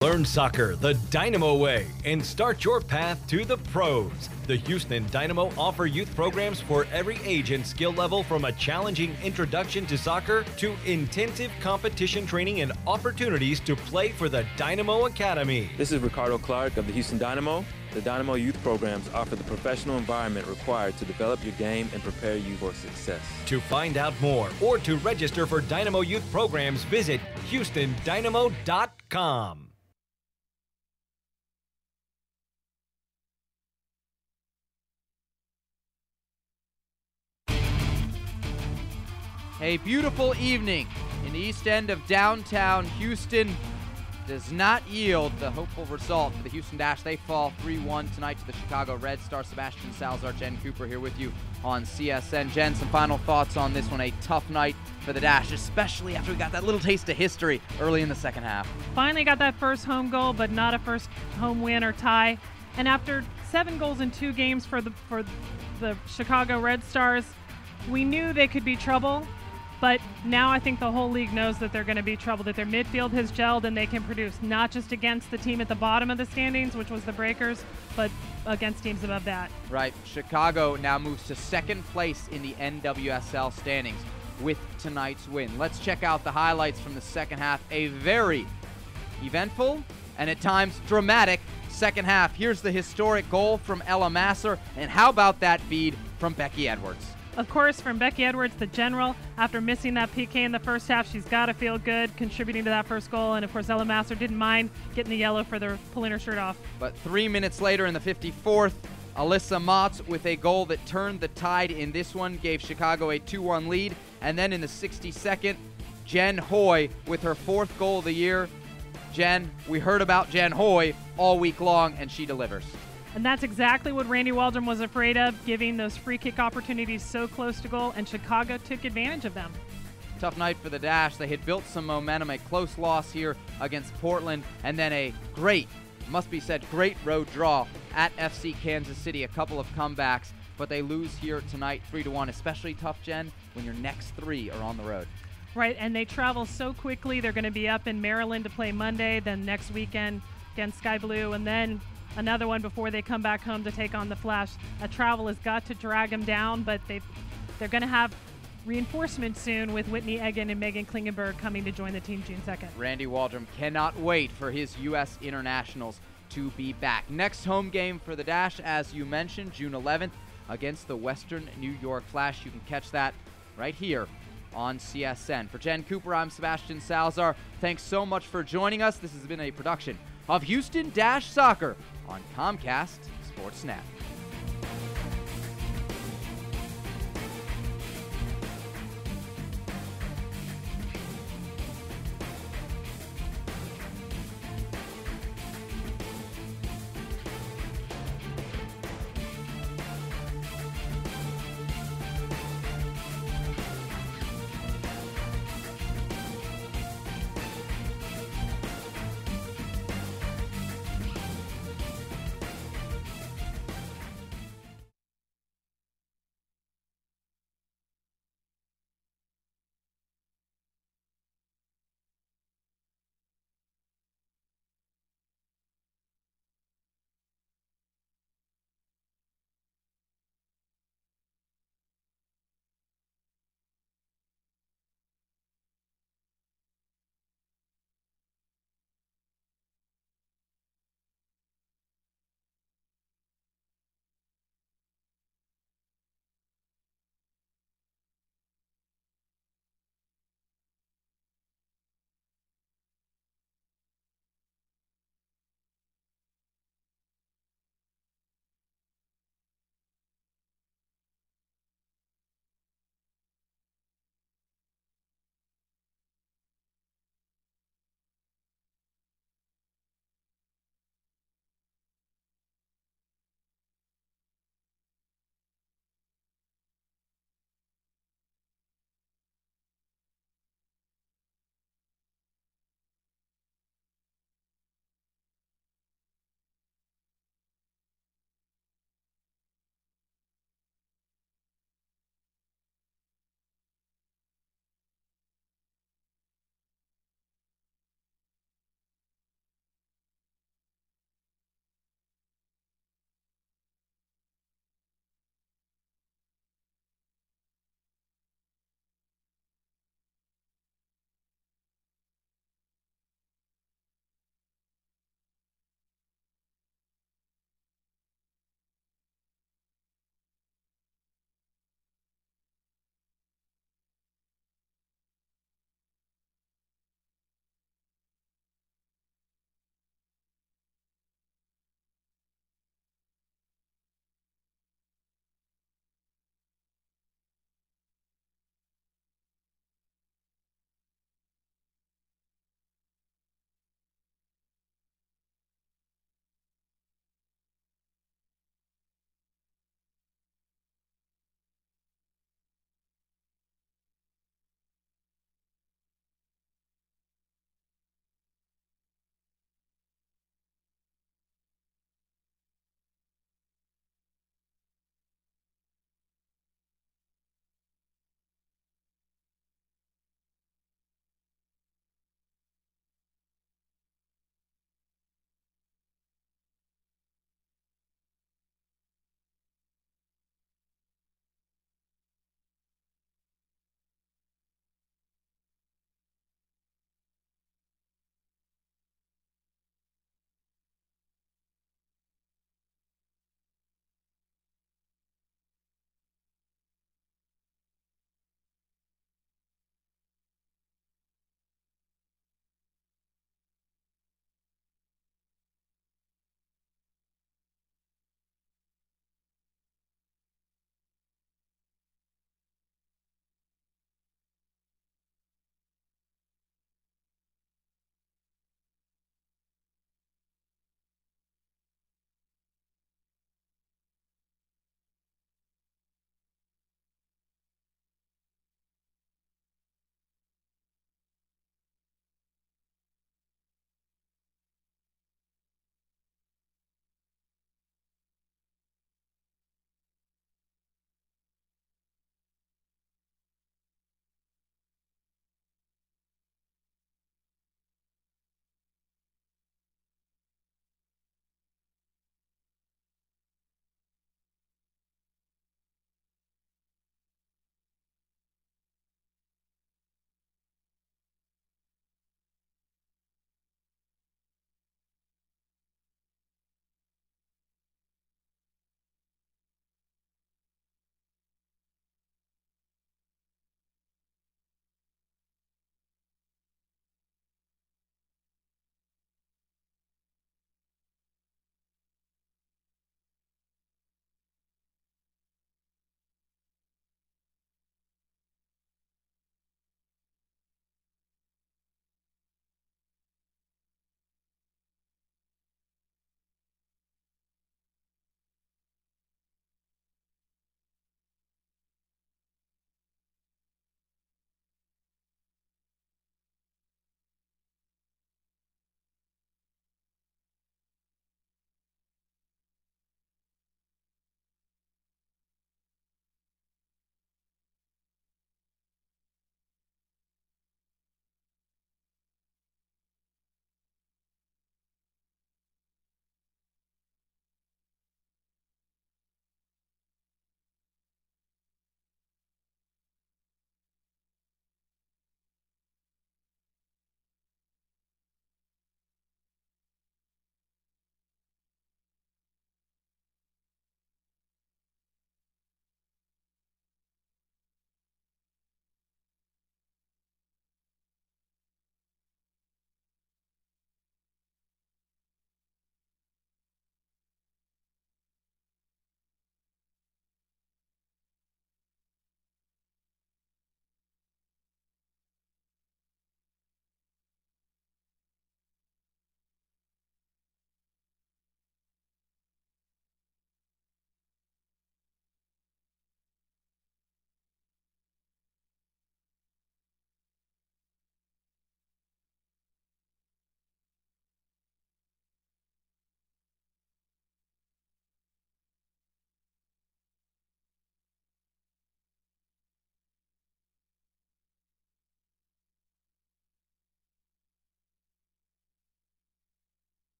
Learn soccer the Dynamo way and start your path to the pros. The Houston Dynamo offer youth programs for every age and skill level, from a challenging introduction to soccer to intensive competition training and opportunities to play for the Dynamo Academy. This is Ricardo Clark of the Houston Dynamo. The Dynamo youth programs offer the professional environment required to develop your game and prepare you for success. To find out more or to register for Dynamo youth programs, visit HoustonDynamo.com. A beautiful evening in the east end of downtown Houston does not yield the hopeful result for the Houston Dash. They fall 3-1 tonight to the Chicago Red Stars. Sebastian Salazar, Jen Cooper here with you on CSN. Jen, some final thoughts on this one. A tough night for the Dash, especially after we got that little taste of history early in the second half. Finally got that first home goal, but not a first home win or tie. And after 7 goals in 2 games for the Chicago Red Stars, we knew they could be trouble. But now I think the whole league knows that they're going to be trouble, that their midfield has gelled and they can produce, not just against the team at the bottom of the standings, which was the Breakers, but against teams above that. Right. Chicago now moves to second place in the NWSL standings with tonight's win. Let's check out the highlights from the second half. A very eventful and at times dramatic second half. Here's the historic goal from Ella Masser, and how about that feed from Becky Edwards? Of course, from Becky Edwards, the general, after missing that PK in the first half, she's got to feel good contributing to that first goal. And, of course, Ella Masser didn't mind getting the yellow for pulling her shirt off. But 3 minutes later in the 54th, Alyssa Motts with a goal that turned the tide in this one, gave Chicago a 2-1 lead. And then in the 62nd, Jen Hoy with her 4th goal of the year. Jen, we heard about Jen Hoy all week long, and she delivers. And that's exactly what Randy Waldrum was afraid of, giving those free kick opportunities so close to goal, and Chicago took advantage of them. Tough night for the Dash. They had built some momentum, a close loss here against Portland, and then a great, must be said, great road draw at FC Kansas City. A couple of comebacks, but they lose here tonight 3-1. Especially tough, Jen, when your next 3 are on the road. Right, and they travel so quickly. They're going to be up in Maryland to play Monday, then next weekend against Sky Blue, and then another one before they come back home to take on the Flash. That travel has got to drag them down, but they're going to have reinforcements soon with Whitney Egan and Megan Klingenberg coming to join the team June 2nd. Randy Waldrum cannot wait for his U.S. internationals to be back. Next home game for the Dash, as you mentioned, June 11th against the Western New York Flash. You can catch that right here on CSN. For Jen Cooper, I'm Sebastian Salazar. Thanks so much for joining us. This has been a production of Houston Dash Soccer on Comcast Sportsnet.